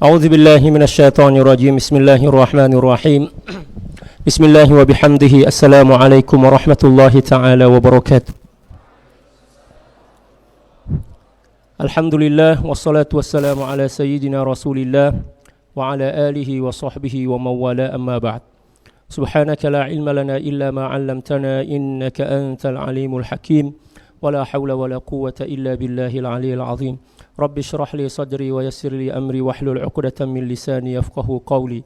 أعوذ بالله من الشيطان الرجيم بسم الله الرحمن الرحيم بسم الله وبحمده السلام عليكم ورحمة الله تعالى وبركاته الحمد لله والصلاة والسلام على سيدنا رسول الله وعلى آله وصحبه ومن والاه أما بعد سبحانك لا علم لنا إلا ما علمتنا إنك أنت العليم الحكيم ولا حول ولا قوة إلا بالله العلي العظيم رب اشرح لي صدري ويسر لي أمري واحلل عقدة من لساني يفقه قولي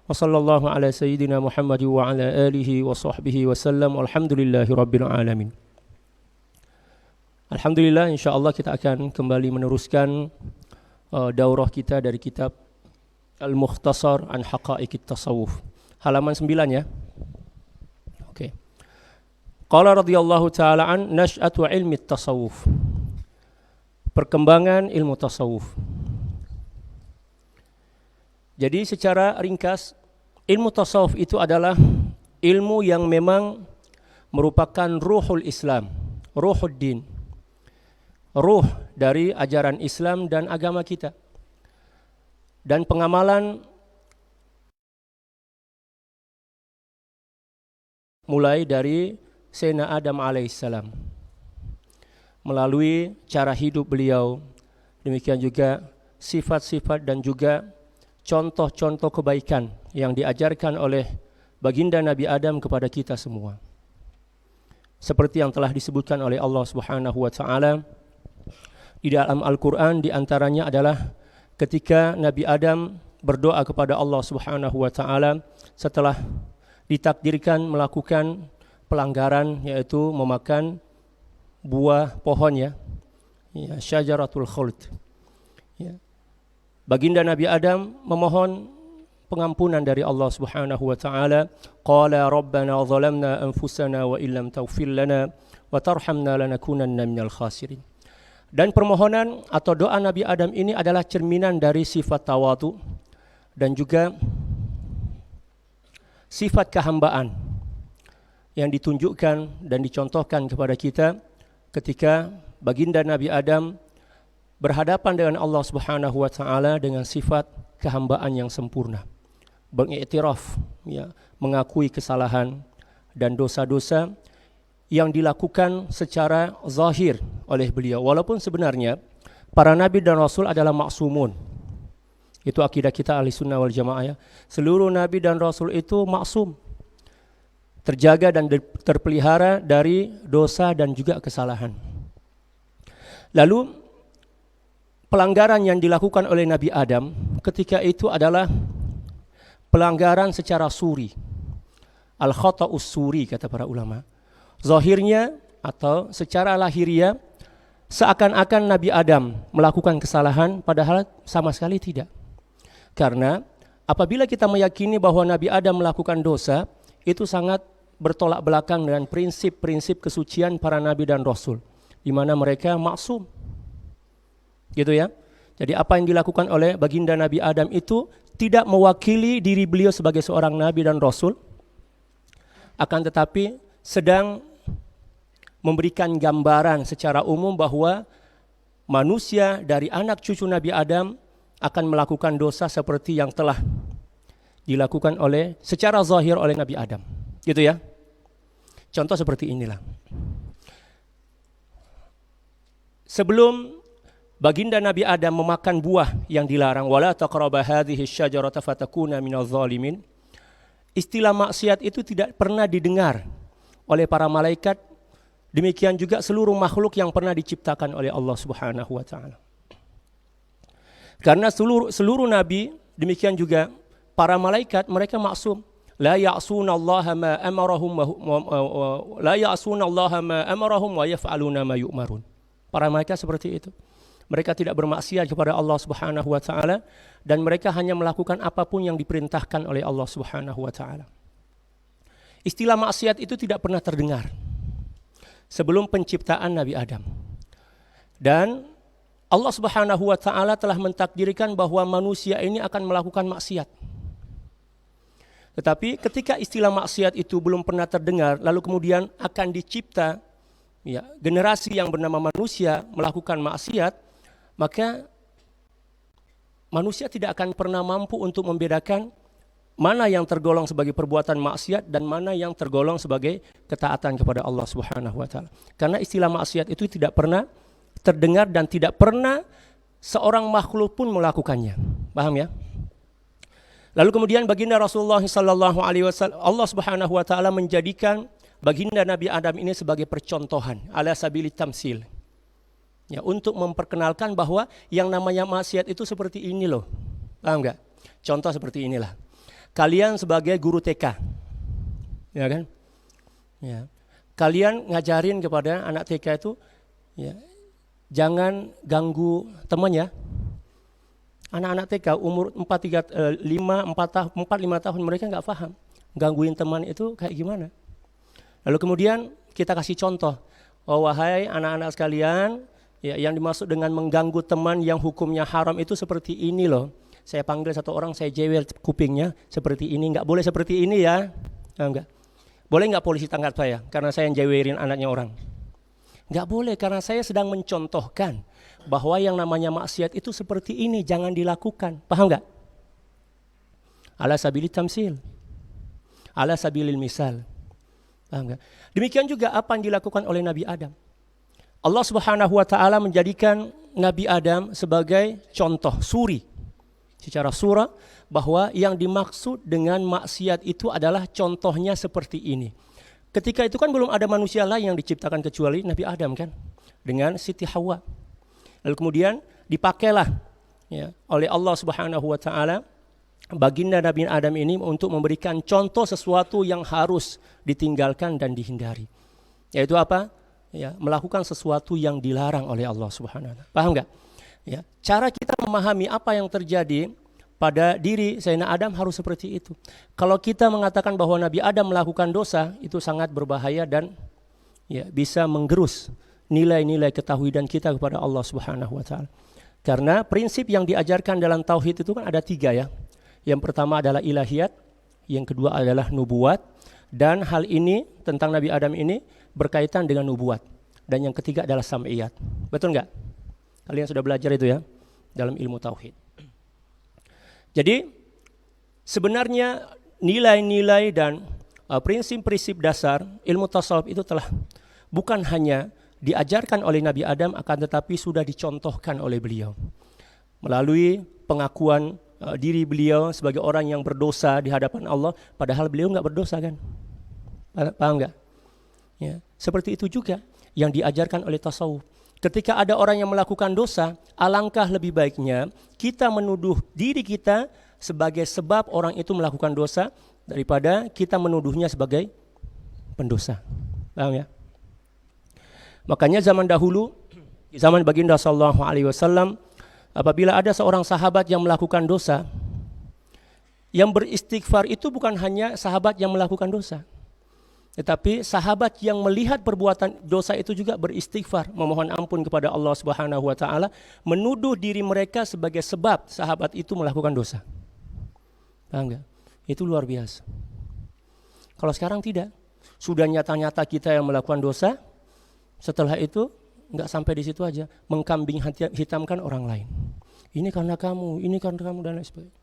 وصلى الله على سيدنا محمد وعلى آله وصحبه وسلم والحمد لله رب العالمين. Alhamdulillah, insyaAllah kita akan kembali meneruskan daurah kita dari kitab Al-Mukhtasar an Haqa'iqit Tasawuf, halaman 9 ya. Oke. Qala radhiyallahu ta'ala an nash'atu ilmi tasawuf, perkembangan ilmu tasawuf. Jadi secara ringkas, ilmu tasawuf itu adalah ilmu yang memang merupakan ruhul Islam, ruhul din, ruh dari ajaran Islam dan agama kita. Dan pengamalan mulai dari Sayyidina Adam alaihissalam, melalui cara hidup beliau, demikian juga sifat-sifat dan juga contoh-contoh kebaikan yang diajarkan oleh baginda Nabi Adam kepada kita semua. Seperti yang telah disebutkan oleh Allah Subhanahu wa taala di dalam Al-Qur'an, di antaranya adalah ketika Nabi Adam berdoa kepada Allah Subhanahu wa taala setelah ditakdirkan melakukan pelanggaran, yaitu memakan buah pohon ya, syajaratul khuld. Ya. Baginda Nabi Adam memohon pengampunan dari Allah Subhanahu wa taala. Qala rabbana zalamna anfusana wa illam taghfir lana wa tarhamna lanakunanna minal khasirin. Dan permohonan atau doa Nabi Adam ini adalah cerminan dari sifat tawadhu dan juga sifat kehambaan yang ditunjukkan dan dicontohkan kepada kita ketika baginda Nabi Adam berhadapan dengan Allah Subhanahu wa taala dengan sifat kehambaan yang sempurna, beriktiraf ya, mengakui kesalahan dan dosa-dosa yang dilakukan secara zahir oleh beliau, walaupun sebenarnya para nabi dan rasul adalah maksumun. Itu akidah kita Ahlussunnah wal Jamaah ya. Seluruh nabi dan rasul itu maksum, terjaga dan terpelihara dari dosa dan juga kesalahan. Lalu pelanggaran yang dilakukan oleh Nabi Adam ketika itu adalah pelanggaran secara suri, al-khata'us suri kata para ulama. Zahirnya atau secara lahiriah seakan-akan Nabi Adam melakukan kesalahan, padahal sama sekali tidak. Karena apabila kita meyakini bahwa Nabi Adam melakukan dosa, itu sangat bertolak belakang dengan prinsip-prinsip kesucian para nabi dan rasul, di mana mereka maksum. Gitu ya. Jadi apa yang dilakukan oleh baginda Nabi Adam itu tidak mewakili diri beliau sebagai seorang nabi dan rasul, akan tetapi sedang memberikan gambaran secara umum bahwa manusia dari anak cucu Nabi Adam akan melakukan dosa seperti yang telah dilakukan oleh secara zahir oleh Nabi Adam. Gitu ya. Contoh seperti inilah. Sebelum baginda Nabi Adam memakan buah yang dilarang, wala taqraba hadhihi syajarata fatakuna minadh dhalimin, istilah maksiat itu tidak pernah didengar oleh para malaikat, demikian juga seluruh makhluk yang pernah diciptakan oleh Allah Subhanahu wa taala. Karena seluruh nabi, demikian juga para malaikat, mereka maksum. La ya'sunallaha ma amarahum la ya'sunallaha ma amarahum wa yaf'aluna ma yu'marun. Para malaikat seperti itu. Mereka tidak bermaksiat kepada Allah Subhanahu wa taala dan mereka hanya melakukan apapun yang diperintahkan oleh Allah Subhanahu wa taala. Istilah maksiat itu tidak pernah terdengar sebelum penciptaan Nabi Adam. Dan Allah Subhanahu wa taala telah mentakdirkan bahwa manusia ini akan melakukan maksiat. Tetapi ketika istilah maksiat itu belum pernah terdengar, lalu kemudian akan dicipta ya, generasi yang bernama manusia melakukan maksiat, maka manusia tidak akan pernah mampu untuk membedakan mana yang tergolong sebagai perbuatan maksiat dan mana yang tergolong sebagai ketaatan kepada Allah Subhanahu wa taala. Karena istilah maksiat itu tidak pernah terdengar dan tidak pernah seorang makhluk pun melakukannya. Paham ya? Lalu kemudian baginda Rasulullah sallallahu alaihi wasallam, Allah Subhanahu wa taala menjadikan baginda Nabi Adam ini sebagai percontohan ala sabili tamsil. Ya, untuk memperkenalkan bahwa yang namanya maksiat itu seperti ini loh. Paham enggak? Contoh seperti inilah. Kalian sebagai guru TK, ya kan? Ya. Kalian ngajarin kepada anak TK itu, ya, jangan ganggu teman ya. Anak-anak TK umur 4-5 tahun mereka nggak paham. Gangguin teman itu kayak gimana? Lalu kemudian kita kasih contoh. Oh wahai anak-anak sekalian, ya, yang dimaksud dengan mengganggu teman yang hukumnya haram itu seperti ini loh. Saya panggil satu orang, saya jewer kupingnya seperti ini, nggak boleh seperti ini ya, enggak. Boleh nggak polisi tangkap saya karena saya yang jewerin anaknya orang? Nggak boleh, karena saya sedang mencontohkan bahwa yang namanya maksiat itu seperti ini, jangan dilakukan. Paham nggak? Ala sabili tamsil, ala sabilil misal. Paham nggak? Demikian juga apa yang dilakukan oleh Nabi Adam. Allah Subhanahu wa taala menjadikan Nabi Adam sebagai contoh suri secara surah bahwa yang dimaksud dengan maksiat itu adalah contohnya seperti ini. Ketika itu kan belum ada manusia lain yang diciptakan kecuali Nabi Adam kan, dengan Siti Hawa. Lalu kemudian dipakailah ya, oleh Allah Subhanahu wa taala baginda Nabi Adam ini untuk memberikan contoh sesuatu yang harus ditinggalkan dan dihindari. Yaitu apa? Ya, melakukan sesuatu yang dilarang oleh Allah Subhanahu wa taala. Paham enggak? Ya, cara kita memahami apa yang terjadi pada diri Sayyidina Adam harus seperti itu. Kalau kita mengatakan bahwa Nabi Adam melakukan dosa, itu sangat berbahaya dan ya, bisa menggerus nilai-nilai ketahuidan kita kepada Allah Subhanahu wa taala. Karena prinsip yang diajarkan dalam tauhid itu kan ada 3 ya. Yang pertama adalah ilahiyat, yang kedua adalah nubuat, dan hal ini tentang Nabi Adam ini berkaitan dengan nubuat. Dan yang ketiga adalah sam'iyat. Betul enggak? Kalian sudah belajar itu ya dalam ilmu tauhid. Jadi sebenarnya nilai-nilai dan prinsip-prinsip dasar ilmu tasawuf itu telah bukan hanya diajarkan oleh Nabi Adam, akan tetapi sudah dicontohkan oleh beliau melalui pengakuan diri beliau sebagai orang yang berdosa di hadapan Allah, padahal beliau enggak berdosa kan? Paham enggak? Ya, seperti itu juga yang diajarkan oleh tasawuf. Ketika ada orang yang melakukan dosa, alangkah lebih baiknya kita menuduh diri kita sebagai sebab orang itu melakukan dosa daripada kita menuduhnya sebagai pendosa. Paham ya? Makanya zaman dahulu, di zaman baginda sallallahu alaihi wasallam, apabila ada seorang sahabat yang melakukan dosa, yang beristighfar itu bukan hanya sahabat yang melakukan dosa, tetapi sahabat yang melihat perbuatan dosa itu juga beristighfar, memohon ampun kepada Allah Subhanahu wa taala, menuduh diri mereka sebagai sebab sahabat itu melakukan dosa. Paham enggak? Itu luar biasa. Kalau sekarang tidak. Sudah nyata-nyata kita yang melakukan dosa, setelah itu enggak sampai di situ aja, mengkambing hitamkan orang lain. Ini karena kamu, ini karena kamu, dan lain sebagainya.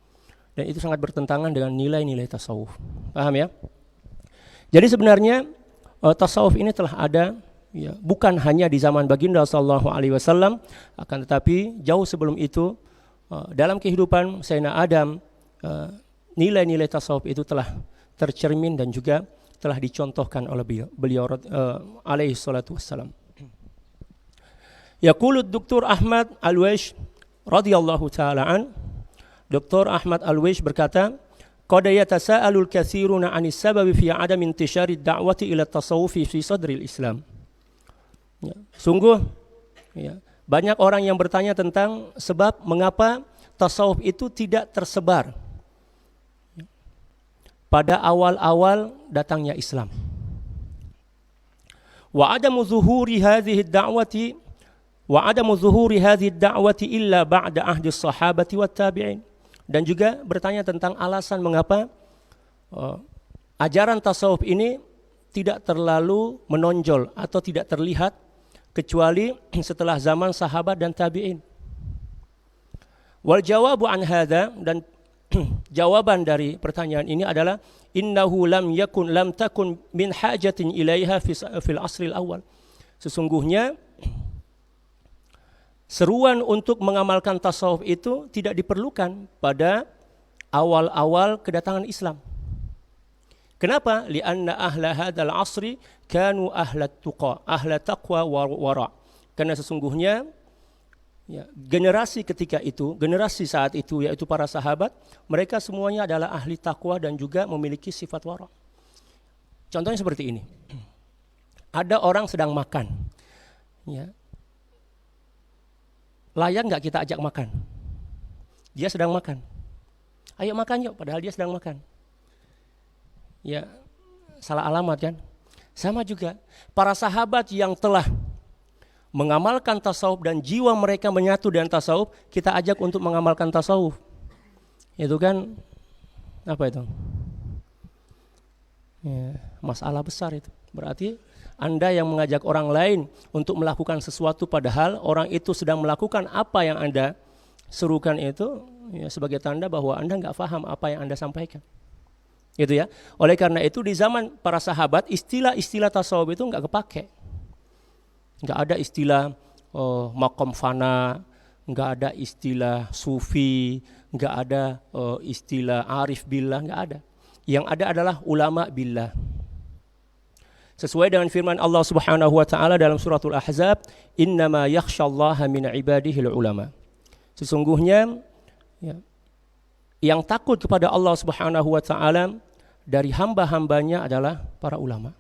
Dan itu sangat bertentangan dengan nilai-nilai tasawuf. Paham ya? Jadi sebenarnya tasawuf ini telah ada ya, bukan hanya di zaman baginda sallallahu alaihi wasallam, akan tetapi jauh sebelum itu dalam kehidupan Sayyidina Adam nilai-nilai tasawuf itu telah tercermin dan juga telah dicontohkan oleh beliau alaihi salatu wassalam. Yaqulu Dr. Ahmad Al-Waish radhiyallahu taala an, Dr. Ahmad Al-Waish berkata, qad yatasaalul katsiruna 'anis sababi fi 'adam intishari ad-da'wati ila at-tasawuf fi sadril Islam. Ya, sungguh ya, banyak orang yang bertanya tentang sebab mengapa tasawuf itu tidak tersebar pada awal-awal datangnya Islam. Wa 'adamu zuhuri hadhihi ad-da'wati illa ba'da ahdi as-sahabati wat tabi'in. Dan juga bertanya tentang alasan mengapa ajaran tasawuf ini tidak terlalu menonjol atau tidak terlihat kecuali setelah zaman sahabat dan tabi'in. Wal jawabu an hadza, dan jawaban dari pertanyaan ini adalah innahu lam takun min hajatin ilaiha fil asril awal. Sesungguhnya seruan untuk mengamalkan tasawuf itu tidak diperlukan pada awal-awal kedatangan Islam. Kenapa? Lianna ahla hadzal asri kanu ahlat tuqa, ahla taqwa wara. Karena sesungguhnya generasi ketika itu, generasi saat itu, yaitu para sahabat, mereka semuanya adalah ahli takwa dan juga memiliki sifat wara. Contohnya seperti ini. Ada orang sedang makan. Layak nggak kita ajak makan? Dia sedang makan. Ayo makan yuk, padahal dia sedang makan. Salah alamat kan? Sama juga, para sahabat yang telah mengamalkan tasawuf dan jiwa mereka menyatu dengan tasawuf, kita ajak untuk mengamalkan tasawuf. Itu kan apa itu? Masalah besar itu. Berarti Anda yang mengajak orang lain untuk melakukan sesuatu padahal orang itu sedang melakukan apa yang Anda serukan itu, sebagai tanda bahwa Anda nggak paham apa yang Anda sampaikan. Gitu ya. Oleh karena itu di zaman para sahabat istilah-istilah tasawuf itu nggak kepake. Nggak ada istilah maqam fana, nggak ada istilah sufi, nggak ada istilah arif billah, nggak ada. Yang ada adalah ulama billah. Sesuai dengan firman Allah Subhanahu wa taala dalam suratul Ahzab, "Innama yakhsyallaha min ibadihil ulama." Sesungguhnya yang takut kepada Allah Subhanahu wa taala dari hamba-hambanya adalah para ulama.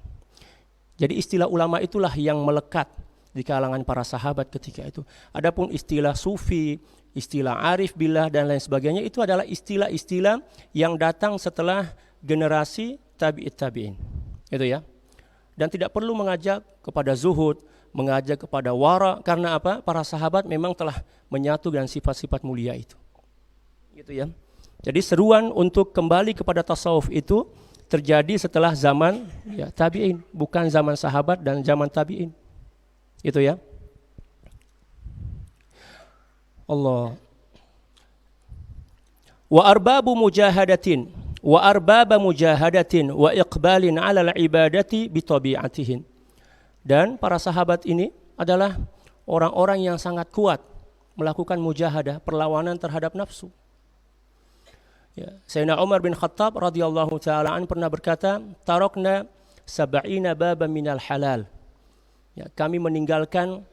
Jadi istilah ulama itulah yang melekat di kalangan para sahabat ketika itu. Adapun istilah sufi, istilah arif billah dan lain sebagainya itu adalah istilah-istilah yang datang setelah generasi tabi'in. Itu ya. Dan tidak perlu mengajak kepada zuhud, mengajak kepada wara, karena apa? Para sahabat memang telah menyatu dengan sifat-sifat mulia itu. Gitu ya. Jadi seruan untuk kembali kepada tasawuf itu terjadi setelah zaman tabi'in, bukan zaman sahabat dan zaman tabi'in. Itu ya. Allah. Wa arbaba mujahadatin wa iqbalin 'ala al-ibadati bi tabi'atihin. Dan para sahabat ini adalah orang-orang yang sangat kuat melakukan mujahadah, perlawanan terhadap nafsu. Sayyidina Umar bin Khattab radhiyallahu taala an pernah berkata, "Tarakna 70 baban minal halal." Kami meninggalkan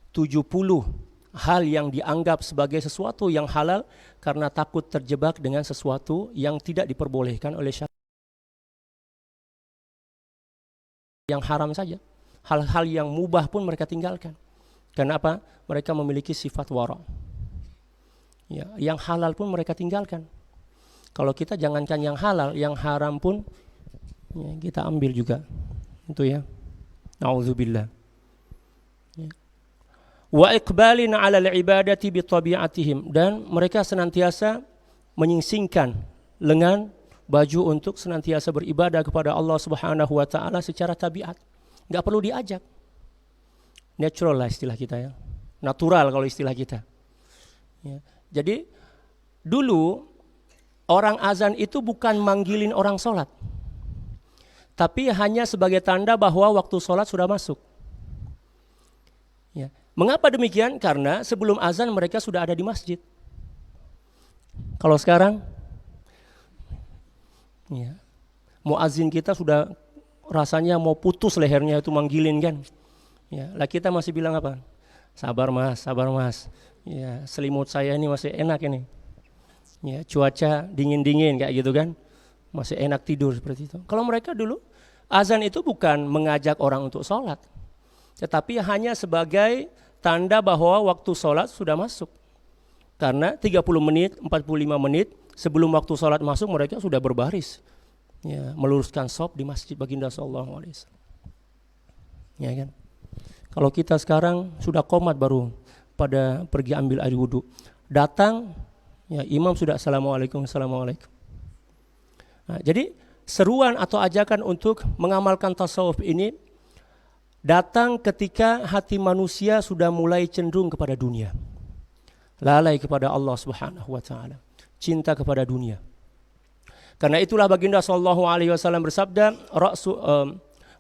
70 hal yang dianggap sebagai sesuatu yang halal karena takut terjebak dengan sesuatu yang tidak diperbolehkan oleh syariat. Yang haram saja. Hal-hal yang mubah pun mereka tinggalkan. Kenapa? Mereka memiliki sifat wara. Yang halal pun mereka tinggalkan. Kalau kita jangankan yang halal, yang haram pun kita ambil juga. Itu ya. Nauzubillah. Wa iqbalin 'ala al-ibadati bi tabi'atihim, dan mereka senantiasa menyingsingkan lengan baju untuk senantiasa beribadah kepada Allah Subhanahu wa taala secara tabiat. Enggak perlu diajak. Natural lah istilah kita ya. Natural kalau istilah kita. Jadi dulu orang azan itu bukan manggilin orang sholat, tapi hanya sebagai tanda bahwa waktu sholat sudah masuk. Mengapa demikian? Karena sebelum azan mereka sudah ada di masjid. Kalau sekarang, muazin kita sudah rasanya mau putus lehernya itu manggilin kan. Lah kita masih bilang apa? Sabar mas, sabar mas. Selimut saya ini masih enak ini. Cuaca dingin-dingin kayak gitu kan. Masih enak tidur seperti itu. Kalau mereka dulu, azan itu bukan mengajak orang untuk sholat, tetapi hanya sebagai tanda bahwa waktu sholat sudah masuk. Karena 30 menit, 45 menit sebelum waktu sholat masuk mereka sudah berbaris. Meluruskan shaf di masjid baginda sallallahu alaihi wasallam. Kan? Kalau kita sekarang sudah qomat baru pada pergi ambil air wudu. Datang, imam sudah assalamualaikum. Nah, jadi seruan atau ajakan untuk mengamalkan tasawuf ini datang ketika hati manusia sudah mulai cenderung kepada dunia. lalai kepada Allah Subhanahu wa taala, cinta kepada dunia. Karena itulah baginda sallallahu alaihi wasallam bersabda,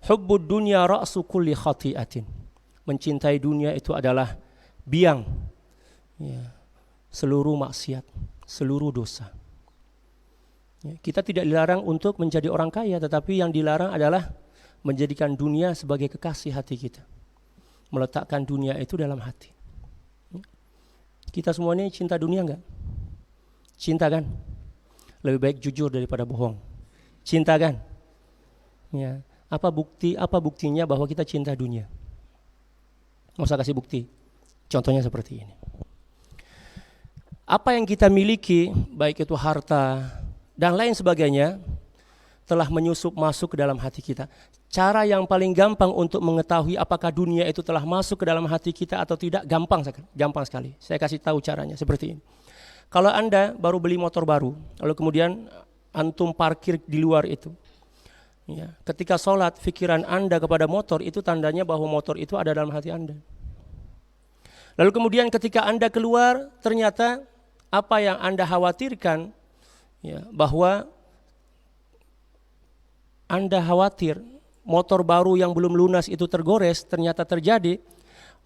hubbud dunya ra'su kulli khati'atin. Mencintai dunia itu adalah biang seluruh maksiat, seluruh dosa. Kita tidak dilarang untuk menjadi orang kaya, tetapi yang dilarang adalah menjadikan dunia sebagai kekasih hati kita. Meletakkan dunia itu dalam hati. Kita semua ini cinta dunia enggak? Cinta kan? Lebih baik jujur daripada bohong. Cinta kan? Ya. Apa buktinya bahwa kita cinta dunia? Nggak usah kasih bukti. Contohnya seperti ini. Apa yang kita miliki, baik itu harta dan lain sebagainya, telah menyusup masuk ke dalam hati kita. Cara yang paling gampang untuk mengetahui apakah dunia itu telah masuk ke dalam hati kita atau tidak, gampang sekali. Saya kasih tahu caranya seperti ini. Kalau Anda baru beli motor baru, lalu kemudian antum parkir di luar itu, ya, ketika sholat, pikiran Anda kepada motor itu tandanya bahwa motor itu ada dalam hati Anda. Lalu kemudian ketika Anda keluar, ternyata apa yang Anda khawatirkan, ya, bahwa Anda khawatir motor baru yang belum lunas itu tergores, ternyata terjadi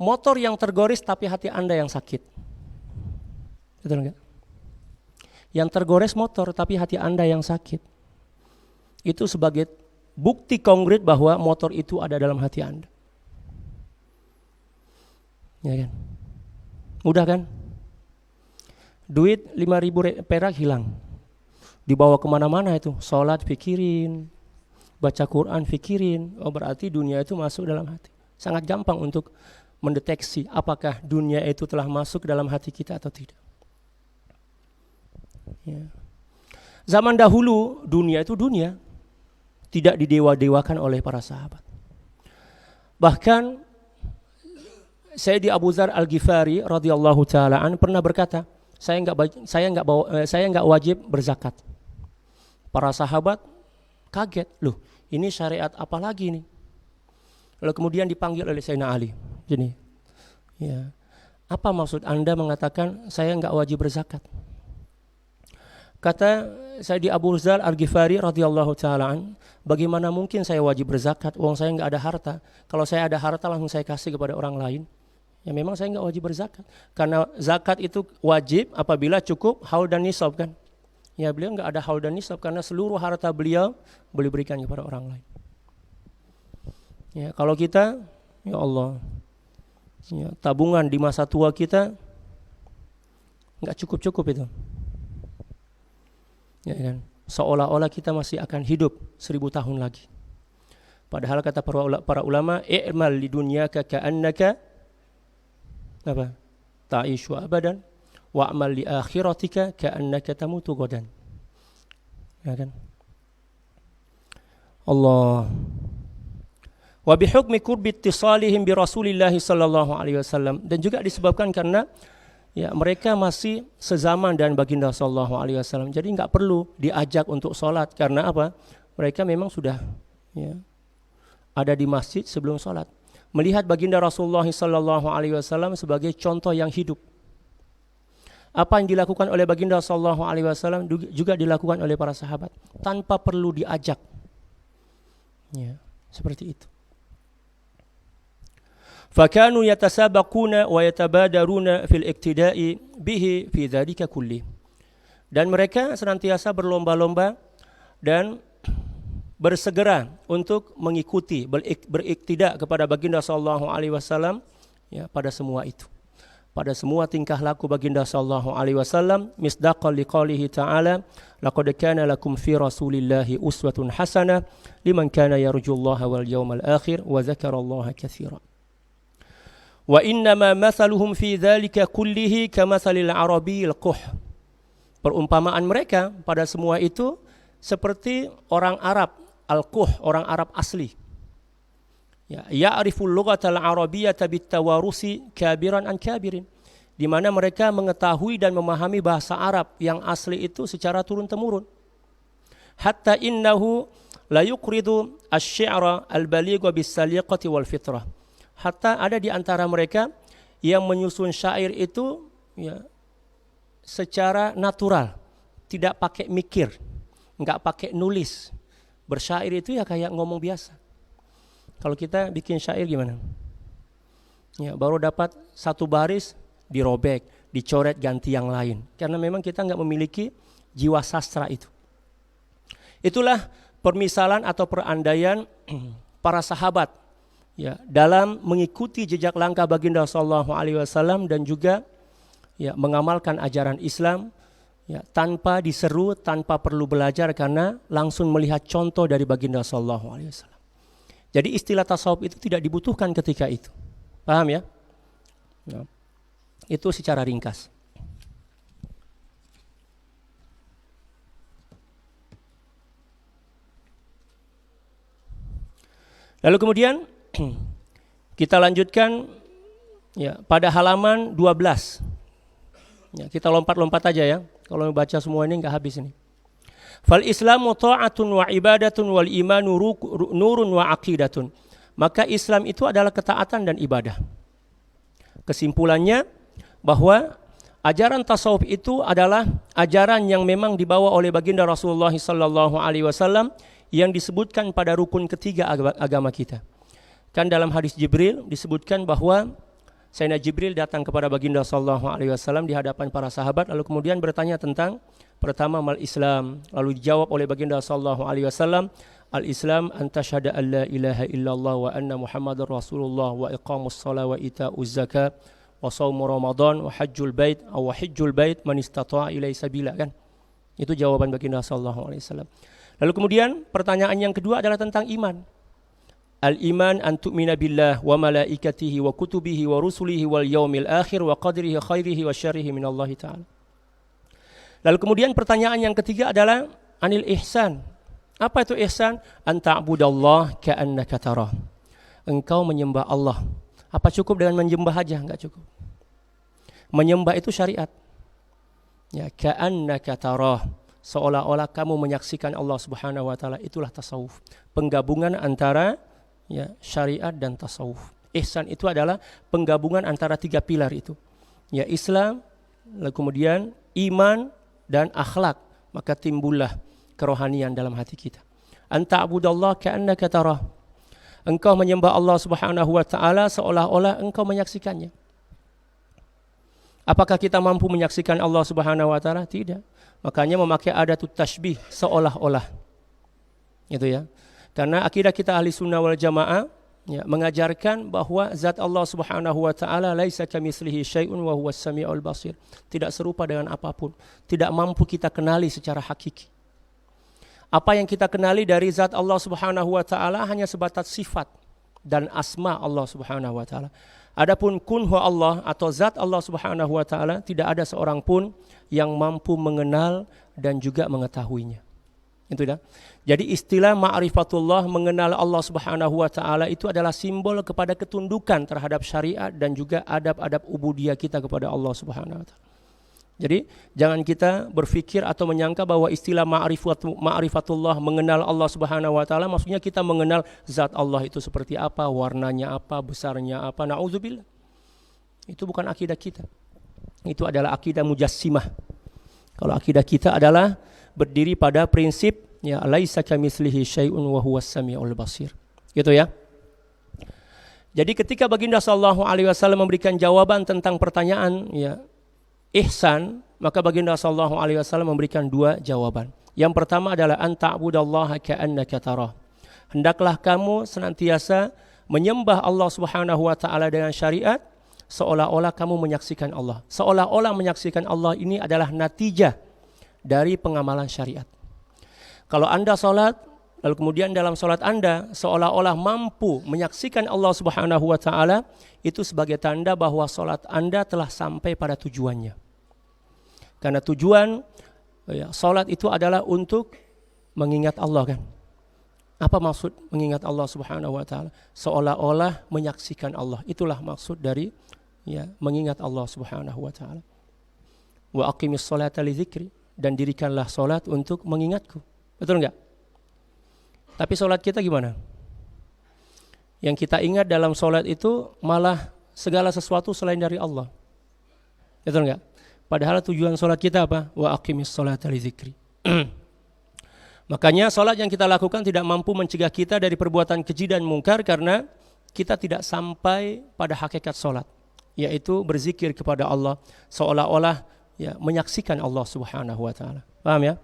motor yang tergores tapi hati Anda yang sakit. Betul enggak? Yang tergores motor tapi hati Anda yang sakit. Itu sebagai bukti konkret bahwa motor itu ada dalam hati Anda. Ya kan? Mudah kan? Duit 5.000 perak hilang. Dibawa kemana-mana itu. Sholat pikirin, baca Quran pikirin. Oh, berarti dunia itu masuk dalam hati. Sangat gampang untuk mendeteksi apakah dunia itu telah masuk dalam hati kita atau tidak. Ya. Zaman dahulu dunia itu dunia, tidak didewa-dewakan oleh para sahabat. Bahkan Sayyidi Abu Dzar Al-Ghifari radhiyallahu taala an pernah berkata, saya enggak wajib berzakat. Para sahabat kaget, loh ini syariat apa lagi nih? Lalu kemudian dipanggil oleh Sayyidina Ali. Jadi, ya, apa maksud Anda mengatakan saya enggak wajib berzakat? Kata Sayyidi Abu Dzar Al-Ghifari radhiyallahu taala an, bagaimana mungkin saya wajib berzakat? Uang saya enggak ada harta. Kalau saya ada harta langsung saya kasih kepada orang lain. Ya memang saya enggak wajib berzakat. Karena zakat itu wajib apabila cukup haul dan nisab kan. Ya beliau enggak ada haul dan nisab karena seluruh harta beliau boleh berikan kepada orang lain. Ya kalau kita, ya Allah, ya, tabungan di masa tua kita enggak cukup-cukup itu. Ya kan? Seolah-olah kita masih akan hidup 1000 tahun lagi. Padahal kata para ulama, i'mal li dunyaka ka'annaka apa? Ta'ishu abadan wa'mal li akhiratika ka'annaka tamutu ghadan. Ya kan? Allah. Wa bihukmi qurbi ittisalihim bi Rasulillah sallallahu alaihi wasallam, dan juga disebabkan karena ya mereka masih sezaman dan baginda sallallahu alaihi wasallam. Jadi enggak perlu diajak untuk sholat. Karena apa? Mereka memang sudah ya, ada di masjid sebelum sholat. Melihat baginda Rasulullah sallallahu alaihi wasallam sebagai contoh yang hidup. Apa yang dilakukan oleh baginda sallallahu alaihi wasallam juga dilakukan oleh para sahabat tanpa perlu diajak. Ya, seperti itu. Fakanu yatasabaquna wa yatabadaruna fil iktida'i bihi fi dzalika kulli. Dan mereka senantiasa berlomba-lomba dan bersegera untuk mengikuti, beriktida kepada baginda sallallahu alaihi wasallam ya pada semua itu. Pada semua tingkah laku baginda sallallahu alaihi wasallam, misdaqan liqaulihi ta'ala, laqad kana lakum fi rasulillahi uswatun hasanah liman kana yarjullaha wal yawmal akhir wa dzakarallaha katsiran. Wa innama mathaluhum fi dzalika kullihi kamathalil arabiyil quh. Perumpamaan mereka pada semua itu seperti orang Arab al-quh, orang Arab asli. Ya, ya'riful lughatal arabiyyata bitawarusi kabiran an kabirin. Di mana mereka mengetahui dan memahami bahasa Arab yang asli itu secara turun-temurun. Hatta innahu la yuqridu asy-syi'ra al-baligha bis-saliqati wal fitrah. Hatta ada di antara mereka yang menyusun syair itu ya, secara natural, tidak pakai mikir, nggak pakai nulis. Bersyair itu ya kayak ngomong biasa. Kalau kita bikin syair gimana? Ya, baru dapat satu baris dirobek, dicoret ganti yang lain. Karena memang kita nggak memiliki jiwa sastra itu. Itulah permisalan atau perandaian para sahabat ya dalam mengikuti jejak langkah baginda sallallahu alaihi wasallam dan juga ya mengamalkan ajaran Islam ya tanpa diseru, tanpa perlu belajar karena langsung melihat contoh dari baginda sallallahu alaihi wasallam. Jadi istilah tasawuf itu tidak dibutuhkan ketika itu. Paham ya? Nah, itu secara ringkas. Lalu kemudian kita lanjutkan ya pada halaman 12. Ya, kita lompat-lompat aja ya. Kalau baca semua ini enggak habis ini. Fal Islamu ta'atun wa ibadatun wal imanu nurun wa aqidatun. Maka Islam itu adalah ketaatan dan ibadah. Kesimpulannya bahwa ajaran tasawuf itu adalah ajaran yang memang dibawa oleh baginda Rasulullah sallallahu alaihi wasallam yang disebutkan pada rukun ketiga agama kita. Kan dalam hadis Jibril disebutkan bahwa Sayyidina Jibril datang kepada baginda sallallahu alaihi wasallam di hadapan para sahabat lalu kemudian bertanya tentang pertama mal Islam, lalu dijawab oleh baginda sallallahu alaihi wasallam, al-Islam an tashhada an la ilaha illallah wa anna Muhammadar Rasulullah wa iqamus shalah wa itauz zakat wa shaum Ramadan wa hajjul bait aw hajjul bait man istata'a ilaihi sabila kan. Itu jawaban baginda sallallahu alaihi wasallam. Lalu kemudian pertanyaan yang kedua adalah tentang iman. Al-iman an tu'mina billah wa malaikatihi wa kutubihi wa rusulihi wal yaumil akhir wa qadrihi khairihi wa syarrihi minallahi ta'ala. Lalu kemudian pertanyaan yang ketiga adalah anil ihsan. Apa itu ihsan? An ta'budallah ka'annaka tarah. Engkau menyembah Allah. Apa cukup dengan menyembah aja? Enggak cukup. Menyembah itu syariat. Ya, ka'annaka tarah. Seolah-olah kamu menyaksikan Allah Subhanahu wa taala, itulah tasawuf. Penggabungan antara ya syariat dan tasawuf. Ihsan itu adalah penggabungan antara tiga pilar itu. Ya Islam, lalu kemudian iman dan akhlak, maka timbullah kerohanian dalam hati kita. Anta abudallah ka'annaka tarah. Engkau menyembah Allah Subhanahu wa taala seolah-olah engkau menyaksikannya. Apakah kita mampu menyaksikan Allah Subhanahu wa taala? Tidak. Makanya memakai adatut tashbih seolah-olah. Itu ya. Karena akidah kita ahli sunnah wal jamaah ya, mengajarkan bahwa zat Allah Subhanahu wa taala laisa kamitslihi syai'un wa huwas samiul basir. Tidak serupa dengan apapun, tidak mampu kita kenali secara hakiki. Apa yang kita kenali dari zat Allah Subhanahu wa taala hanya sebatas sifat dan asma Allah Subhanahu wa taala. Adapun kunhu Allah atau zat Allah Subhanahu wa taala tidak ada seorang pun yang mampu mengenal dan juga mengetahuinya. Itu dah. Jadi istilah ma'rifatullah, mengenal Allah Subhanahu wa taala, itu adalah simbol kepada ketundukan terhadap syariat dan juga adab-adab ubudiyah kita kepada Allah Subhanahu wa taala. Jadi jangan kita berfikir atau menyangka bahwa istilah ma'rifatullah, mengenal Allah Subhanahu wa taala, maksudnya kita mengenal zat Allah itu seperti apa, warnanya apa, besarnya apa. Na'udzubillah. Itu bukan akidah kita. Itu adalah akidah mujassimah. Kalau akidah kita adalah berdiri pada prinsip ya laisa kamitslihi syai'un wa huwas samiul basir. Gitu ya. Jadi ketika baginda sallallahu alaihi wasallam memberikan jawaban tentang pertanyaan ya ihsan, maka baginda sallallahu alaihi wasallam memberikan dua jawaban. Yang pertama adalah an ta'budallaha ka'annaka tarah. Hendaklah kamu senantiasa menyembah Allah Subhanahu wa taala dengan syariat seolah-olah kamu menyaksikan Allah. Seolah-olah menyaksikan Allah ini adalah natijah dari pengamalan syariat. Kalau Anda salat, lalu kemudian dalam salat Anda seolah-olah mampu menyaksikan Allah Subhanahu wa taala, itu sebagai tanda bahwa salat Anda telah sampai pada tujuannya. Karena tujuan ya, salat itu adalah untuk mengingat Allah kan. Apa maksud mengingat Allah Subhanahu wa taala? Seolah-olah menyaksikan Allah. Itulah maksud dari ya mengingat Allah Subhanahu wa taala. Wa aqimis sholata li dzikri, dan dirikanlah salat untuk mengingatku. Betul enggak? Tapi salat kita gimana? Yang kita ingat dalam salat itu malah segala sesuatu selain dari Allah. Betul enggak? Padahal tujuan sholat kita apa? Wa aqimis sholata li dzikri. Makanya sholat yang kita lakukan tidak mampu mencegah kita dari perbuatan keji dan mungkar karena kita tidak sampai pada hakikat sholat, yaitu berzikir kepada Allah seolah-olah ya menyaksikan Allah Subhanahu wa taala. Paham ya?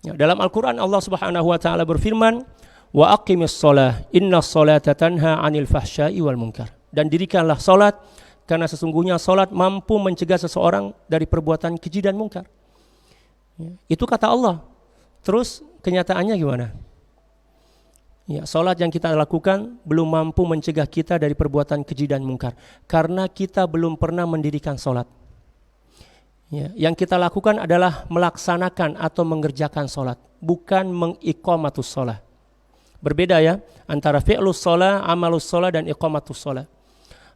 Ya, dalam Al-Qur'an Allah Subhanahu wa taala berfirman, "Wa aqimis shalah, innas sholata tanha 'anil fahsya'i wal munkar." Dan dirikanlah sholat karena sesungguhnya sholat mampu mencegah seseorang dari perbuatan keji dan mungkar. Ya, itu kata Allah. Terus kenyataannya gimana? Ya, sholat yang kita lakukan belum mampu mencegah kita dari perbuatan keji dan mungkar karena kita belum pernah mendirikan sholat. Ya, yang kita lakukan adalah melaksanakan atau mengerjakan sholat, bukan mengiqamatus sholat. Berbeda ya antara fi'lus sholat, amalus sholat dan iqamatus sholat.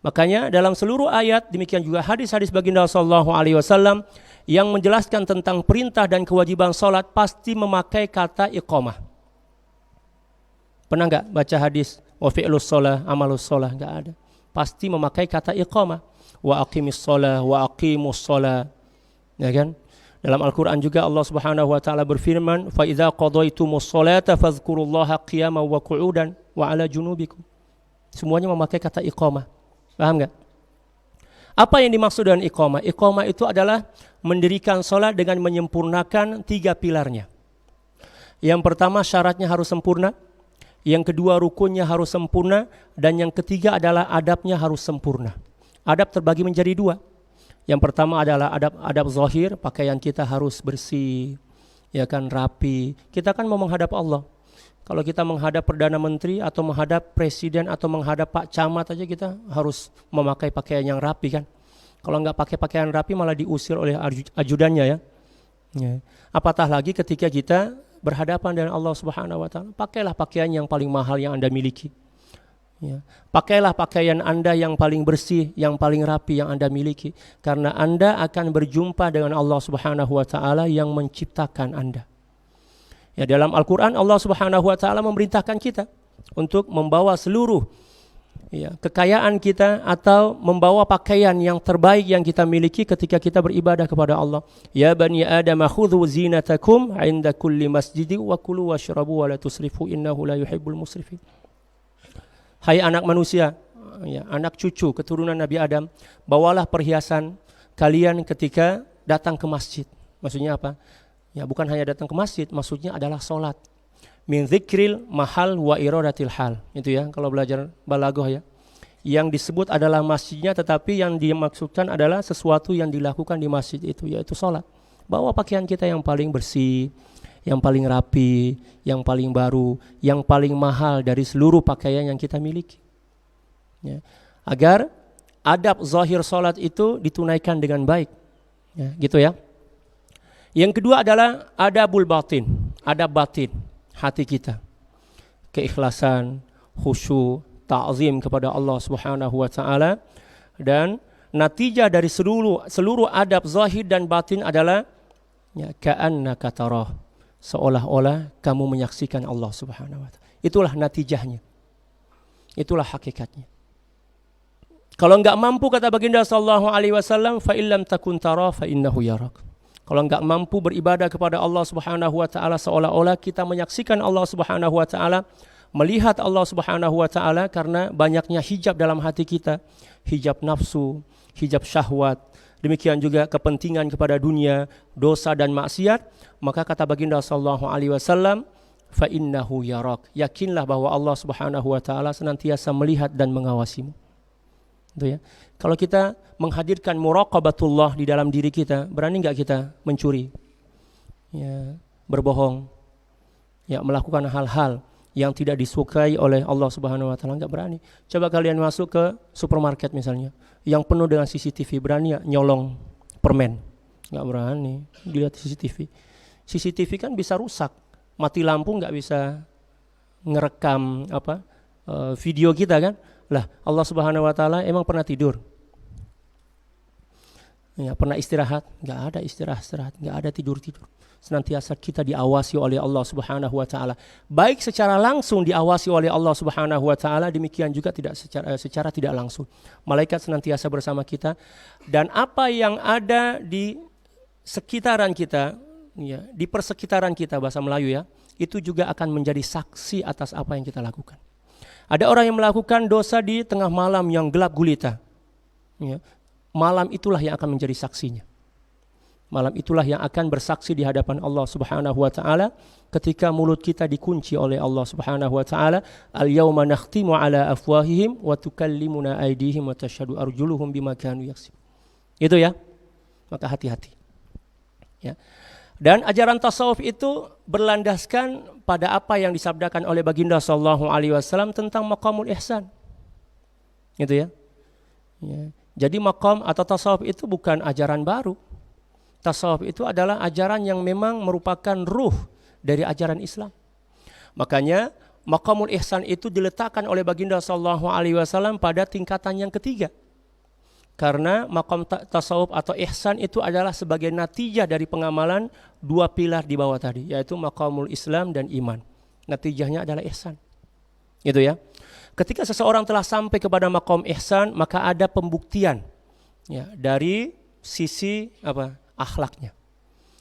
Makanya dalam seluruh ayat, demikian juga hadis-hadis baginda sallallahu alaihi wasallam yang menjelaskan tentang perintah dan kewajiban salat pasti memakai kata iqamah. Pernah enggak baca hadis wa fi'lus shalah amalus shalah? Enggak ada. Pasti memakai kata iqamah. Wa aqimis shalah wa aqimus shalah. Ya kan? Dalam Al-Qur'an juga Allah Subhanahu wa taala berfirman, "Fa idza qadaytumus sholata fadhkurullaha qiyaman wa qu'udan wa 'ala junubikum." Semuanya memakai kata iqamah. Paham enggak? Apa yang dimaksud dengan iqamah? Iqamah itu adalah mendirikan sholat dengan menyempurnakan 3 pilarnya. Yang pertama syaratnya harus sempurna, yang kedua rukunnya harus sempurna, dan yang ketiga adalah adabnya harus sempurna. Adab terbagi menjadi 2. Yang pertama adalah adab zahir, pakaian kita harus bersih, ya kan, rapi. Kita kan mau menghadap Allah. Kalau kita menghadap Perdana Menteri atau menghadap Presiden atau menghadap Pak Camat aja kita harus memakai pakaian yang rapi kan. Kalau nggak pakai pakaian rapi malah diusir oleh ajudannya ya. Apatah lagi ketika kita berhadapan dengan Allah Subhanahu wa taala, pakailah pakaian yang paling mahal yang Anda miliki. Ya. Pakailah pakaian Anda yang paling bersih, yang paling rapi yang Anda miliki, karena Anda akan berjumpa dengan Allah Subhanahu wa taala yang menciptakan Anda. Ya, dalam Al-Qur'an Allah Subhanahu wa taala memerintahkan kita untuk membawa seluruh kekayaan kita atau membawa pakaian yang terbaik yang kita miliki ketika kita beribadah kepada Allah. Ya bani Adam khudhu zinatakum 'inda kulli masjidi wa kulu washrabu wa la tusrifu innahu la yuhibbul musrifin. Hai anak manusia, ya, anak cucu keturunan Nabi Adam, bawalah perhiasan kalian ketika datang ke masjid. Maksudnya apa? Ya, bukan hanya datang ke masjid, maksudnya adalah sholat. Min dzikril mahal wa iradatil hal. Itu ya, kalau belajar balaghah ya. Yang disebut adalah masjidnya, tetapi yang dimaksudkan adalah sesuatu yang dilakukan di masjid itu, yaitu sholat. Bawa pakaian kita yang paling bersih, yang paling rapi, yang paling baru, yang paling mahal dari seluruh pakaian yang kita miliki. Ya. Agar adab zahir sholat itu ditunaikan dengan baik. Ya, gitu ya. Yang kedua adalah adabul batin, adab batin hati kita. Keikhlasan, khusyuk, ta'zim kepada Allah Subhanahu wa taala, dan natijah dari seluruh adab zahir dan batin adalah ya ka'annaka tarah, seolah-olah kamu menyaksikan Allah Subhanahu wa taala. Itulah natijahnya. Itulah hakikatnya. Kalau enggak mampu, kata baginda sallallahu alaihi wasallam, fa illam takun tara fa innahu yarak. Kalau enggak mampu beribadah kepada Allah Subhanahu wa taala seolah-olah kita menyaksikan Allah Subhanahu wa taala, melihat Allah Subhanahu wa taala, karena banyaknya hijab dalam hati kita, hijab nafsu, hijab syahwat, demikian juga kepentingan kepada dunia, dosa dan maksiat, maka kata baginda sallallahu alaihi wasallam, fa innahu yarak. Yakinlah bahwa Allah Subhanahu wa taala senantiasa melihat dan mengawasimu. Itu ya. Kalau kita menghadirkan muraqabatullah di dalam diri kita, berani enggak kita mencuri? Ya, berbohong. Ya, melakukan hal-hal yang tidak disukai oleh Allah Subhanahu wa taala, enggak berani. Coba kalian masuk ke supermarket misalnya, yang penuh dengan CCTV, berani enggak nyolong permen? Enggak berani. Dilihat CCTV. CCTV kan bisa rusak. Mati lampu enggak bisa ngerekam video kita kan? Lah, Allah Subhanahu wa taala emang pernah tidur? Ya, pernah istirahat? Enggak ada istirahat, enggak ada tidur-tidur. Senantiasa kita diawasi oleh Allah Subhanahu wa taala. Baik secara langsung diawasi oleh Allah Subhanahu wa taala, demikian juga tidak secara tidak langsung. Malaikat senantiasa bersama kita, dan apa yang ada di sekitaran kita, ya, di persekitaran kita bahasa Melayu ya, itu juga akan menjadi saksi atas apa yang kita lakukan. Ada orang yang melakukan dosa di tengah malam yang gelap gulita. Ya, malam itulah yang akan menjadi saksinya. Malam itulah yang akan bersaksi di hadapan Allah Subhanahu wa taala ketika mulut kita dikunci oleh Allah Subhanahu wa taala, al-yauma nakhtimu ala afwahihim wa tukallimuna aydihim wa tashhadu arjuluhum bima kanu yaksibun. Itu ya. Maka hati-hati. Ya. Dan ajaran tasawuf itu berlandaskan pada apa yang disabdakan oleh baginda sallallahu alaihi wasallam tentang maqamul ihsan. Gitu ya. Ya. Jadi maqam atau tasawuf itu bukan ajaran baru. Tasawuf itu adalah ajaran yang memang merupakan ruh dari ajaran Islam. Makanya maqamul ihsan itu diletakkan oleh baginda sallallahu alaihi wasallam pada tingkatan yang ketiga. Karena maqam tasawuf atau ihsan itu adalah sebagai natijah dari pengamalan dua pilar di bawah tadi, yaitu maqamul Islam dan iman. Natijahnya adalah ihsan. Gitu ya. Ketika seseorang telah sampai kepada maqam ihsan, maka ada pembuktian ya, dari sisi akhlaknya.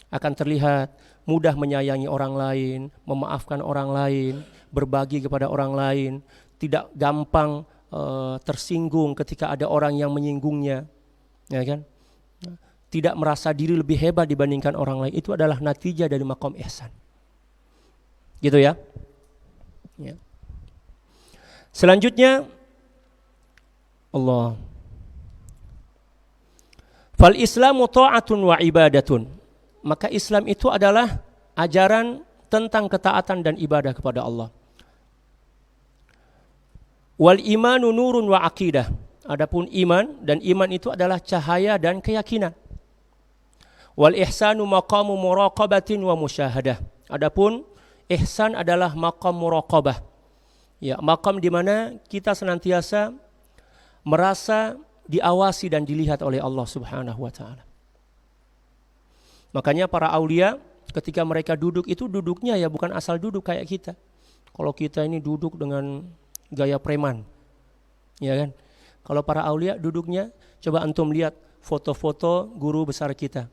Akan terlihat mudah menyayangi orang lain, memaafkan orang lain, berbagi kepada orang lain, tidak gampang tersinggung ketika ada orang yang menyinggungnya, ya kan? Tidak merasa diri lebih hebat dibandingkan orang lain. Itu adalah natijah dari maqam ihsan. Gitu ya. Ya. Selanjutnya Allah. Fal Islamu ta'atun wa ibadatun. Maka Islam itu adalah ajaran tentang ketaatan dan ibadah kepada Allah. Wal imanu nurun wa aqidah. Adapun iman, dan iman itu adalah cahaya dan keyakinan. Wal ihsanu maqamu muraqabatin wa musyahadah. Adapun ihsan adalah maqam muraqabah. Ya, maqam di mana kita senantiasa merasa diawasi dan dilihat oleh Allah Subhanahu wa taala. Makanya para aulia ketika mereka duduk itu duduknya ya bukan asal duduk kayak kita. Kalau kita ini duduk dengan gaya preman. Ya kan? Kalau para aulia duduknya, coba antum lihat foto-foto guru besar kita.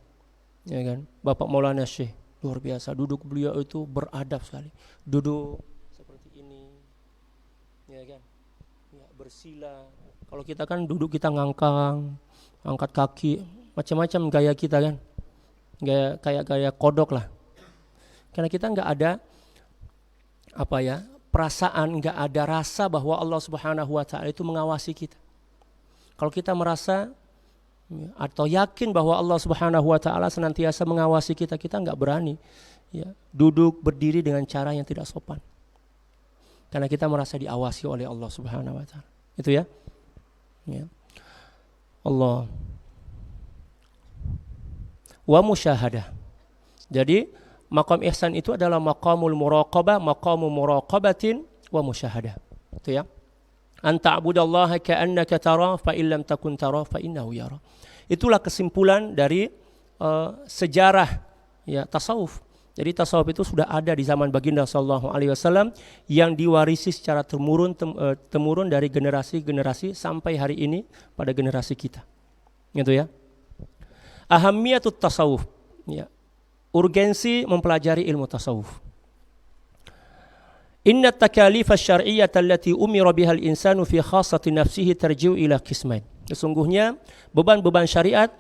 Ya kan? Bapak Maulana Syekh, luar biasa, duduk beliau itu beradab sekali. Duduk seperti ini. Ya kan? Ya, bersila. Kalau kita kan duduk kita ngangkang, angkat kaki, macam-macam gaya kita kan. Gaya kodok lah. Karena kita enggak ada perasaan, enggak ada rasa bahwa Allah Subhanahu wa taala itu mengawasi kita. Kalau kita merasa atau yakin bahwa Allah Subhanahu wa taala senantiasa mengawasi kita, kita enggak berani ya, duduk berdiri dengan cara yang tidak sopan. Karena kita merasa diawasi oleh Allah Subhanahu wa taala. Itu ya. Ya. Allah. Wa musyahadah. Jadi maqam ihsan itu adalah maqamul muraqabah, maqamu muraqabatin wa musyahadah. Itu ya. An ta'budallaha ka'annaka tara fa illam takun tara fa innahu yara. Itulah kesimpulan dari sejarah ya tasawuf. Jadi tasawuf itu sudah ada di zaman baginda sallallahu alaihi wasallam yang diwarisi secara temurun dari generasi-generasi sampai hari ini pada generasi kita. Gitu ya. Ahammiyatut tasawuf. Ya. Urgensi mempelajari ilmu tasawuf. Inna takalif asy-syar'iyyah allati umira biha al-insanu fi khassati nafsihi tarji'u ila qismain. Sesungguhnya beban-beban syariat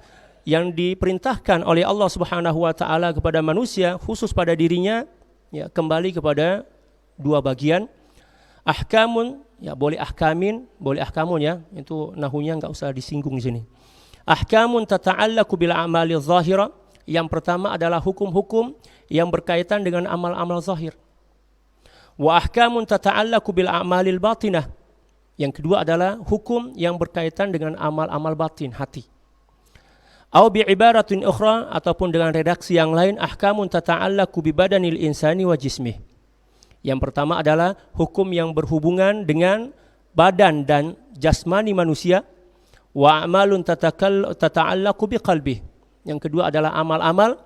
yang diperintahkan oleh Allah Subhanahu wa taala kepada manusia khusus pada dirinya ya kembali kepada dua bagian. Ahkamun ya boleh ahkamin, boleh ahkamun ya. Itu nahunya enggak usah disinggung di sini. Ahkamun tata'allaqu bil a'mali adh-dhahira. Yang pertama adalah hukum-hukum yang berkaitan dengan amal-amal zahir. Wa ahkamun tata'allaqu bil a'malil batinah. Yang kedua adalah hukum yang berkaitan dengan amal-amal batin, hati. Au bi ibaratin ukhra, ataupun dengan redaksi yang lain, ahkamun tata'allaqu bi badanil insani wa jismih. Yang pertama adalah hukum yang berhubungan dengan badan dan jasmani manusia. Wa a'malun tata'allaqu bi qalbih. Yang kedua adalah amal-amal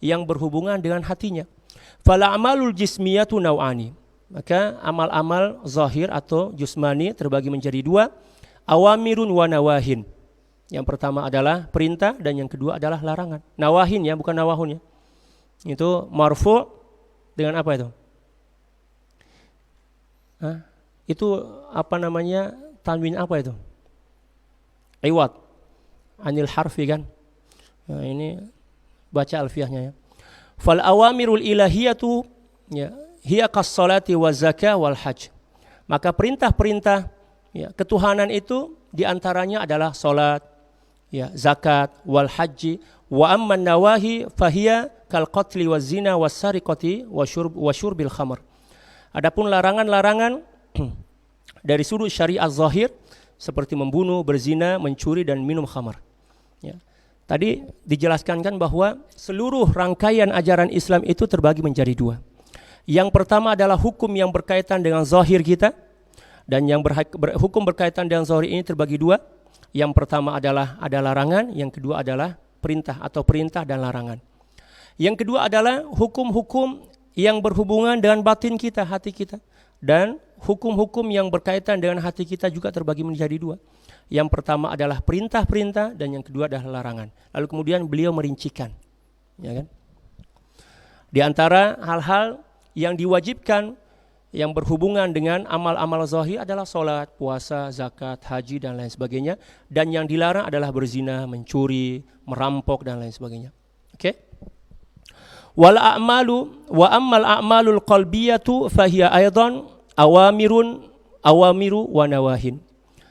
yang berhubungan dengan hatinya. Fala amalul jismiyatu naw'ani. Maka amal-amal zahir atau jusmani terbagi menjadi dua, awamirun wa nawahin. Yang pertama adalah perintah dan yang kedua adalah larangan. Nawahin ya, bukan nawahun ya. Itu marfu' dengan apa itu? Itu apa namanya? Tanwin apa itu? Iwad anil harfi kan. Nah, ini baca alfiyahnya ya. Fal awamirul ilahiyatu ya hiya kas-salati waz zakah wal hajj. Maka perintah-perintah ya, ketuhanan itu diantaranya adalah salat, ya, zakat, wal haji, wa amman nawahi fahiya kal qatli waz zina was sariqati wa syurbil khamr. Adapun larangan-larangan dari sudut syariat zahir seperti membunuh, berzina, mencuri dan minum khamar. Ya. Tadi dijelaskan kan bahwa seluruh rangkaian ajaran Islam itu terbagi menjadi dua. Yang pertama adalah hukum yang berkaitan dengan zahir kita, dan yang hukum berkaitan dengan zahir ini terbagi dua. Yang pertama adalah ada larangan, yang kedua adalah perintah atau perintah dan larangan. Yang kedua adalah hukum-hukum yang berhubungan dengan batin kita, hati kita, dan hukum-hukum yang berkaitan dengan hati kita juga terbagi menjadi dua. Yang pertama adalah perintah-perintah dan yang kedua adalah larangan. Lalu kemudian beliau merincikan, ya kan? Di antara hal-hal yang diwajibkan yang berhubungan dengan amal-amal zahir adalah salat, puasa, zakat, haji dan lain sebagainya, dan yang dilarang adalah berzina, mencuri, merampok dan lain sebagainya. Oke? Wal a'malu wa ammal a'malul qalbiyatu fahiya aidan awamiru wa nawahin.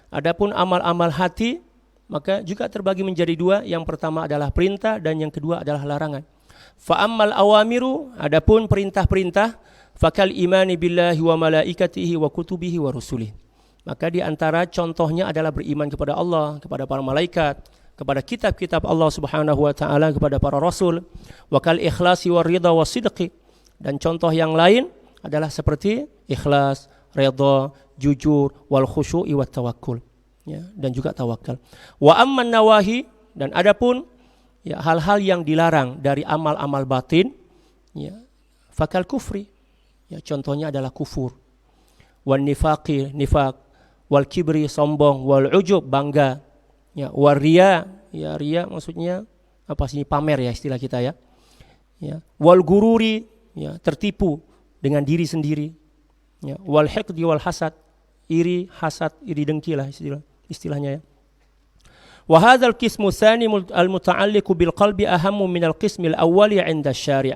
Adapun amal-amal hati maka juga terbagi menjadi dua. Yang pertama adalah perintah dan yang kedua adalah larangan. Fa ammal awamiru, adapun perintah-perintah, fakal imani billahi wa malaikatihi wa kutubihi wa rusulih. Maka di antara contohnya adalah beriman kepada Allah, kepada para malaikat, kepada kitab-kitab Allah Subhanahu wa taala, kepada para rasul, wa kal ikhlasi war ridha wasidqi. Dan contoh yang lain adalah seperti ikhlas, ridha, jujur, wal khusyu'i wat tawakkul. Ya, dan juga tawakal. Wa amman nawahi, dan adapun ya hal-hal yang dilarang dari amal-amal batin, ya, fakal kufri. Ya, contohnya adalah kufur, wan nifaqi, nifaq, wal kibri, sombong, wal ujub, bangga, ya, war riya, ya riya maksudnya apa sih, pamer ya istilah kita ya. Ya, wal gururi, ya, tertipu dengan diri sendiri. Ya, wal hiqdi wal hasad, iri, hasad, iri dengki lah istilahnya ya. Wa hadzal qismu tsani al muta'alliqu bil qalbi ahammu min al qismil awwali 'inda syari'.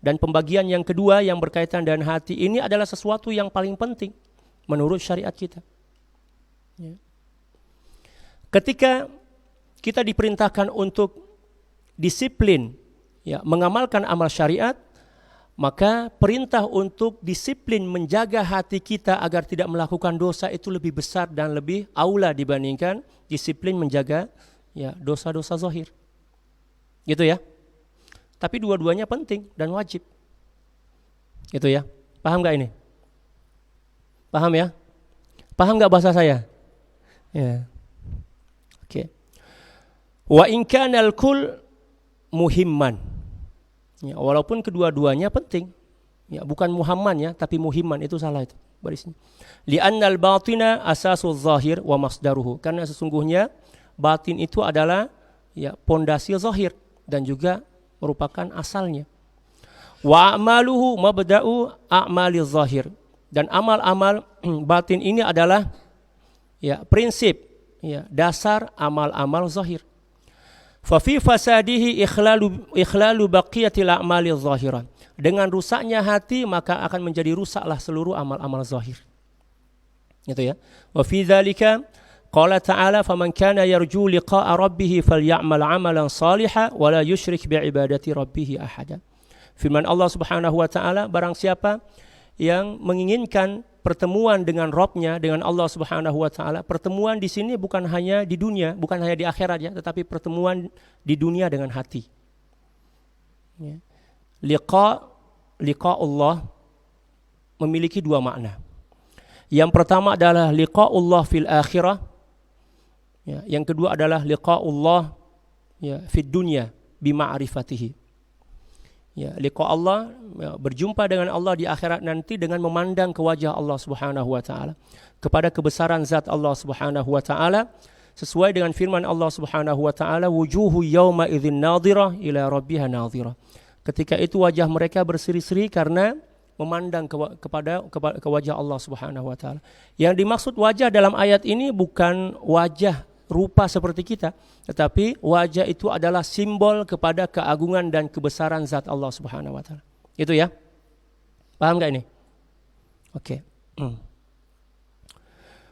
Dan pembagian yang kedua yang berkaitan dengan hati ini adalah sesuatu yang paling penting menurut syariat kita. Ya. Ketika kita diperintahkan untuk disiplin, ya, mengamalkan amal syariat, maka perintah untuk disiplin menjaga hati kita agar tidak melakukan dosa itu lebih besar dan lebih aula dibandingkan disiplin menjaga, ya, dosa-dosa zahir. Gitu ya. Tapi dua-duanya penting dan wajib. Gitu ya. Paham gak ini? Paham ya? Paham gak bahasa saya? Ya. Oke. Wa in kana al-kull muhimman. Ya, walaupun kedua-duanya penting. Ya, bukan muhamman ya, tapi muhimman, itu salah itu barisnya. Li'annal batina asasuz zahir wa masdaruhu. Karena sesungguhnya batin itu adalah, ya, pondasi zahir dan juga merupakan asalnya. Wa a'maluhu mabda'u a'maliz zahir. Dan amal-amal batin ini adalah, ya, prinsip, ya, dasar amal-amal zahir. Fa fi fasadihi ikhlalu baqiyatil a'maliz zahirah. Dengan rusaknya hati maka akan menjadi rusaklah seluruh amal-amal zahir. Gitu ya. Wa fi dzalika qala ta'ala faman kana yarju liqa'a rabbih falyamal 'amalan shalihan wa la yusyrik bi'ibadati rabbih ahada. Firman Allah Subhanahu wa taala, barang siapa yang menginginkan pertemuan dengan Rabb-nya, dengan Allah Subhanahu wa taala. Pertemuan di sini bukan hanya di dunia, bukan hanya di akhirat ya, tetapi pertemuan di dunia dengan hati. Ya. Liqa Allah memiliki dua makna. Yang pertama adalah liqa'ullah fil akhirah. Ya, yang kedua adalah liqa'ullah, ya, fid dunya bima'rifatihi. Ya, liqa Allah, ya, berjumpa dengan Allah di akhirat nanti dengan memandang ke wajah Allah Subhanahu wa taala, kepada kebesaran zat Allah Subhanahu wa taala, Sesuai dengan firman Allah Subhanahu wa taala, wujuhu yauma idzin nadhirah ila rabbiha nadhirah. Ketika itu wajah mereka berseri-seri karena memandang ke wajah Allah Subhanahu wa taala. Yang dimaksud wajah dalam ayat ini bukan wajah rupa seperti kita, tetapi wajah itu adalah simbol kepada keagungan dan kebesaran zat Allah Subhanahu wa taala. Itu ya. Paham enggak ini? Oke.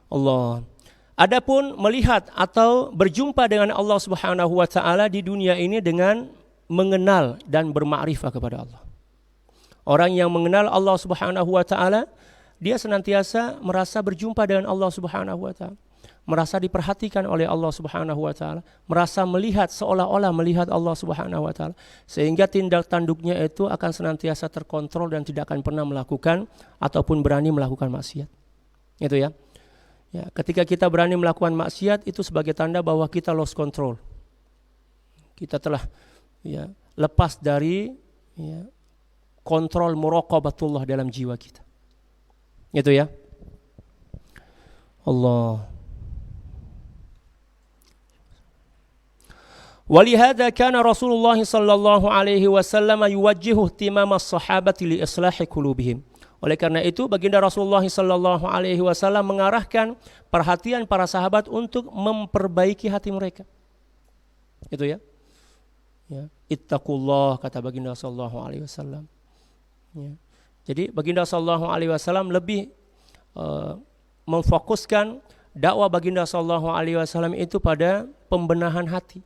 Allah. Adapun melihat atau berjumpa dengan Allah Subhanahu wa taala di dunia ini dengan mengenal dan bermakrifah kepada Allah. Orang yang mengenal Allah Subhanahu wa taala, dia senantiasa merasa berjumpa dengan Allah Subhanahu wa taala, merasa diperhatikan oleh Allah Subhanahu wa taala, merasa melihat seolah-olah melihat Allah Subhanahu wa taala, sehingga tindak tanduknya itu akan senantiasa terkontrol dan tidak akan pernah melakukan ataupun berani melakukan maksiat. Itu ya. Ya, ketika kita berani melakukan maksiat itu sebagai tanda bahwa kita lost control. Kita telah lepas dari kontrol muraqabatullah dalam jiwa kita. Itu ya. Allah. Walihada kana Rasulullah sallallahu alaihi wasallam yuwajjihu ihtimam as-sahabati li islahi qulubihim. Oleh karena itu baginda Rasulullah sallallahu alaihi wasallam mengarahkan perhatian para sahabat untuk memperbaiki hati mereka. Itu ya. Ya, ittaqullah kata baginda sallallahu alaihi wasallam. Ya. Jadi baginda sallallahu alaihi wasallam lebih memfokuskan dakwah baginda sallallahu alaihi wasallam itu pada pembenahan hati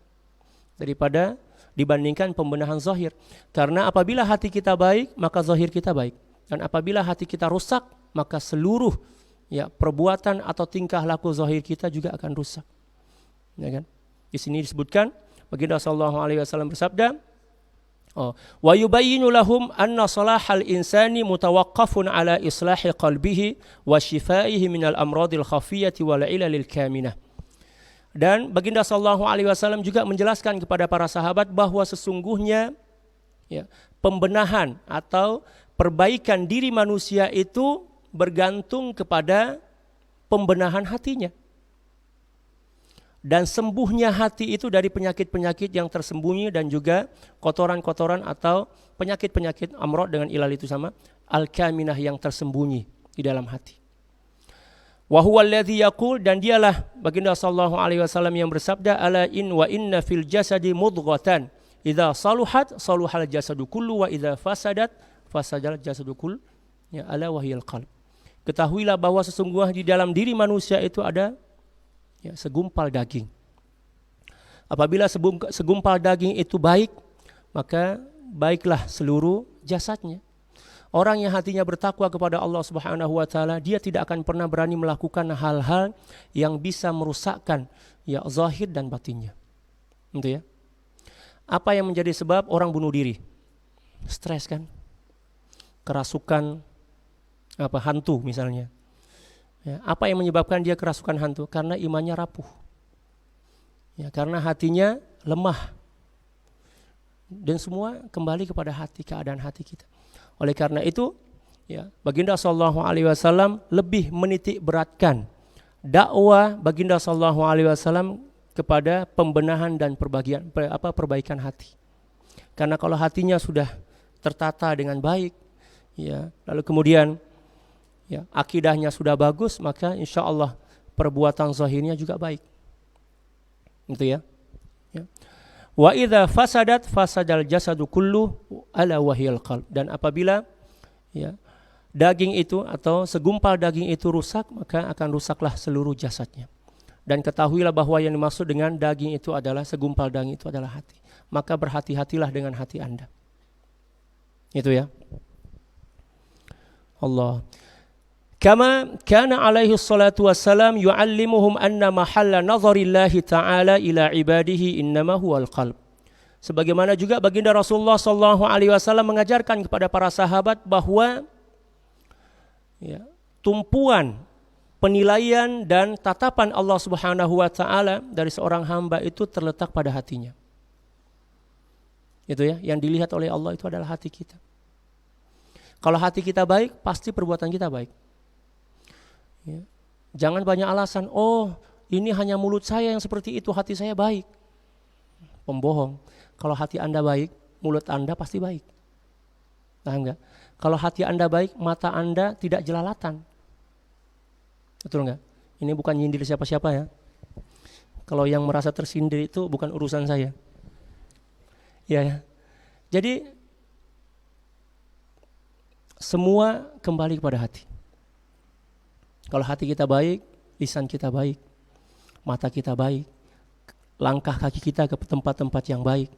daripada dibandingkan pembenahan zahir. Karena apabila hati kita baik, maka zahir kita baik. Dan apabila hati kita rusak, maka seluruh perbuatan atau tingkah laku zahir kita juga akan rusak. Ya kan? Di sini disebutkan baginda sallallahu alaihi wasallam bersabda, wa yubayyinu lahum anna salahal insani mutawaqqafun ala islahi qalbihi wa shifaihi minal amradil khafiyyati wal ilalil kaminah. Dan baginda sallallahu alaihi wasallam juga menjelaskan kepada para sahabat bahwa sesungguhnya pembenahan atau perbaikan diri manusia itu bergantung kepada pembenahan hatinya. Dan sembuhnya hati itu dari penyakit-penyakit yang tersembunyi dan juga kotoran-kotoran atau penyakit-penyakit amrod dengan ilal itu sama al-kaminah yang tersembunyi di dalam hati. Wa huwa alladhi yaqul, dan dialah baginda sallallahu alaihi wasallam yang bersabda, ala in wa inna fil jasadi mudghatan idza saluhat saluhal jasadu kullu wa idza fasadat fasadal jasadu kull ala wahyal qalb. Ketahuilah bahwa sesungguhnya di dalam diri manusia itu ada segumpal daging. Apabila segumpal daging itu baik, maka baiklah seluruh jasadnya. Orang yang hatinya bertakwa kepada Allah Subhanahu wa taala, dia tidak akan pernah berani melakukan hal-hal yang bisa merusakkan zahir dan batinnya. Gitu ya. Apa yang menjadi sebab orang bunuh diri? Stres kan? Kerasukan hantu misalnya. Ya, apa yang menyebabkan dia kerasukan hantu? Karena imannya rapuh. Ya, karena hatinya lemah. Dan semua kembali kepada hati, keadaan hati kita. Oleh karena itu, baginda sallallahu alaihi wasallam lebih menitik beratkan dakwah baginda sallallahu alaihi wasallam kepada pembenahan dan perbaikan hati. Karena kalau hatinya sudah tertata dengan baik, lalu kemudian akidahnya sudah bagus, maka insya Allah perbuatan zahirnya juga baik. Gitu ya. Wa idza fasadat fasadal jasadu kullu ala wahyal qalb. Dan apabila daging itu atau segumpal daging itu rusak, maka akan rusaklah seluruh jasadnya. Dan ketahuilah bahwa yang dimaksud dengan daging itu adalah segumpal daging itu adalah hati. Maka berhati-hatilah dengan hati Anda. Itu ya. Allah. Kama kana alaihi salatu wassalam yu'allimuhum anna mahalla nazarillahi ta'ala ila ibadihi innama huwal qalb. Sebagaimana juga baginda Rasulullah sallallahu alaihi wasallam mengajarkan kepada para sahabat bahwa tumpuan penilaian dan tatapan Allah Subhanahu wa taala dari seorang hamba itu terletak pada hatinya. Itu ya, yang dilihat oleh Allah itu adalah hati kita. Kalau hati kita baik, pasti perbuatan kita baik. Jangan banyak alasan, ini hanya mulut saya yang seperti itu, hati saya baik. Pembohong. Kalau hati Anda baik, mulut Anda pasti baik. Paham enggak? Kalau hati Anda baik, mata Anda tidak jelalatan. Betul enggak? Ini bukan nyindir siapa-siapa ya. Kalau yang merasa tersindir itu bukan urusan saya. Ya. Jadi semua kembali kepada hati. Kalau hati kita baik, lisan kita baik, mata kita baik, langkah kaki kita ke tempat-tempat yang baik,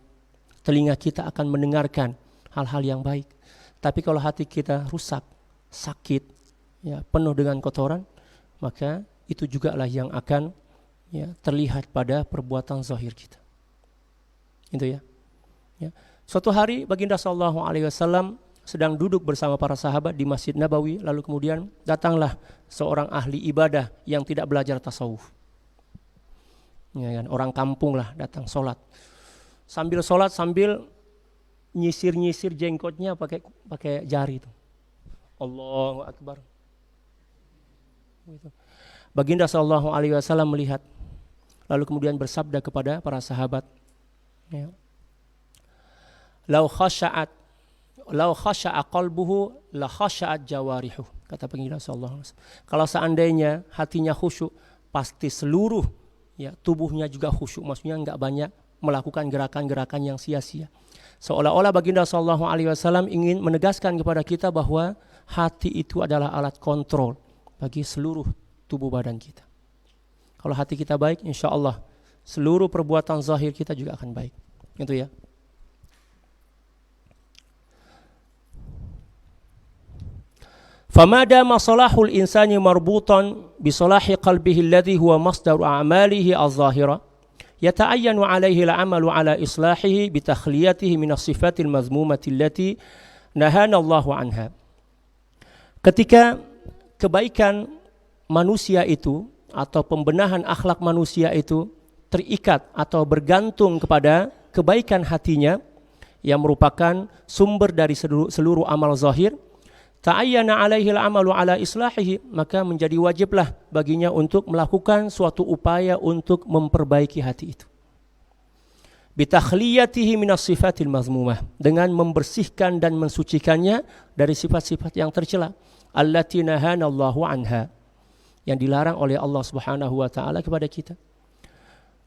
telinga kita akan mendengarkan hal-hal yang baik. Tapi kalau hati kita rusak, sakit, ya, penuh dengan kotoran, maka itu juga lah yang akan ya, terlihat pada perbuatan zahir kita. Itu ya. Suatu hari baginda sallallahu alaihi wasallam sedang duduk bersama para sahabat di Masjid Nabawi, lalu kemudian datanglah seorang ahli ibadah yang tidak belajar tasawuf. Ya, kan? Orang kampung lah datang sholat. Sambil sholat sambil nyisir-nyisir jengkotnya pakai jari itu. Allahu Akbar. Gitu. Baginda sallallahu alaihi wasallam melihat, lalu kemudian bersabda kepada para sahabat, ya, lau khasha'a qalbuhu la khasha'at jawarihu, kata baginda sallallahu alaihi wasallam. Kalau seandainya hatinya khusyuk, pasti seluruh ya tubuhnya juga khusyuk, maksudnya enggak banyak melakukan gerakan-gerakan yang sia-sia. Seolah-olah baginda sallallahu alaihi wasallam ingin menegaskan kepada kita bahwa hati itu adalah alat kontrol bagi seluruh tubuh badan kita. Kalau hati kita baik, insya Allah seluruh perbuatan zahir kita juga akan baik. Itu ya. Famada masalahul insani marbutan bisalahi qalbihi alladhi huwa masdaru a'malihi az-zahira yata'ayyanu 'alaihi al-'amalu 'ala islahihi bi takhliyatihi min as-sifatil mazmumati allati nahana Allahu 'anha. Ketika kebaikan manusia itu atau pembenahan akhlak manusia itu terikat atau bergantung kepada kebaikan hatinya yang merupakan sumber dari seluruh amal zahir, ta'ayyana 'alaihi al-'amalu 'ala islahihi, maka menjadi wajiblah baginya untuk melakukan suatu upaya untuk memperbaiki hati itu. Bi takhliyatihi minas sifatil mazmumah, dengan membersihkan dan mensucikannya dari sifat-sifat yang tercela, allati nahana Allahu anha, yang dilarang oleh Allah Subhanahu wa taala kepada kita.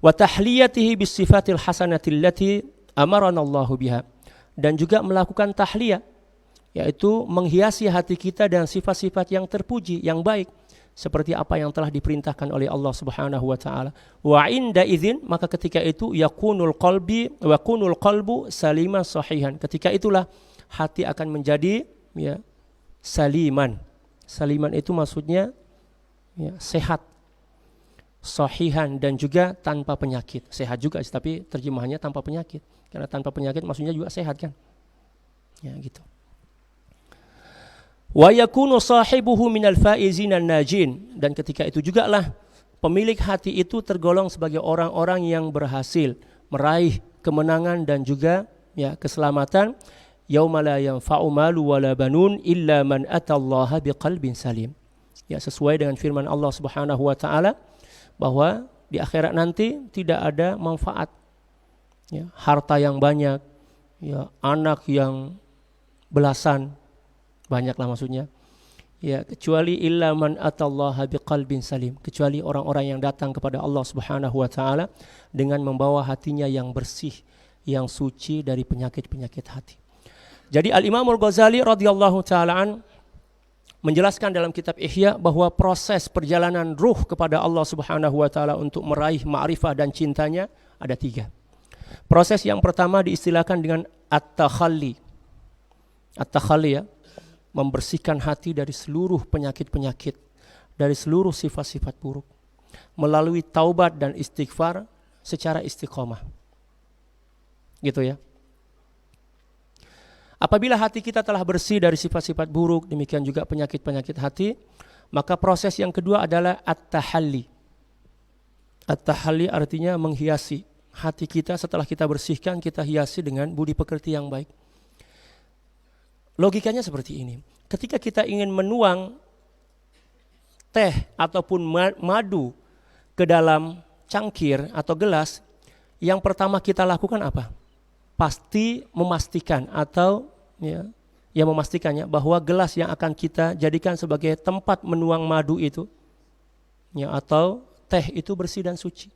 Wa tahliyatihi bis sifatil hasanati allati amarana Allahu biha, dan juga melakukan tahliyah, yaitu menghiasi hati kita dengan sifat-sifat yang terpuji, yang baik, seperti apa yang telah diperintahkan oleh Allah Subhanahu wa taala. Wa inda idzin, maka ketika itu yakunul qalbu saliman sahihan. Ketika itulah hati akan menjadi ya saliman. Saliman itu maksudnya ya, sehat, sahihan, dan juga tanpa penyakit. Sehat juga, tapi terjemahannya tanpa penyakit. Karena tanpa penyakit maksudnya juga sehat kan? Ya gitu. Wa yakunu sahibuhu minal faizin an-najin, dan ketika itu juga lah pemilik hati itu tergolong sebagai orang-orang yang berhasil meraih kemenangan dan juga ya keselamatan. Yauma la yanfa'u malu wala banun illa man atallaha biqalbin salim. Ya, sesuai dengan firman Allah Subhanahu wa taala bahwa di akhirat nanti tidak ada manfaat ya, harta yang banyak, ya, anak yang belasan, banyaklah maksudnya, ya, kecuali illa man atallaha biqalbin salim, kecuali orang-orang yang datang kepada Allah Subhanahu wa taala dengan membawa hatinya yang bersih, yang suci dari penyakit-penyakit hati. Jadi Al-Imam Al-Ghazali radhiyallahu taala an menjelaskan dalam kitab Ihya bahwa proses perjalanan ruh kepada Allah Subhanahu wa taala untuk meraih ma'rifah dan cintanya ada 3. Proses yang pertama diistilahkan dengan at-takhalli. At-takhalli ya, membersihkan hati dari seluruh penyakit-penyakit, dari seluruh sifat-sifat buruk, melalui taubat dan istighfar secara istiqomah. Gitu ya. Apabila hati kita telah bersih dari sifat-sifat buruk, demikian juga penyakit-penyakit hati, maka proses yang kedua adalah at-tahalli. At-tahalli artinya menghiasi hati kita. Setelah kita bersihkan, kita hiasi dengan budi pekerti yang baik. Logikanya seperti ini. Ketika kita ingin menuang teh ataupun madu ke dalam cangkir atau gelas, yang pertama kita lakukan apa? Pasti memastikan atau memastikannya bahwa gelas yang akan kita jadikan sebagai tempat menuang madu itu atau teh itu bersih dan suci.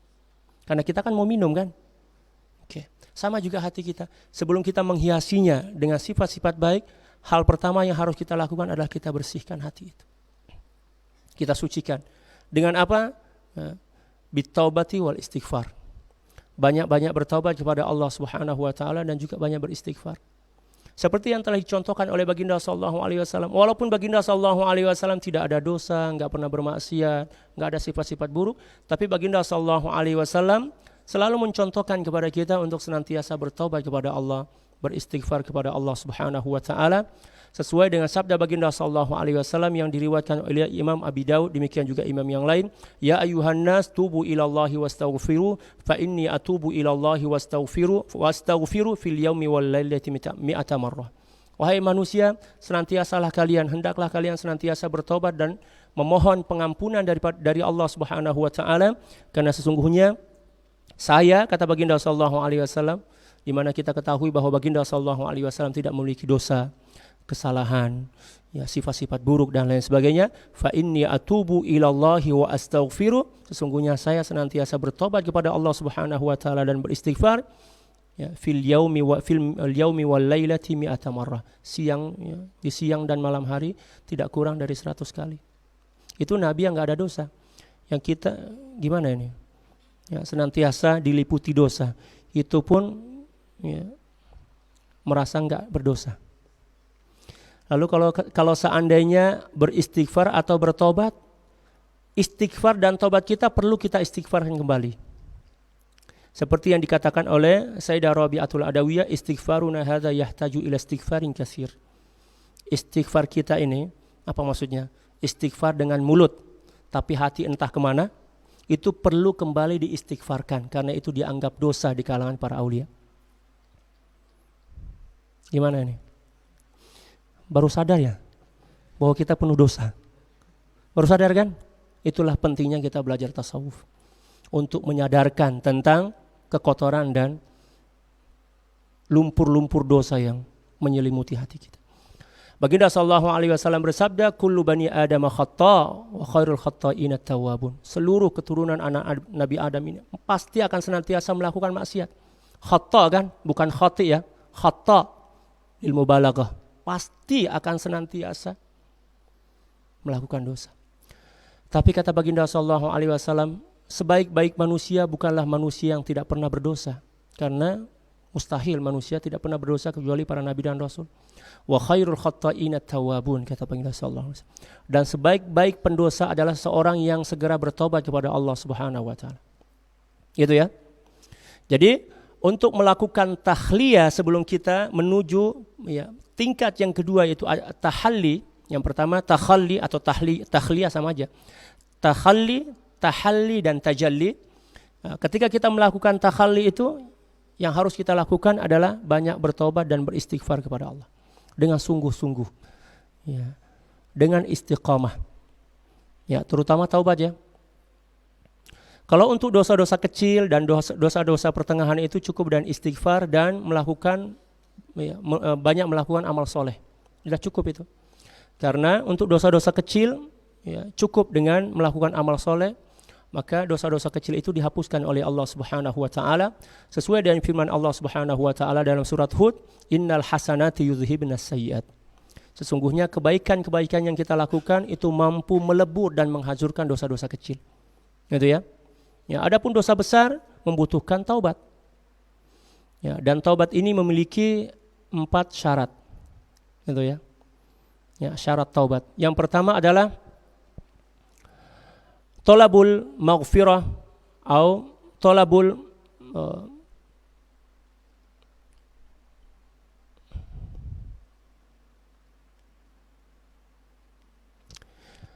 Karena kita kan mau minum kan? Oke. Sama juga hati kita. Sebelum kita menghiasinya dengan sifat-sifat baik, hal pertama yang harus kita lakukan adalah kita bersihkan hati itu. Kita sucikan. Dengan apa? Bitaubati wal istighfar. Banyak-banyak bertaubat kepada Allah Subhanahu wa taala dan juga banyak beristighfar. Seperti yang telah dicontohkan oleh Baginda sallallahu alaihi wasallam. Walaupun Baginda sallallahu alaihi wasallam tidak ada dosa, enggak pernah bermaksiat, enggak ada sifat-sifat buruk, tapi Baginda sallallahu alaihi wasallam selalu mencontohkan kepada kita untuk senantiasa bertaubat kepada Allah, beristighfar kepada Allah Subhanahu wa taala, sesuai dengan sabda Baginda sallallahu alaihi wasallam yang diriwayatkan oleh Imam Abi Daud, demikian juga imam yang lain, ya ayuhan nas tubu ilallahi wastaghfiru fa inni atubu ilallahi wastaghfiru fil yaumi wal lailati mi'ata marrah. Wahai manusia, hendaklah kalian senantiasa bertobat dan memohon pengampunan dari Allah Subhanahu wa taala, karena sesungguhnya saya, kata Baginda sallallahu alaihi wasallam, di mana kita ketahui bahwa Baginda sallallahu alaihi wasallam tidak memiliki dosa, kesalahan, sifat-sifat buruk dan lain sebagainya. Fa inni atubu ilallahi wa astaghfiru, sesungguhnya saya senantiasa bertobat kepada Allah Subhanahu wa taala dan beristighfar fil yaumi wal lailati mi'ata marrah. Di siang dan malam hari tidak kurang dari 100 kali. Itu nabi yang enggak ada dosa. Yang kita gimana ini? Senantiasa diliputi dosa, itu pun merasa enggak berdosa. Lalu kalau seandainya beristighfar atau bertobat, istighfar dan tobat kita perlu kita istighfarkan kembali. Seperti yang dikatakan oleh Sayyidah Rabi'atul Adawiyah, istighfaruna hadza yahtaju ila istighfarin katsir. Istighfar kita ini, apa maksudnya? Istighfar dengan mulut, tapi hati entah kemana, itu perlu kembali diistighfarkan, karena itu dianggap dosa di kalangan para aulia. Gimana ini? Baru sadar ya bahwa kita penuh dosa? Baru sadar kan? Itulah pentingnya kita belajar tasawuf, untuk menyadarkan tentang kekotoran dan lumpur-lumpur dosa yang menyelimuti hati kita. Baginda sallallahu alaihi wasallam bersabda, kullu bani Adam khata' wa khairul khata'ina tawwabun. Seluruh keturunan anak Nabi Adam ini pasti akan senantiasa melakukan maksiat. Khata' kan, bukan khati' ya. Khata' ilmu balaghah. Pasti akan senantiasa melakukan dosa. Tapi kata Baginda sallallahu alaihi wasallam, sebaik-baik manusia bukanlah manusia yang tidak pernah berdosa, karena mustahil manusia tidak pernah berdosa kecuali para nabi dan rasul. Wa khairul khatta'ina tawwabun, kata Baginda sallallahu alaihi wasallam. Dan sebaik-baik pendosa adalah seorang yang segera bertobat kepada Allah Subhanahu wa taala. Gitu ya. Jadi untuk melakukan tahliyah sebelum kita menuju tingkat yang kedua, yaitu tahalli. Yang pertama takhalli atau tahliyah sama aja. Tahalli dan tajalli. Ketika kita melakukan takhalli itu, yang harus kita lakukan adalah banyak bertobat dan beristighfar kepada Allah dengan sungguh-sungguh, dengan istiqamah, terutama taubat ya. Kalau untuk dosa-dosa kecil dan dosa-dosa pertengahan itu cukup dan istighfar dan melakukan banyak melakukan amal soleh, sudah cukup itu. Karena untuk dosa-dosa kecil cukup dengan melakukan amal soleh, maka dosa-dosa kecil itu dihapuskan oleh Allah Subhanahu wa taala sesuai dengan firman Allah Subhanahu wa taala dalam surat Hud, innal hasanati yudhhibnas sayyi'at. Sesungguhnya kebaikan-kebaikan yang kita lakukan itu mampu melebur dan menghancurkan dosa-dosa kecil. Gitu ya. Adapun dosa besar membutuhkan taubat. Dan taubat ini memiliki 4 syarat. Gitu ya. Syarat taubat. Yang pertama adalah talabul maghfirah atau talabul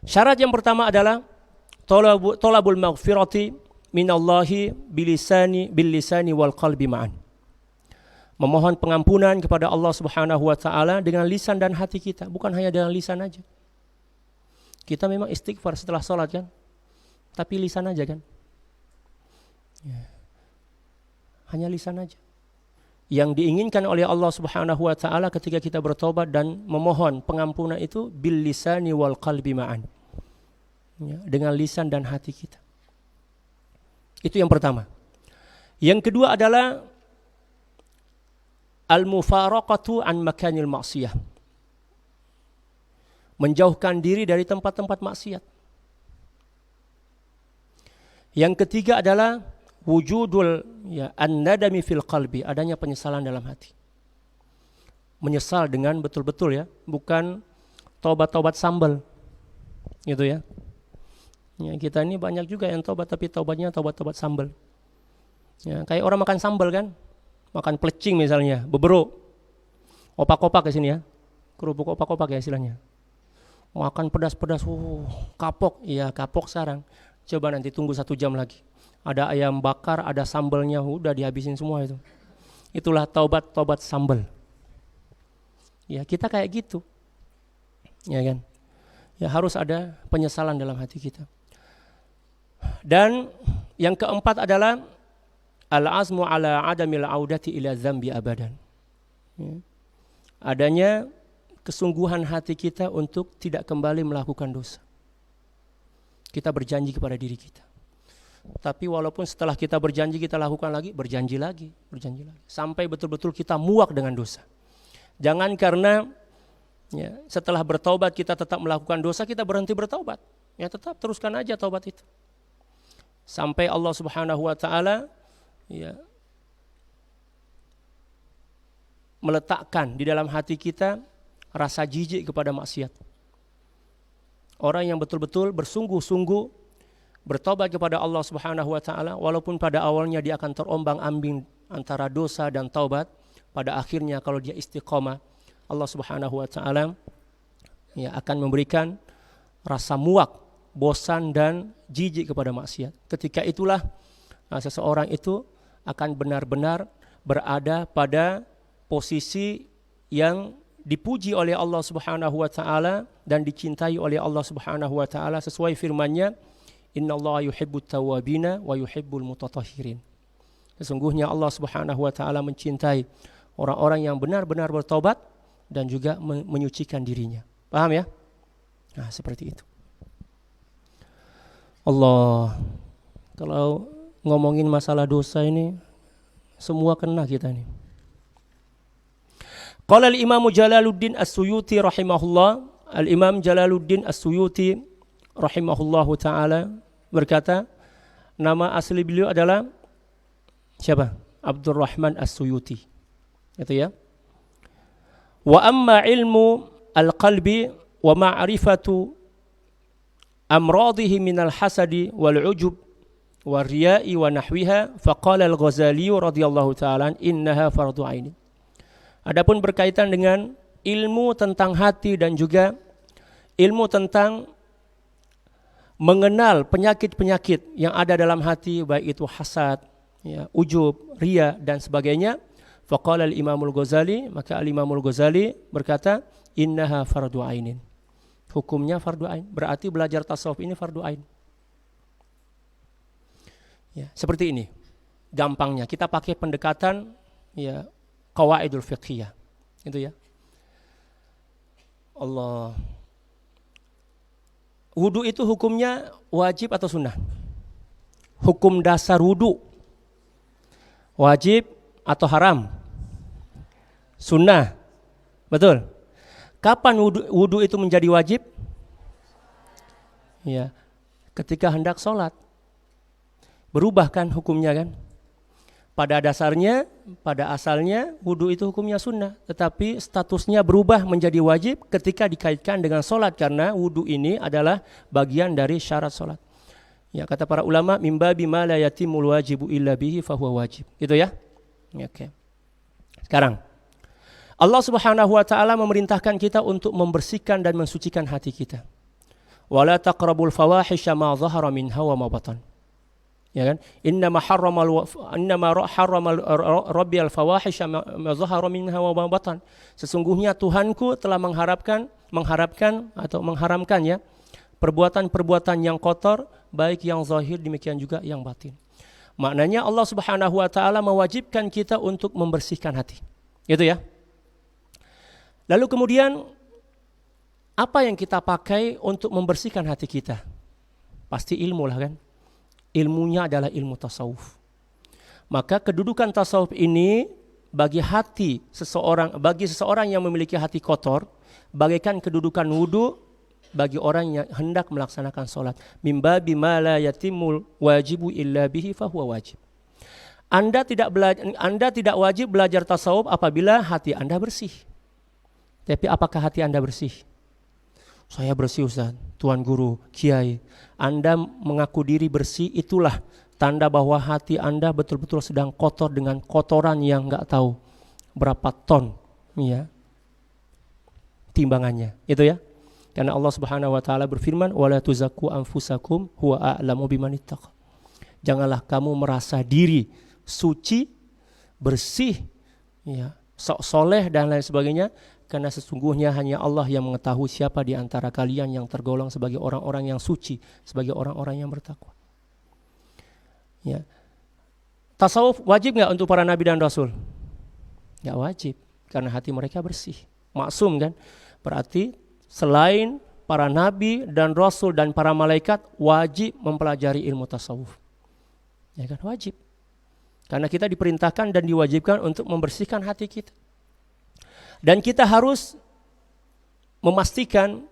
syarat yang pertama adalah talabul maghfirati minallahi bil lisani wal qalbi ma'an. Memohon pengampunan kepada Allah Subhanahu wa taala dengan lisan dan hati kita, bukan hanya dengan lisan aja. Kita memang istighfar setelah salat kan? Tapi lisan aja kan, Ya. Hanya lisan aja. Yang diinginkan oleh Allah Subhanahu wa taala ketika kita bertobat dan memohon pengampunan itu bil lisani wal qalbi ma'an. Ya, dengan lisan dan hati kita. Itu yang pertama. Yang kedua adalah al-mufaraqatu an makanil ma'siyah. Menjauhkan diri dari tempat-tempat maksiat. Yang ketiga adalah wujudul an-nadami fil qalbi, adanya penyesalan dalam hati. Menyesal dengan betul-betul ya, bukan tobat-tobat sambal. Gitu ya. Ya, kita ini banyak juga yang tobat tapi tobatnya tobat-tobat sambal. Ya, kayak orang makan sambal kan? Makan plecing misalnya, beberuk. Opak-opak ke sini ya. Kerupuk opak-opak ya istilahnya. Makan pedas-pedas, kapok. Iya, kapok sekarang. Coba nanti tunggu 1 jam lagi. Ada ayam bakar, ada sambalnya, udah dihabisin semua itu. Itulah taubat sambal. Ya, kita kayak gitu. Ya kan? Ya harus ada penyesalan dalam hati kita. Dan yang keempat adalah al-azmu ala adamil audati ila dzambi abadan. Ya. Adanya kesungguhan hati kita untuk tidak kembali melakukan dosa. Kita berjanji kepada diri kita. Tapi walaupun setelah kita berjanji kita lakukan lagi, berjanji lagi. Sampai betul-betul kita muak dengan dosa. Jangan karena ya, setelah bertaubat kita tetap melakukan dosa, kita berhenti bertaubat. Ya tetap teruskan aja taubat itu. Sampai Allah Subhanahu wa taala ya meletakkan di dalam hati kita rasa jijik kepada maksiat. Orang yang betul-betul bersungguh-sungguh bertobat kepada Allah Subhanahu wa taala, walaupun pada awalnya dia akan terombang-ambing antara dosa dan taubat, pada akhirnya kalau dia istiqomah, Allah Subhanahu wa taala ya akan memberikan rasa muak, bosan dan jijik kepada maksiat. Ketika itulah seseorang itu akan benar-benar berada pada posisi yang dipuji oleh Allah Subhanahu wa taala dan dicintai oleh Allah Subhanahu wa taala sesuai firman-Nya, innallaha yuhibbut tawwabina wa yuhibbul mutatahhirin. Sesungguhnya Allah Subhanahu wa taala mencintai orang-orang yang benar-benar bertobat dan juga menyucikan dirinya. Paham ya? Nah, seperti itu. Allah, kalau ngomongin masalah dosa ini semua kena kita nih. Qala al-Imam Jalaluddin As-Suyuti rahimahullah, al-Imam Jalaluddin As-Suyuti rahimahullahu taala berkata, nama asli beliau adalah siapa? Abdurrahman As-Suyuti. Itu ya. Wa amma ilmu al-qalbi wa ma'rifatu amradihi minal hasadi wal ujub wal riya'i wa nahwiha, faqala al-Ghazali radhiyallahu ta'ala innaha fardu ain. Adapun berkaitan dengan ilmu tentang hati dan juga ilmu tentang mengenal penyakit-penyakit yang ada dalam hati, baik itu hasad, ya, ujub, riya dan sebagainya, faqala al-Imamul Ghazali, maka al-Imamul Ghazali berkata innaha fardu ainin. Hukumnya fardu ain, berarti belajar tasawuf ini fardu ain. Ya, seperti ini. Gampangnya kita pakai pendekatan ya qawaidul fiqhiyah. Itu ya. Allah. Wudu itu hukumnya wajib atau sunnah? Hukum dasar wudu wajib atau haram? Sunnah. Betul. Kapan wudu itu menjadi wajib? Ya, ketika hendak sholat. Berubah kan hukumnya kan? Pada dasarnya, pada asalnya wudu itu hukumnya sunnah, tetapi statusnya berubah menjadi wajib ketika dikaitkan dengan sholat, karena wudu ini adalah bagian dari syarat sholat. Ya, kata para ulama, mimbabi ma la yatimul wajibu illa bihi fahuwa wajib. Gitu ya. Oke. Sekarang Allah Subhanahu wa taala memerintahkan kita untuk membersihkan dan mensucikan hati kita. Wala taqrabul fawahisha ma dhahara minha wa ma batan. Ya kan? Innama harramal rabbiyal fawahisha ma dhahara minha wa ma batan. Sesungguhnya Tuhanku telah mengharamkan ya perbuatan-perbuatan yang kotor, baik yang zahir demikian juga yang batin. Maknanya Allah Subhanahu wa taala mewajibkan kita untuk membersihkan hati. Gitu ya. Lalu kemudian apa yang kita pakai untuk membersihkan hati kita? Pasti ilmu lah kan. Ilmunya adalah ilmu tasawuf. Maka kedudukan tasawuf ini bagi seseorang yang memiliki hati kotor, bagaikan kedudukan wudu bagi orang yang hendak melaksanakan solat. Mimba bima la yatimul wajibu illa bihi fahuwa wajib. Anda tidak wajib belajar tasawuf apabila hati Anda bersih. Tapi apakah hati Anda bersih? Saya bersih Ustaz, Tuan Guru, Kiai. Anda mengaku diri bersih, itulah tanda bahwa hati Anda betul-betul sedang kotor dengan kotoran yang enggak tahu berapa ton ya timbangannya. Itu ya. Karena Allah Subhanahu wa taala berfirman, "Wala tuzakku anfusakum huwa a'lamu bimanittaq." Janganlah kamu merasa diri suci, bersih, ya, soleh dan lain sebagainya, karena sesungguhnya hanya Allah yang mengetahui siapa di antara kalian yang tergolong sebagai orang-orang yang suci, sebagai orang-orang yang bertakwa. Ya. Tasawuf wajib enggak untuk para nabi dan rasul? Enggak wajib, karena hati mereka bersih, maksum kan? Berarti selain para nabi dan rasul dan para malaikat wajib mempelajari ilmu tasawuf. Ya kan, wajib. Karena kita diperintahkan dan diwajibkan untuk membersihkan hati kita. Dan kita harus memastikan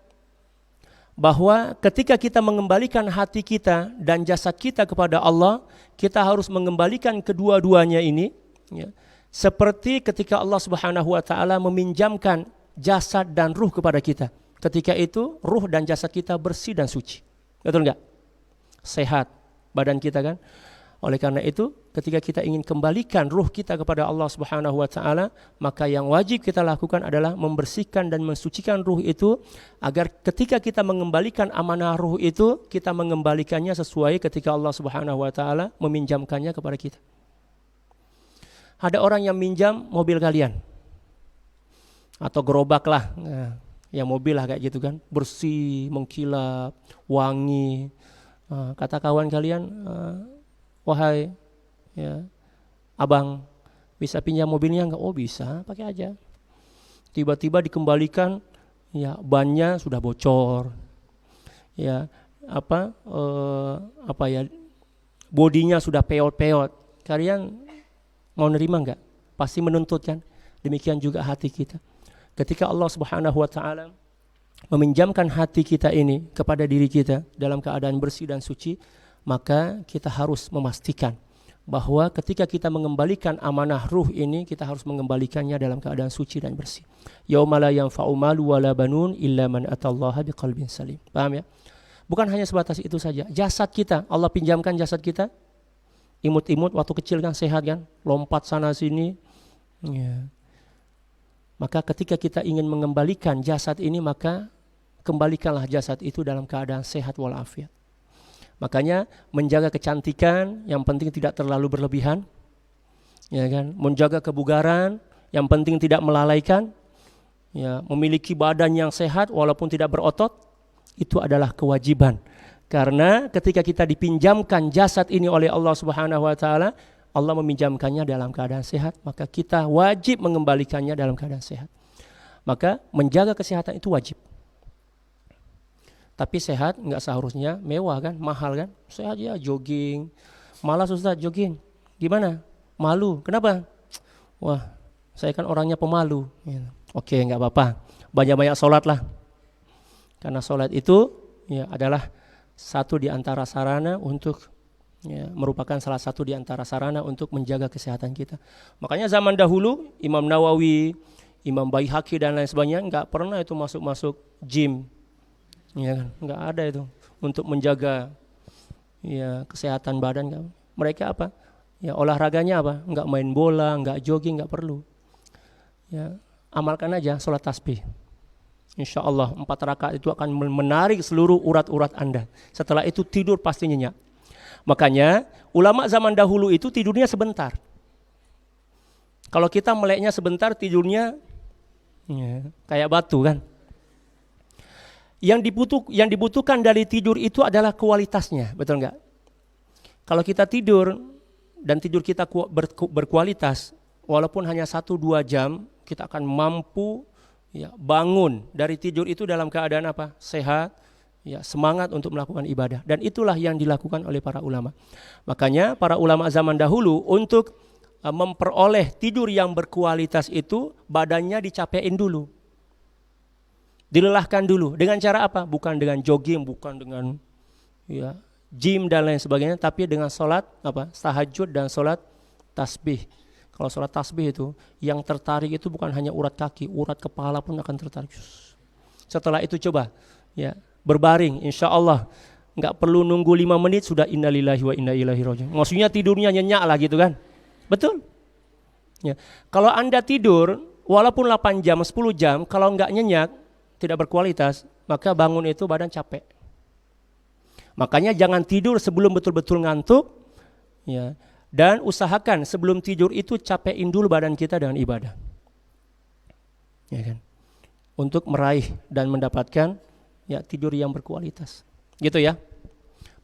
bahwa ketika kita mengembalikan hati kita dan jasad kita kepada Allah, kita harus mengembalikan kedua-duanya ini ya, seperti ketika Allah Subhanahu wa taala meminjamkan jasad dan ruh kepada kita. Ketika itu ruh dan jasad kita bersih dan suci. Betul enggak? Sehat badan kita kan? Oleh karena itu, ketika kita ingin kembalikan ruh kita kepada Allah Subhanahu wa taala, maka yang wajib kita lakukan adalah membersihkan dan mensucikan ruh itu, agar ketika kita mengembalikan amanah ruh itu, kita mengembalikannya sesuai ketika Allah Subhanahu wa taala meminjamkannya kepada kita. Ada orang yang minjam mobil kalian atau gerobak lah, nah, ya mobil lah kayak gitu kan, bersih, mengkilap, wangi. Kata kawan kalian, wahai ya, abang, bisa pinjam mobilnya enggak? Oh bisa, pakai aja. Tiba-tiba dikembalikan, ya bannya sudah bocor, ya bodinya sudah peot-peot. Kalian mau nerima enggak? Pasti menuntut kan? Demikian juga hati kita. Ketika Allah Subhanahu wa taala meminjamkan hati kita ini kepada diri kita dalam keadaan bersih dan suci, maka kita harus memastikan bahwa ketika kita mengembalikan amanah ruh ini, kita harus mengembalikannya dalam keadaan suci dan bersih. Yauma la yanfa'u malu wala banun illa man atallaha biqalbin salim. Paham ya? Bukan hanya sebatas itu saja. Jasad kita, Allah pinjamkan jasad kita. Imut-imut waktu kecil kan sehat kan, lompat sana sini. Ya. Maka ketika kita ingin mengembalikan jasad ini, maka kembalikanlah jasad itu dalam keadaan sehat walafiat. Makanya menjaga kecantikan yang penting tidak terlalu berlebihan, ya kan? Menjaga kebugaran yang penting tidak melalaikan, ya, memiliki badan yang sehat walaupun tidak berotot, itu adalah kewajiban. Karena ketika kita dipinjamkan jasad ini oleh Allah Subhanahu wa taala, Allah meminjamkannya dalam keadaan sehat, maka kita wajib mengembalikannya dalam keadaan sehat. Maka menjaga kesehatan itu wajib. Tapi sehat enggak seharusnya mewah kan, mahal kan. Sehat ya jogging. Malas Ustaz jogging. Gimana? Malu. Kenapa? Wah, saya kan orangnya pemalu. Oke, enggak apa-apa. Banyak-banyak sholat lah. Karena sholat itu ya adalah satu di antara sarana untuk, ya, merupakan salah satu di antara sarana untuk menjaga kesehatan kita. Makanya zaman dahulu Imam Nawawi, Imam Baihaqi dan lain sebagainya enggak pernah itu masuk gym. Ya kan, enggak ada itu untuk menjaga ya kesehatan badan kan. Mereka apa? Ya olahraganya apa? Enggak main bola, enggak jogging, enggak perlu. Ya, amalkan aja sholat tasbih. Insyaallah 4 rakaat itu akan menarik seluruh urat-urat Anda. Setelah itu tidur pasti nyenyak. Makanya ulama zaman dahulu itu tidurnya sebentar. Kalau kita meleknya sebentar, tidurnya ya, kayak batu kan. Yang dibutuhkan dari tidur itu adalah kualitasnya, betul enggak? Kalau kita tidur dan tidur kita berkualitas, walaupun hanya 1-2 jam, kita akan mampu ya, bangun dari tidur itu dalam keadaan apa? Sehat, ya, semangat untuk melakukan ibadah. Dan itulah yang dilakukan oleh para ulama. Makanya para ulama zaman dahulu untuk memperoleh tidur yang berkualitas itu, badannya dicapein dulu, dilelahkan dulu. Dengan cara apa? Bukan dengan jogging, bukan dengan ya, gym dan lain sebagainya, tapi dengan sholat apa? Tahajud dan sholat tasbih. Kalau sholat tasbih itu, yang tertarik itu bukan hanya urat kaki, urat kepala pun akan tertarik. Setelah itu coba ya, berbaring, insya Allah nggak perlu nunggu 5 menit sudah innalillahi wa inna ilaihi raji'un. Maksudnya tidurnya nyenyak lah gitu kan. Betul? Ya. Kalau Anda tidur walaupun 8 jam, 10 jam, kalau nggak nyenyak, tidak berkualitas, maka bangun itu badan capek. Makanya jangan tidur sebelum betul-betul ngantuk, ya. Dan usahakan sebelum tidur itu capein dulu badan kita dengan ibadah, ya kan? Untuk meraih dan mendapatkan ya tidur yang berkualitas, gitu ya.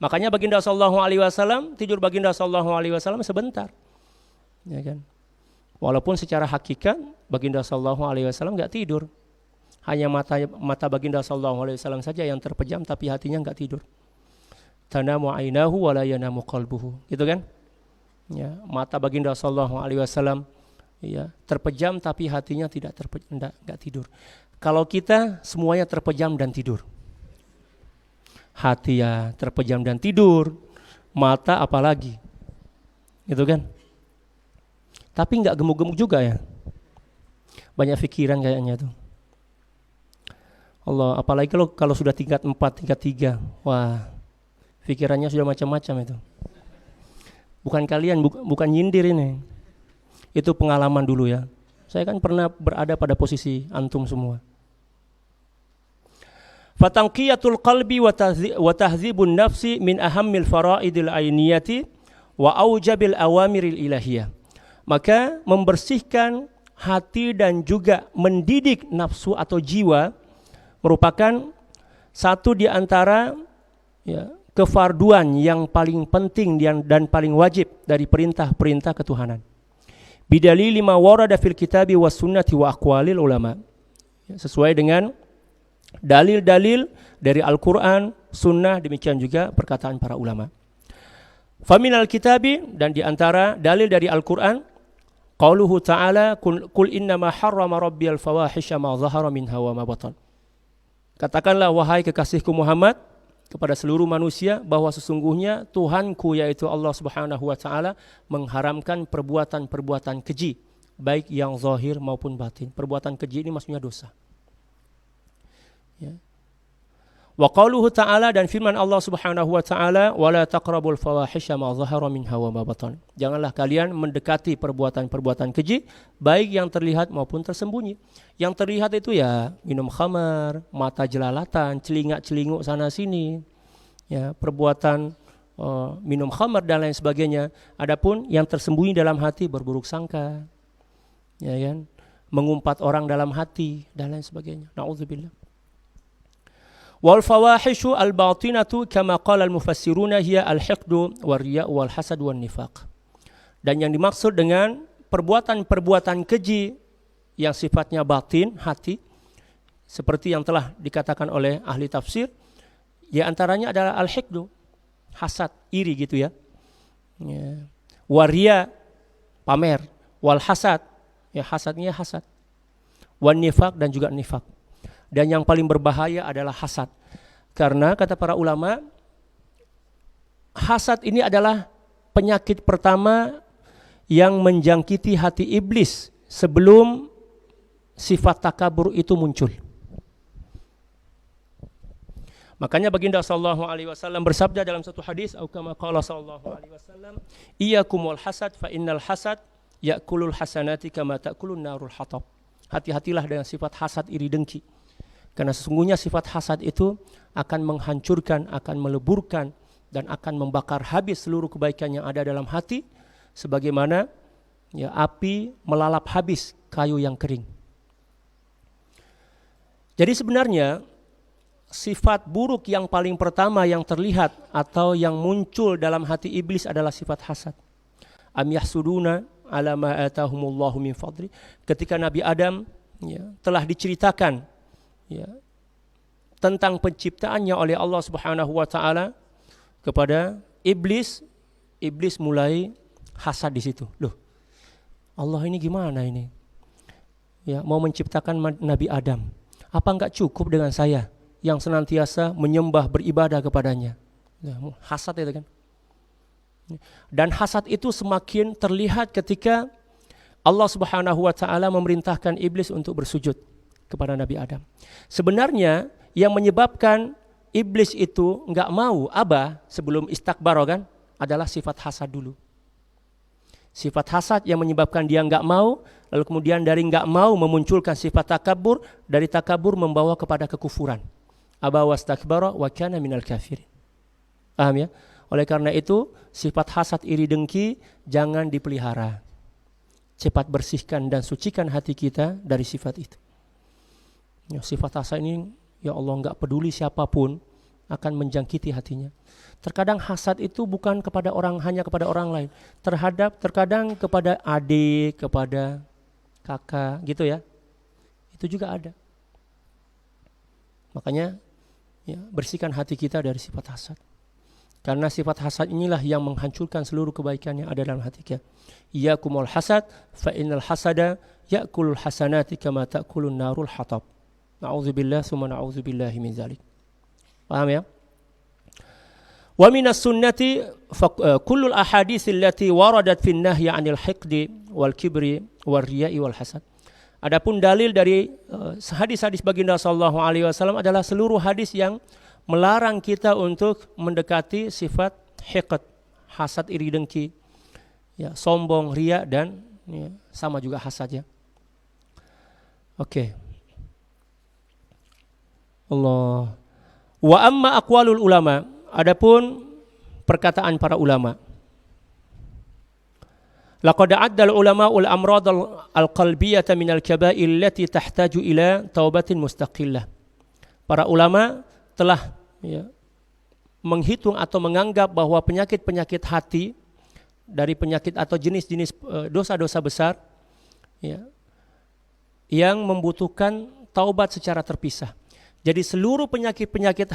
Makanya baginda sallallahu alaihi wasallam, tidur baginda sallallahu alaihi wasallam sebentar, ya kan? Walaupun secara hakikat baginda sallallahu alaihi wasallam enggak tidur, hanya mata baginda sallallahu alaihi wasallam saja yang terpejam, tapi hatinya enggak tidur. Tanamu ainahu wa la yanamu qalbuhu, gitu kan? Ya, mata baginda sallallahu alaihi wasallam ya terpejam, tapi hatinya tidak enggak tidur. Kalau kita semuanya terpejam dan tidur, hati ya terpejam dan tidur, mata apalagi, gitu kan? Tapi enggak gemuk-gemuk juga ya, banyak pikiran kayaknya tuh. Allah, apalagi kalau sudah tingkat 4, tingkat 3, wah pikirannya sudah macam-macam itu. Bukan kalian, bukan nyindir ini. Itu pengalaman dulu ya. Saya kan pernah berada pada posisi antum semua. Fatanqiyatul qalbi wa tahdzibun nafsi min ahammil faraidil ainiyati wa aujabil awamiril ilahiyah. Maka membersihkan hati dan juga mendidik nafsu atau jiwa merupakan satu di antara ya, kefarduan yang paling penting dan paling wajib dari perintah-perintah ketuhanan. Bidalili ma warada fil kitabi was sunnati wa aqwalil ulama. Sesuai dengan dalil-dalil dari Al-Qur'an, sunnah, demikian juga perkataan para ulama. Faminal kitabi, dan di antara dalil dari Al-Qur'an, qauluhu ta'ala qul innama harrama rabbiyal fawahisha ma dhahara minha wa ma batan. Katakanlah wahai kekasihku Muhammad kepada seluruh manusia bahwa sesungguhnya Tuhanku yaitu Allah Subhanahu wa taala mengharamkan perbuatan-perbuatan keji, baik yang zahir maupun batin. Perbuatan keji ini maksudnya dosa. Ya. Wa qauluhu ta'ala, dan firman Allah Subhanahu wa taala, wala taqrabul fawahisha ma dhahara minha wa ma batan. Janganlah kalian mendekati perbuatan-perbuatan keji, baik yang terlihat maupun tersembunyi. Yang terlihat itu ya minum khamar, mata jelalatan, celingak-celinguk sana sini, ya, perbuatan minum khamar dan lain sebagainya. Adapun yang tersembunyi dalam hati, berburuk sangka, ya kan, mengumpat orang dalam hati dan lain sebagainya. Nauzubillah. Wal fawahishu al batinatu kama qala al mufassiruna hiya al hiqdu war riya wal hasad wan nifaq. Dan yang dimaksud dengan perbuatan-perbuatan keji yang sifatnya batin, hati, seperti yang telah dikatakan oleh ahli tafsir, ya antaranya adalah al hiqdu, hasad, iri gitu ya. Ya. Waria, pamer, wal hasad, ya hasadnya hasad. Wan nifaq, dan juga nifaq. Dan yang paling berbahaya adalah hasad. Karena kata para ulama, hasad ini adalah penyakit pertama yang menjangkiti hati iblis sebelum sifat takabur itu muncul. Makanya baginda sallallahu alaihi wasallam bersabda dalam satu hadis, atau kama qala sallallahu alaihi wasallam, iyyakum wal hasad fa innal hasad ya'kulul hasanati kama ta'kulun narul hatab. Hati-hatilah dengan sifat hasad, iri dengki. Karena sesungguhnya sifat hasad itu akan menghancurkan, akan meleburkan, dan akan membakar habis seluruh kebaikan yang ada dalam hati, sebagaimana ya, api melalap habis kayu yang kering. Jadi sebenarnya sifat buruk yang paling pertama yang terlihat atau yang muncul dalam hati iblis adalah sifat hasad. Am yahsuduna ala ma atahumullahu min fadli. Ketika Nabi Adam telah diceritakan tentang penciptaannya oleh Allah Subhanahu wa taala kepada iblis, iblis mulai hasad di situ. Loh, Allah ini gimana ini? Mau menciptakan Nabi Adam. Apa enggak cukup dengan saya yang senantiasa menyembah beribadah kepadanya? Hasad itu kan. Dan hasad itu semakin terlihat ketika Allah Subhanahu wa taala memerintahkan iblis untuk bersujud kepada Nabi Adam. Sebenarnya yang menyebabkan iblis itu enggak mau sebelum istakbaro kan adalah sifat hasad dulu. Sifat hasad yang menyebabkan dia enggak mau, lalu kemudian dari enggak mau memunculkan sifat takabur, dari takabur membawa kepada kekufuran. Aba wastakbara wa kana minal kafirin. Paham ya? Oleh karena itu, sifat hasad iri dengki jangan dipelihara. Cepat bersihkan dan sucikan hati kita dari sifat itu. Sifat hasad ini, ya Allah, enggak peduli siapapun akan menjangkiti hatinya. Terkadang hasad itu bukan kepada hanya kepada orang lain, terkadang kepada adik, kepada kakak, gitu ya. Itu juga ada. Makanya bersihkan hati kita dari sifat hasad. Karena sifat hasad inilah yang menghancurkan seluruh kebaikan yang ada dalam hati kita. Iyakumul hasad fa innal hasada ya'kulul hasanati kama ta'kulun narul hatab. Na'udzubillah summa na'udzubillahi min dzalik. Paham ya? Wa minas sunnati kullul ahadits allati waradat fin nahyi 'anil hiqdi wal kibri wal riya'i wal hasad. Adapun dalil dari hadis-hadis baginda sallallahu alaihi wasallam adalah seluruh hadis yang melarang kita untuk mendekati sifat hiqd, hasad iri dengki, sombong, riya dan sama juga hasad ya. Oke. Allah. Wa amma aqwalul ulama, adapun perkataan para ulama. Laqad addal ulama'ul amrad al-qalbiyyah min al-kaba'ir allati tahtaju ila taubatin mustaqillah. Para ulama telah menghitung atau menganggap bahwa penyakit-penyakit hati dari penyakit atau jenis-jenis dosa-dosa besar yang membutuhkan taubat secara terpisah. Jadi seluruh penyakit-penyakit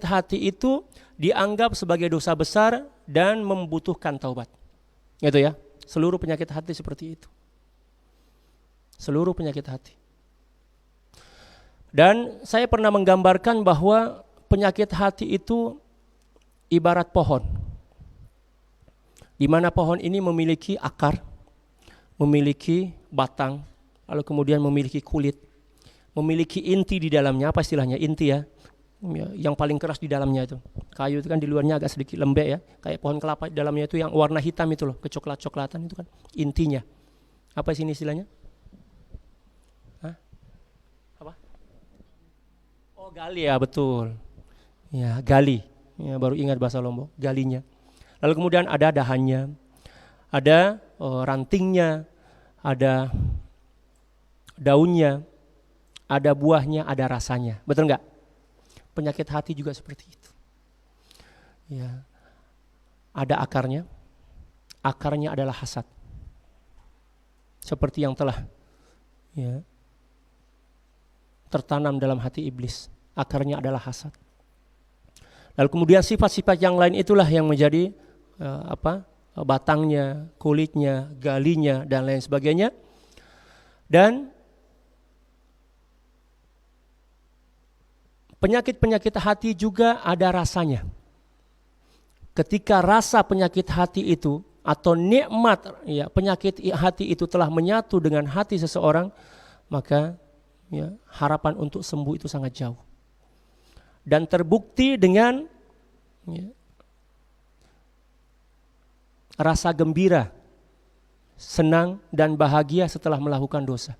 hati itu dianggap sebagai dosa besar dan membutuhkan taubat. Gitu ya. Seluruh penyakit hati seperti itu. Seluruh penyakit hati. Dan saya pernah menggambarkan bahwa penyakit hati itu ibarat pohon. Di mana pohon ini memiliki akar, memiliki batang, lalu kemudian memiliki kulit, memiliki inti di dalamnya. Apa istilahnya? Inti ya. Yang paling keras di dalamnya itu. Kayu itu kan di luarnya agak sedikit lembek ya. Kayak pohon kelapa di dalamnya itu yang warna hitam itu loh, kecoklat-coklatan itu kan intinya. Apa sini istilahnya? Hah? Apa? Oh, gali ya, betul. Ya, gali. Ya, baru ingat bahasa Lombok, galinya. Lalu kemudian ada dahannya, ada rantingnya, ada daunnya, ada buahnya, ada rasanya. Betul enggak? Penyakit hati juga seperti itu. Ya. Ada akarnya. Akarnya adalah hasad. Seperti yang telah tertanam dalam hati iblis. Akarnya adalah hasad. Lalu kemudian sifat-sifat yang lain itulah yang menjadi batangnya, kulitnya, galinya dan lain sebagainya. Dan penyakit-penyakit hati juga ada rasanya. Ketika rasa penyakit hati itu atau nikmat penyakit hati itu telah menyatu dengan hati seseorang, maka harapan untuk sembuh itu sangat jauh. Dan terbukti dengan rasa gembira, senang dan bahagia setelah melakukan dosa.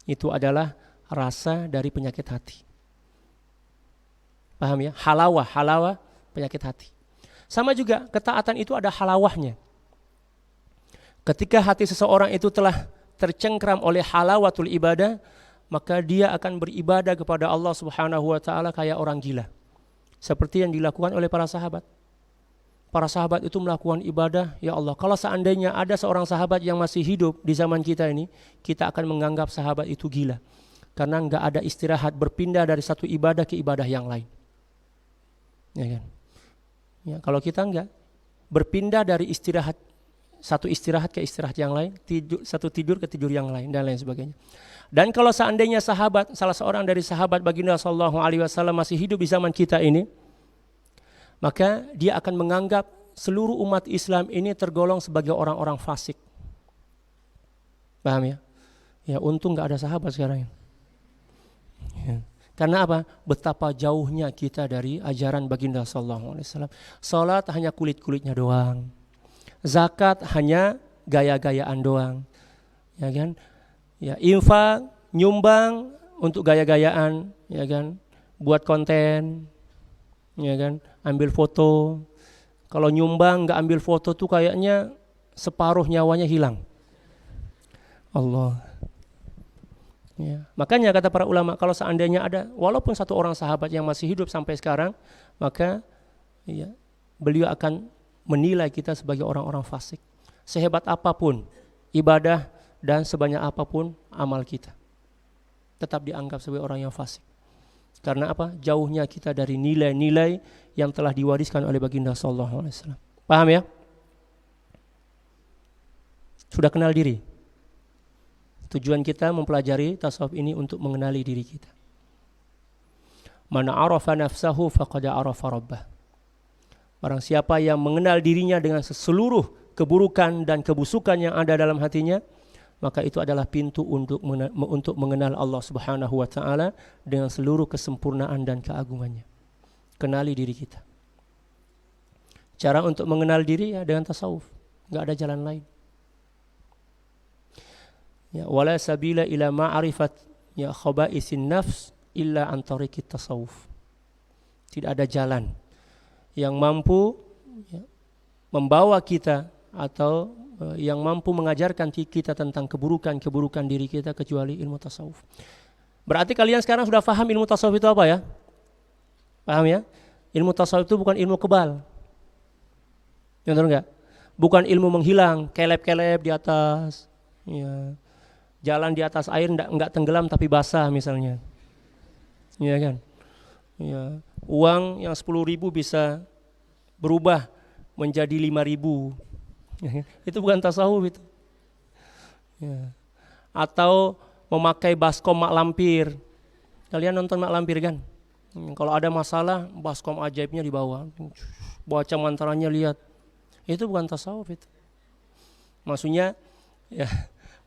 Itu adalah rasa dari penyakit hati. Paham ya? Halawah penyakit hati. Sama juga ketaatan itu ada halawahnya. Ketika hati seseorang itu telah tercengkram oleh halawatul ibadah, maka dia akan beribadah kepada Allah Subhanahu wa taala kayak orang gila. Seperti yang dilakukan oleh para sahabat. para sahabat itu melakukan ibadah, ya Allah, kalau seandainya ada seorang sahabat yang masih hidup di zaman kita ini, kita akan menganggap sahabat itu gila. Karena enggak ada istirahat, berpindah dari satu ibadah ke ibadah yang lain. Ya kan? Ya, kalau kita enggak, berpindah dari istirahat, satu istirahat ke istirahat yang lain, satu tidur ke tidur yang lain, dan lain sebagainya. Dan kalau seandainya sahabat, salah seorang dari sahabat baginda sallallahu alaihi wasallam masih hidup di zaman kita ini, maka dia akan menganggap seluruh umat Islam ini tergolong sebagai orang-orang fasik. Paham ya? Ya, untung enggak ada sahabat sekarang. Ya. Karena apa? Betapa jauhnya kita dari ajaran baginda sallallahu alaihi wasallam. Salat hanya kulit-kulitnya doang. Zakat hanya gaya-gayaan doang. Ya kan? Ya, infak, nyumbang untuk gaya-gayaan, ya kan? Buat konten, ya kan? Ambil foto. Kalau nyumbang enggak ambil foto tuh kayaknya separuh nyawanya hilang. Allah. Ya. Makanya kata para ulama, kalau seandainya ada walaupun satu orang sahabat yang masih hidup sampai sekarang, maka ya, beliau akan menilai kita sebagai orang-orang fasik. Sehebat apapun ibadah dan sebanyak apapun amal kita, tetap dianggap sebagai orang yang fasik. Karena apa? Jauhnya kita dari nilai-nilai yang telah diwariskan oleh baginda sallallahu alaihi wasallam. Paham ya? Sudah kenal diri. Tujuan kita mempelajari tasawuf ini untuk mengenali diri kita. Man arafa nafsahu faqad arafa rabbah. Barang siapa yang mengenal dirinya dengan seluruh keburukan dan kebusukan yang ada dalam hatinya, maka itu adalah pintu untuk mengenal Allah Subhanahu wa taala dengan seluruh kesempurnaan dan keagungannya. Kenali diri kita. Cara untuk mengenal diri ya dengan tasawuf. Enggak ada jalan lain. Ya, wala sabila ila ma'rifat ya khaba'isin nafs illa an tariqit tasawuf. Tidak ada jalan yang mampu ya, membawa kita atau yang mampu mengajarkan kita tentang keburukan-keburukan diri kita kecuali ilmu tasawuf. Berarti kalian sekarang sudah paham ilmu tasawuf itu apa ya? Paham ya? Ilmu tasawuf itu bukan ilmu kebal. Betul enggak? Bukan ilmu menghilang, kelep-kelep di atas. Ya. Jalan di atas air enggak tenggelam tapi basah misalnya. Iya kan? Ya. Uang yang 10.000 bisa berubah menjadi 5.000. Itu bukan tasawuf itu. Ya. Atau memakai baskom mak lampir. Kalian nonton mak lampir kan? Kalau ada masalah, baskom ajaibnya dibawa. Baca mantranya lihat. Itu bukan tasawuf itu. Maksudnya ya,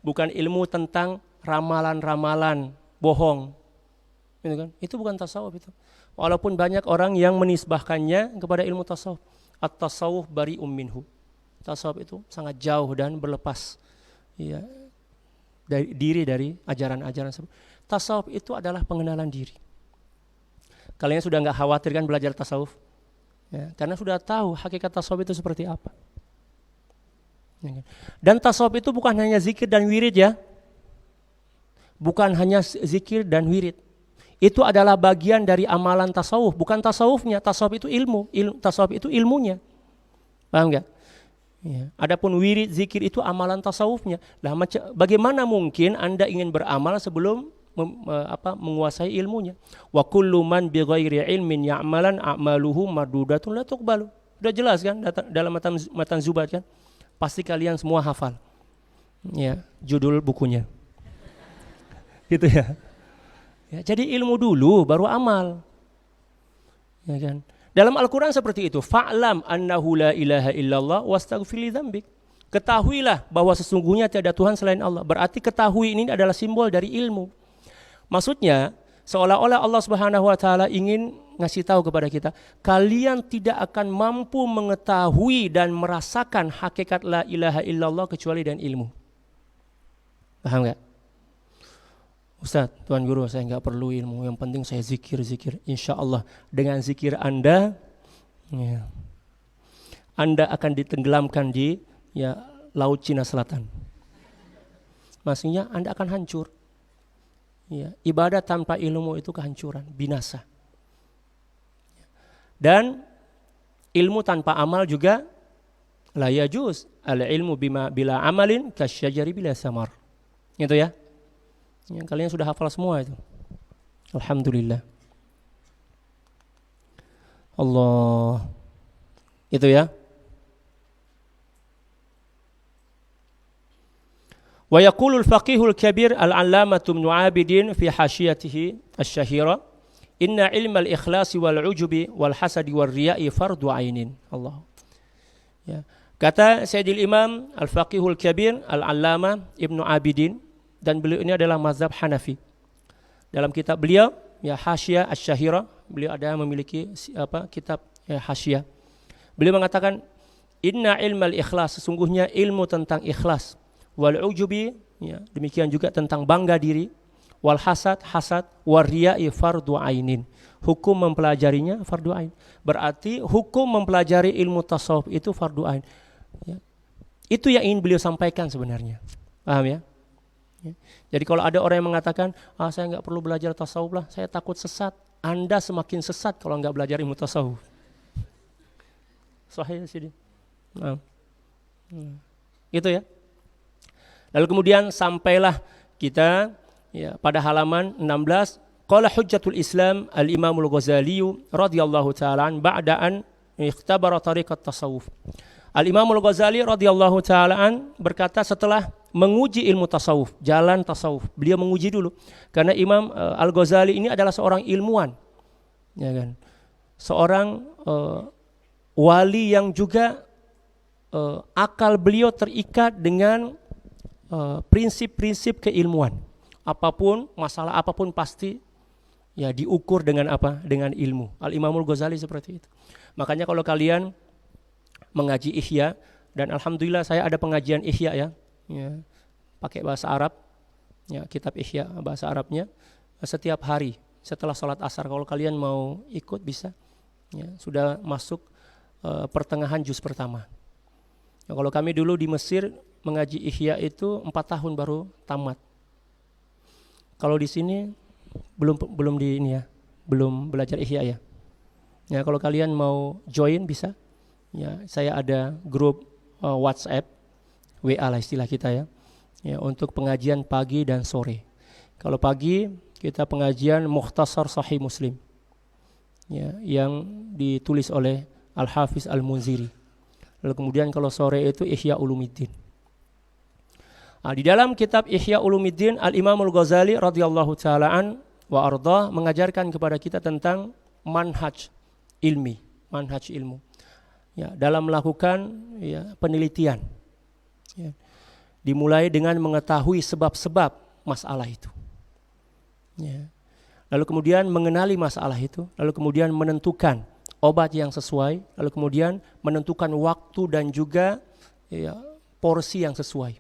bukan ilmu tentang ramalan-ramalan bohong. Gitu kan? Itu bukan tasawuf itu. Walaupun banyak orang yang menisbahkannya kepada ilmu tasawuf. At-tasawuf bari'um minhu. Tasawuf itu sangat jauh dan berlepas ya, dari ajaran-ajaran tersebut. Tasawuf itu adalah pengenalan diri. Kalian sudah enggak khawatir kan belajar tasawuf? Ya, karena sudah tahu hakikat tasawuf itu seperti apa. Ya, dan tasawuf itu bukan hanya zikir dan wirid ya. Bukan hanya zikir dan wirid. Itu adalah bagian dari amalan tasawuf, bukan tasawufnya. Tasawuf itu ilmu, tasawuf itu ilmunya. Paham enggak? Ya. Adapun wirid, zikir itu amalan tasawufnya. Lah bagaimana mungkin Anda ingin beramal sebelum menguasai ilmunya? Wa kullu man bighairi ilmin ya'malan a'maluhu mardudatun la tuqbalu. Sudah jelas kan dalam matan Zubat kan? Pasti kalian semua hafal. Ya, judul bukunya. Gitu ya. Ya, jadi ilmu dulu baru amal. Ya kan? Dalam Al-Quran seperti itu. Fa'lam annahu la ilaha illallah wastaghfir li dzambik. Ketahuilah bahwa sesungguhnya tiada Tuhan selain Allah. Berarti ketahui ini adalah simbol dari ilmu. Maksudnya seolah-olah Allah Subhanahu wa taala ingin ngasih tahu kepada kita, kalian tidak akan mampu mengetahui dan merasakan hakikat la ilaha illallah kecuali dengan ilmu. Paham enggak? Ustaz, Tuan Guru, saya enggak perlu ilmu, yang penting saya zikir. Insya Allah dengan zikir Anda ya, Anda akan ditenggelamkan di Laut Cina Selatan. Maksudnya Anda akan hancur. Ya, ibadah tanpa ilmu itu kehancuran, binasa. Dan ilmu tanpa amal juga la yajuz. Al ilmu bima bila amalin kasyajari bila samar. Gitu ya. Yang kalian sudah hafal semua itu. Alhamdulillah. Allah. Itu ya. Wa yaqulu al-faqihul kabir al-allamatu Ibnu Abidin fi hasyiyatihi asy-syahira inna ilma al-ikhlasi wal ujubi wal hasadi wal riya'i fardu ainin. Allah. Ya. Kata Sayyidil Imam Al-Faqihul Kabir Al-Allamah Ibnu Abidin, dan beliau ini adalah mazhab Hanafi. Dalam kitab beliau ya Hasyiyah Asy-Syahira, beliau ada memiliki kitab ya, Hasyiyah. Beliau mengatakan inna ilmal ikhlas, sesungguhnya ilmu tentang ikhlas, wal ujubi ya, demikian juga tentang bangga diri, wal hasad war riya'i fardu ainin. Hukum mempelajarinya fardu ain. Berarti hukum mempelajari ilmu tasawuf itu fardu ain. Ya. Itu yang ingin beliau sampaikan sebenarnya. Paham ya? Ya. Jadi kalau ada orang yang mengatakan, saya nggak perlu belajar tasawuf lah, saya takut sesat. Anda semakin sesat kalau nggak belajar ilmu tasawuf. Sahih sini. Nah. Gitu ya. Lalu kemudian sampailah kita ya, pada halaman 16. Qala hujjatul Islam al-Imam al-Ghazali radhiyallahu ta'ala an ba'da an ikhtabara tariqat tasawuf. Al-Imam al-Ghazali radhiyallahu ta'ala an berkata setelah menguji ilmu tasawuf, jalan tasawuf, beliau menguji dulu. Karena Imam Al-Ghazali ini adalah seorang ilmuwan. Ya kan? Seorang wali yang juga akal beliau terikat dengan prinsip-prinsip keilmuan. Apapun, masalah apapun pasti ya diukur dengan apa? Dengan ilmu. Al-Imamul Ghazali seperti itu. Makanya kalau kalian mengaji Ihya, dan alhamdulillah saya ada pengajian Ihya ya pakai bahasa Arab, ya kitab Ihya bahasa Arabnya setiap hari setelah sholat asar. Kalau kalian mau ikut bisa, ya, sudah masuk pertengahan juz pertama. Ya, kalau kami dulu di Mesir mengaji Ihya itu 4 tahun baru tamat. Kalau di sini belum di ini ya, belum belajar Ihya ya. Ya kalau kalian mau join bisa. Ya, saya ada grup WhatsApp, WA lah istilah kita ya. Ya, untuk pengajian pagi dan sore. Kalau pagi kita pengajian Mukhtasar Sahih Muslim. Ya, yang ditulis oleh Al-Hafiz Al-Munziri. Lalu kemudian kalau sore itu Ihya Ulumuddin. Di dalam kitab Ihya Ulumuddin, Al-Imam Al-Ghazali radhiyallahu ta'ala an wa ardah mengajarkan kepada kita tentang manhaj ilmu. Ya, dalam melakukan ya, penelitian. Ya. Dimulai dengan mengetahui sebab-sebab masalah itu. Ya. Lalu kemudian mengenali masalah itu, lalu kemudian menentukan obat yang sesuai, lalu kemudian menentukan waktu dan juga ya, porsi yang sesuai.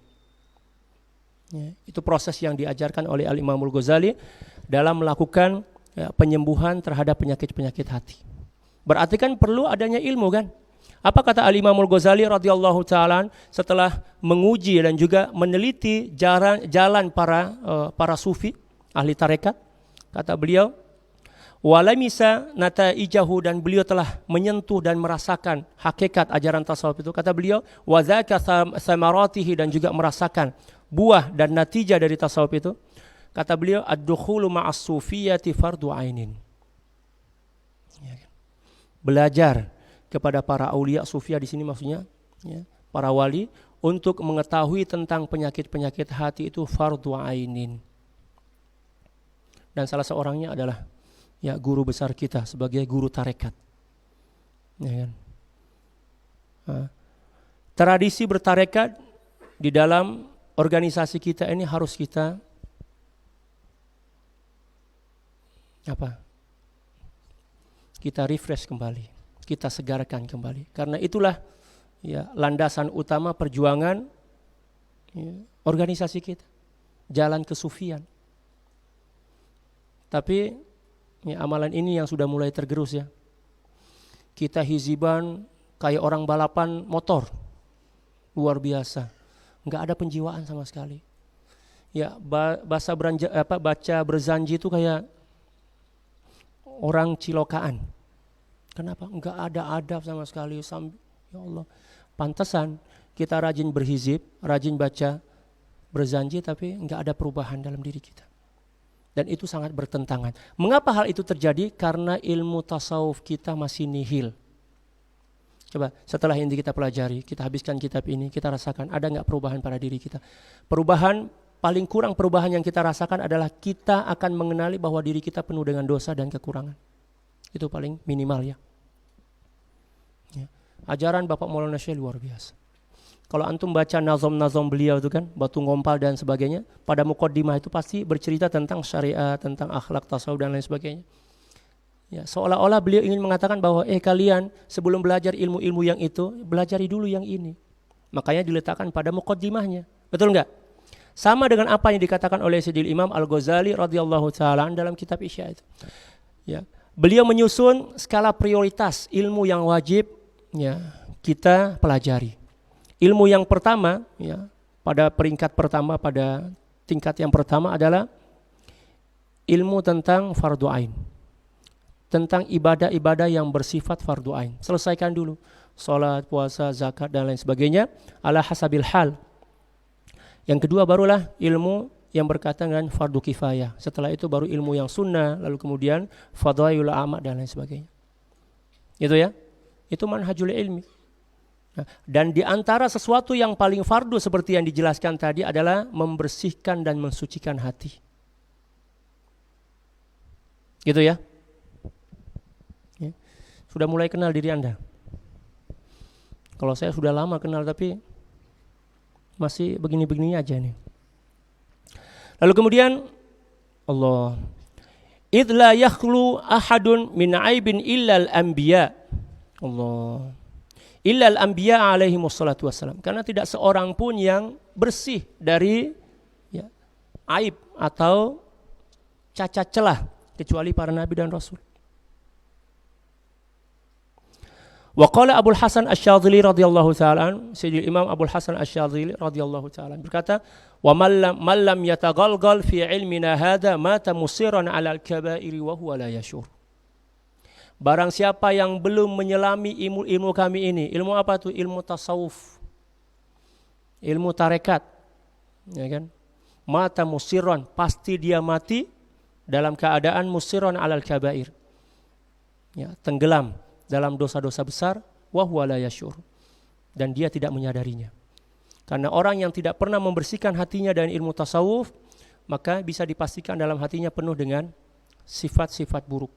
Ya, itu proses yang diajarkan oleh Al-Imamul Ghazali dalam melakukan ya, penyembuhan terhadap penyakit-penyakit hati. Berarti kan perlu adanya ilmu kan? Apa kata Al-Imamul Ghazali radhiyallahu ta'ala setelah menguji dan juga meneliti jalan para sufi, ahli tarekat? Kata beliau, walamisa nataijahu, dan beliau telah menyentuh dan merasakan hakikat ajaran tasawuf itu. Kata beliau, wa dzaka samaratihi, dan juga merasakan buah dan natijah dari tasawuf itu. Kata beliau, ad-dukhulu ma'as sufiyyati fardu ainin. Belajar kepada para aulia sufia di sini maksudnya ya, para wali untuk mengetahui tentang penyakit-penyakit hati itu fardu ainin. Dan salah seorangnya adalah ya guru besar kita sebagai guru tarekat. Ya kan? Tradisi bertarekat di dalam organisasi kita ini harus kita kita refresh kembali, kita segarkan kembali. Karena itulah ya landasan utama perjuangan ya, organisasi kita, jalan kesufian. Tapi ya, amalan ini yang sudah mulai tergerus ya. Kita hiziban kayak orang balapan motor, luar biasa, nggak ada penjiwaan sama sekali. Ya baca berzanji itu kayak orang cilokaan. Kenapa? Enggak ada adab sama sekali. Ya Allah, pantesan kita rajin berhizib, rajin baca, berzanji, tapi enggak ada perubahan dalam diri kita. Dan itu sangat bertentangan. Mengapa hal itu terjadi? Karena ilmu tasawuf kita masih nihil. Coba setelah ini kita pelajari, kita habiskan kitab ini, kita rasakan ada enggak perubahan pada diri kita. Perubahan, paling kurang perubahan yang kita rasakan adalah kita akan mengenali bahwa diri kita penuh dengan dosa dan kekurangan. Itu paling minimal ya. Ajaran Bapak Maulana Syekh luar biasa. Kalau antum baca nazom-nazom beliau itu kan, Batu Ngompal dan sebagainya, pada muqaddimah itu pasti bercerita tentang syariat, tentang akhlak, tasawuf dan lain sebagainya. Ya, seolah-olah beliau ingin mengatakan bahwa kalian sebelum belajar ilmu-ilmu yang itu, belajari dulu yang ini. Makanya diletakkan pada muqaddimahnya. Betul enggak? Sama dengan apa yang dikatakan oleh Sayyidil Imam Al-Ghazali radhiyallahu taala dalam kitab Ihya itu. Ya, beliau menyusun skala prioritas ilmu yang wajib ya kita pelajari. Ilmu yang pertama ya, pada peringkat pertama, pada tingkat yang pertama adalah ilmu tentang fardu ain. Tentang ibadah-ibadah yang bersifat fardu ain. Selesaikan dulu salat, puasa, zakat dan lain sebagainya ala hasabil hal. Yang kedua barulah ilmu yang berkaitan dengan fardu kifayah. Setelah itu baru ilmu yang sunnah, lalu kemudian fadhailul a'mal dan lain sebagainya. Itu ya. Itu manhajul ilmi. Nah, dan di antara sesuatu yang paling fardu seperti yang dijelaskan tadi adalah membersihkan dan mensucikan hati. Gitu ya. Ya. Sudah mulai kenal diri Anda. Kalau saya sudah lama kenal tapi masih begini-begini aja nih. Lalu kemudian Allah, idh la yakhlu ahadun min aibin illal anbiya. Allah. Illal anbiya alaihi wassalatu wassalam. Karena tidak seorang pun yang bersih dari ya, aib atau cacat celah kecuali para nabi dan rasul. Wa qala Abul Hasan Asy-Syadzili radhiyallahu taala, Sayyidil Imam Abul Hasan Asy-Syadzili radhiyallahu taala berkata, "Wa man lam yataghalghal fi ilmina hadza mata musiran 'ala al-kaba'iri wa huwa la yashur." Barang siapa yang belum menyelami ilmu kami ini, ilmu apa tuh? Ilmu tasawuf, ilmu tarekat, ya kan? Mata musiran, pasti dia mati dalam keadaan musiran 'alal kabair, ya, tenggelam dalam dosa-dosa besar, wa huwa la yashur, dan dia tidak menyadarinya. Karena orang yang tidak pernah membersihkan hatinya dari ilmu tasawuf, maka bisa dipastikan dalam hatinya penuh dengan sifat-sifat buruk.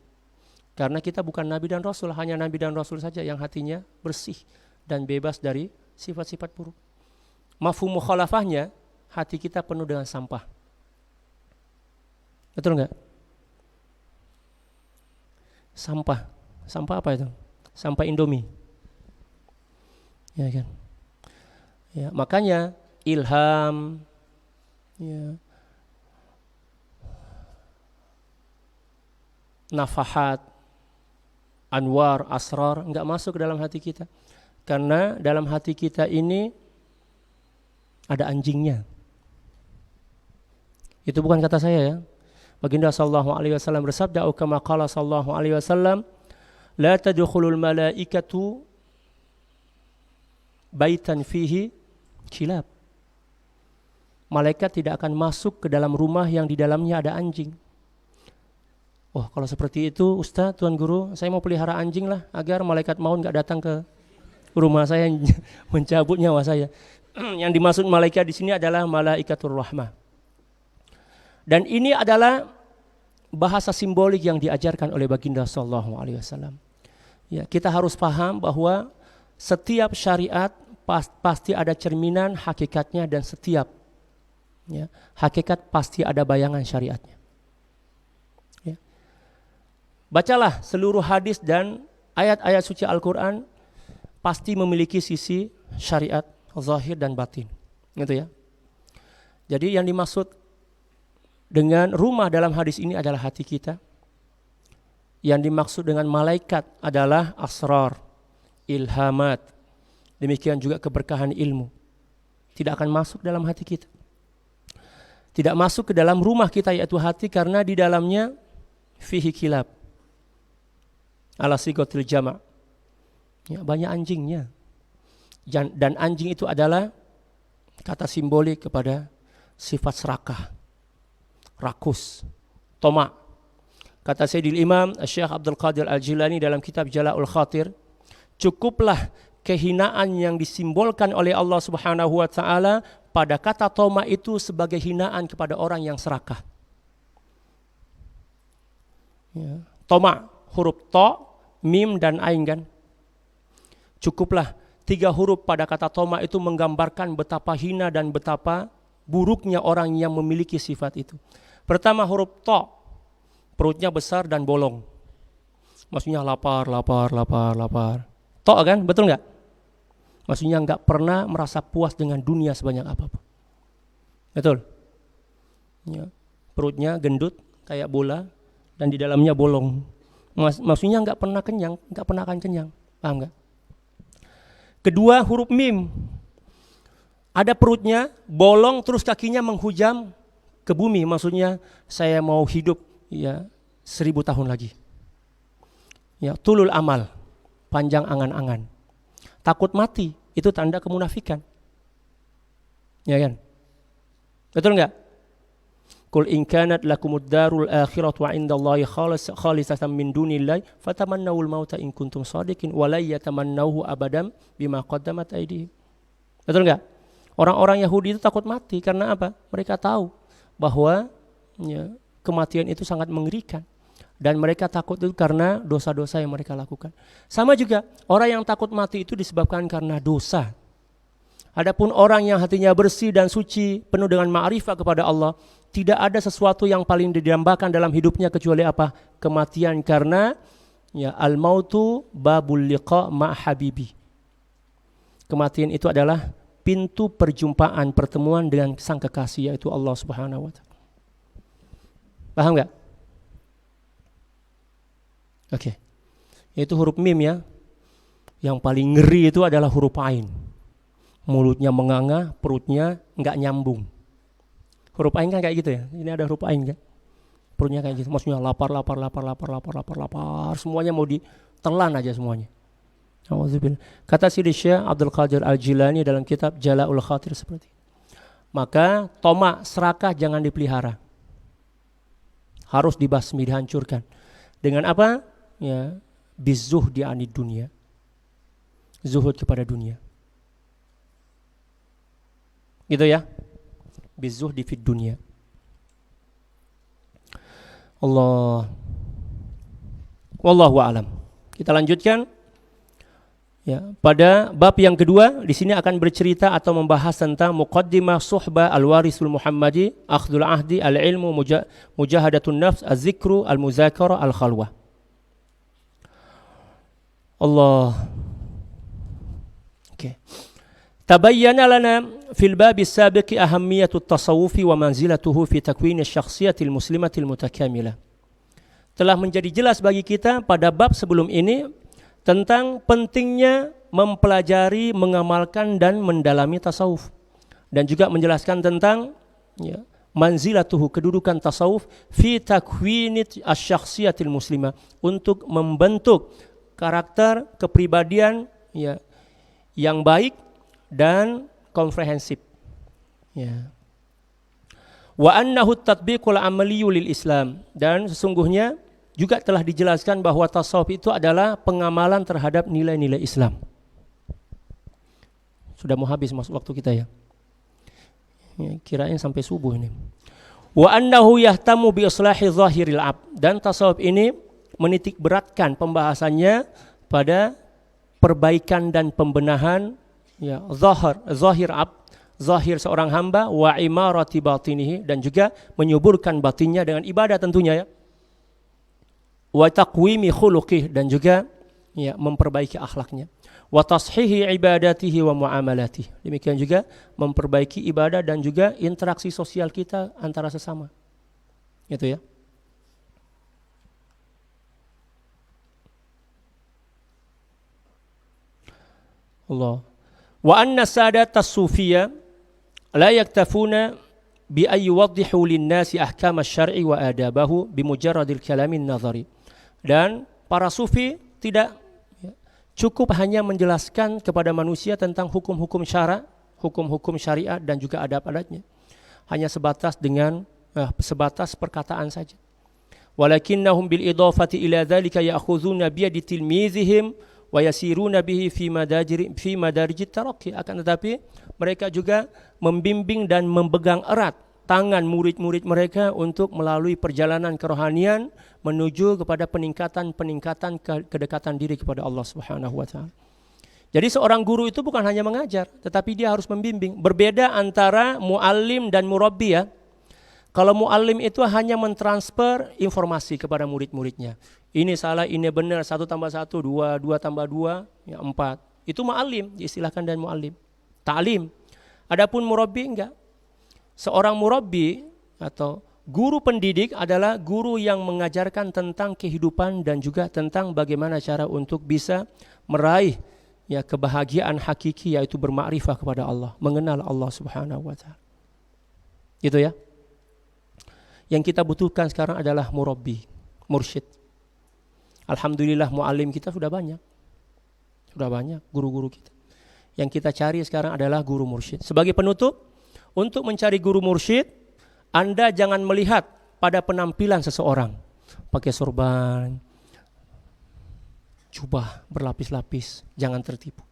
Karena kita bukan nabi dan rasul, hanya nabi dan rasul saja yang hatinya bersih dan bebas dari sifat-sifat buruk. Mafhum mukhalafahnya, hati kita penuh dengan sampah. Betul enggak? Sampah. Sampah apa itu? Sampah Indomie. Ya kan? Ya, makanya ilham, ya, nafahat, anwar, asrar enggak masuk ke dalam hati kita. Karena dalam hati kita ini ada anjingnya. Itu bukan kata saya ya. Baginda sallallahu alaihi wasallam bersabda, "Au kama qala sallallahu alaihi wasallam, la tadkhulul malaikatu baitan fihi kilab." Malaikat tidak akan masuk ke dalam rumah yang di dalamnya ada anjing. Oh, kalau seperti itu, Ustaz, Tuan Guru, saya mau pelihara anjing lah agar malaikat maut enggak datang ke rumah saya mencabut nyawa saya. Yang dimaksud malaikat di sini adalah malaikatur rahmah. Dan ini adalah bahasa simbolik yang diajarkan oleh Baginda sallallahu alaihi wasallam. Ya, kita harus paham bahwa setiap syariat pasti ada cerminan hakikatnya, dan setiap ya, hakikat pasti ada bayangan syariatnya. Ya. Bacalah seluruh hadis dan ayat-ayat suci Al-Quran pasti memiliki sisi syariat zahir dan batin, gitu ya. Jadi yang dimaksud dengan rumah dalam hadis ini adalah hati kita. Yang dimaksud dengan malaikat adalah asrar, ilhamat. Demikian juga keberkahan ilmu. Tidak akan masuk dalam hati kita. Tidak masuk ke dalam rumah kita yaitu hati, karena di dalamnya fihi kilab. ala sigatil jama'. Ya, banyak anjingnya. Dan anjing itu adalah kata simbolik kepada sifat serakah, rakus, tomak. Kata Sayyidil Imam Syekh Abdul Qadir Al-Jilani dalam kitab Jala'ul Khatir, cukuplah kehinaan yang disimbolkan oleh Allah Subhanahu wa taala pada kata tomak itu sebagai hinaan kepada orang yang serakah. Ya. Tomak, huruf to, mim dan ain kan. Cukuplah 3 huruf pada kata tomak itu menggambarkan betapa hina dan betapa buruknya orang yang memiliki sifat itu. Pertama huruf to, perutnya besar dan bolong. Maksudnya lapar. To kan, betul nggak? Maksudnya nggak pernah merasa puas dengan dunia sebanyak apapun. Betul? Ya. Perutnya gendut kayak bola dan di dalamnya bolong. Maksudnya nggak pernah kenyang, nggak pernah akan kenyang. Paham nggak? Kedua huruf mim, ada perutnya bolong terus kakinya menghujam ke bumi. Maksudnya saya mau hidup ya 1000 tahun lagi. Ya, tulul amal, panjang angan-angan. Takut mati, itu tanda kemunafikan. Ya kan? Betul enggak? Qul in kanat lakumud darul akhiratu 'indallahi khalisatan min dunillahi fatamannawul mauta in kuntum shadiqin wa la yatamannahu abadan bima qaddamat aydihim. Betul enggak? Orang-orang Yahudi itu takut mati karena apa? Mereka tahu bahwa ya, kematian itu sangat mengerikan. Dan mereka takut itu karena dosa-dosa yang mereka lakukan. Sama juga, orang yang takut mati itu disebabkan karena dosa. Adapun orang yang hatinya bersih dan suci, penuh dengan ma'rifah kepada Allah, tidak ada sesuatu yang paling didambakan dalam hidupnya kecuali apa? Kematian, karena ya al-mautu babul liqa ma' habibi. Kematian itu adalah pintu perjumpaan, pertemuan dengan sang kekasih, yaitu Allah Subhanahu wa taala. Paham enggak? Oke. Itu huruf mim ya. Yang paling ngeri itu adalah huruf ain. Mulutnya menganga, perutnya enggak nyambung. Huruf ain kan kayak gitu ya. Ini ada huruf ain kan. Perutnya kayak gitu. Maksudnya lapar. Semuanya mau ditelan aja semuanya. Kata Sidi Syekh Abdul Qadir Al-Jilani dalam kitab Jala'ul Khatir seperti ini. Maka tomak, serakah jangan dipelihara. Harus dibasmi, dihancurkan. Dengan apa? Ya, bizuhdi anid dunia. Zuhud kepada dunia. Gitu ya. Bizuhdi fid dunia. Allah. Wallahu a'lam. Kita lanjutkan. Ya, pada bab yang kedua di sini akan bercerita atau membahas tentang muqaddimah suhbah al-warisul Muhammadi, akhdul ahdi, al-ilmu, mujahadatun nafs, az-zikru, al-muzakara, al-khalwah. Allah. Oke. Tabayyana lana fil bab as-sabiq ahammiyatu at-tasawuf wa manzilatuhu fi takwin asy-syakhsiyati al-muslimati al-mutakamilah. Telah menjadi jelas bagi kita pada bab sebelum ini tentang pentingnya mempelajari, mengamalkan dan mendalami tasawuf, dan juga menjelaskan tentang ya, manzilatuhu, kedudukan tasawuf fi takwinit asy-syakhsiyatil muslimah, untuk membentuk karakter kepribadian ya, yang baik dan komprehensif. Ya. Wa annahu at-tatbiqul amaliyyu lil Islam, dan sesungguhnya juga telah dijelaskan bahwa tasawuf itu adalah pengamalan terhadap nilai-nilai Islam. Sudah mau habis waktu kita ya. Kirain sampai subuh ini. Wa annahu yahtamu bi islahi zahiril abd, dan tasawuf ini menitik beratkan pembahasannya pada perbaikan dan pembenahan ya, zahir abd, zahir seorang hamba, wa imarati batinihi, dan juga menyuburkan batinnya dengan ibadah tentunya ya. Wa taqwimi khuluqih, dan juga ya, memperbaiki akhlaknya. Wa tashihi ibadatihi wa muamalatihi, demikian juga memperbaiki ibadah dan juga interaksi sosial kita antara sesama. Itu ya. Allah. Wa anna sadat as-sufiyya la yaktafuna bi ay yuwaddihu lin-nasi ahkam asy-syar'i wa adabahu bi mujarradil kalamin nazari. Dan para sufi tidak cukup hanya menjelaskan kepada manusia tentang hukum-hukum syara, hukum-hukum syariat dan juga adab-adabnya. Hanya sebatas perkataan saja. Walakinnahum bil idafati ila dzalika ya'khudhuna bi yadi tilmizihim wa yasiruna bihi fi madarij tarakki. Akan tetapi mereka juga membimbing dan memegang erat tangan murid-murid mereka untuk melalui perjalanan kerohanian menuju kepada peningkatan kedekatan diri kepada Allah Subhanahu wa taala. Jadi seorang guru itu bukan hanya mengajar, tetapi dia harus membimbing. Berbeda antara muallim dan murabbi ya. Kalau muallim itu hanya mentransfer informasi kepada murid-muridnya. Ini salah, ini benar, 1 tambah 1, 2, 2 tambah 2, ya 4. Itu muallim, diistilahkan dan muallim. Ta'lim. Adapun murabbi enggak. Seorang murabbi atau guru pendidik adalah guru yang mengajarkan tentang kehidupan dan juga tentang bagaimana cara untuk bisa meraih ya kebahagiaan hakiki, yaitu bermakrifah kepada Allah, mengenal Allah Subhanahu wa taala. Gitu ya. Yang kita butuhkan sekarang adalah murabbi, mursyid. Alhamdulillah muallim kita sudah banyak. Sudah banyak guru-guru kita. Yang kita cari sekarang adalah guru mursyid. Sebagai penutup, untuk mencari guru mursyid, Anda jangan melihat pada penampilan seseorang. Pakai sorban, jubah berlapis-lapis, jangan tertipu.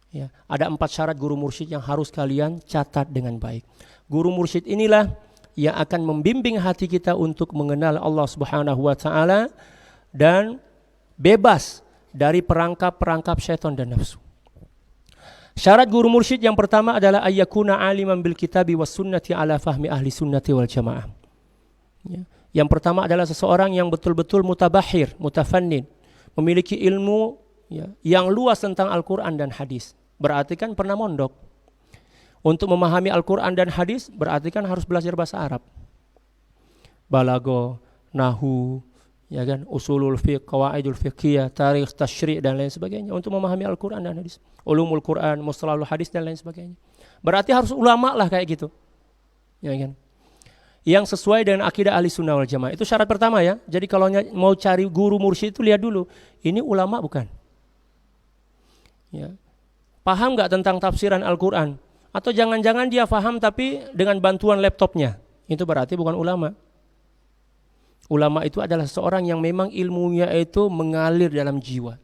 Ya, ada 4 syarat guru mursyid yang harus kalian catat dengan baik. Guru mursyid inilah yang akan membimbing hati kita untuk mengenal Allah Subhanahu wa taala dan bebas dari perangkap-perangkap syaitan dan nafsu. Syarat guru mursyid yang pertama adalah ayyakuna aliman bil kitabi was sunnati ala fahmi ahli sunnati wal jamaah. Ya. Yang pertama adalah seseorang yang betul-betul mutabahir, mutafannin, memiliki ilmu ya, yang luas tentang Al-Quran dan hadis. Berarti kan pernah mondok. Untuk memahami Al-Quran dan hadis berarti kan harus belajar bahasa Arab. Balago, nahu, ya kan, usulul fiqh, qawaidul fiqhiyah, tarikh, tasyri' dan lain sebagainya untuk memahami Al-Quran dan hadis. Ulumul Quran, mustalahul hadis dan lain sebagainya. Berarti harus ulama lah kayak gitu. Ya kan? Yang sesuai dengan akidah ahli sunnah wal jamaah. Itu syarat pertama ya. Jadi kalau mau cari guru mursyid itu lihat dulu, ini ulama bukan? Ya. Paham nggak tentang tafsiran Al-Quran? Atau jangan-jangan dia paham tapi dengan bantuan laptopnya. Itu berarti bukan ulama. Ulama itu adalah seorang yang memang ilmunya itu mengalir dalam jiwa.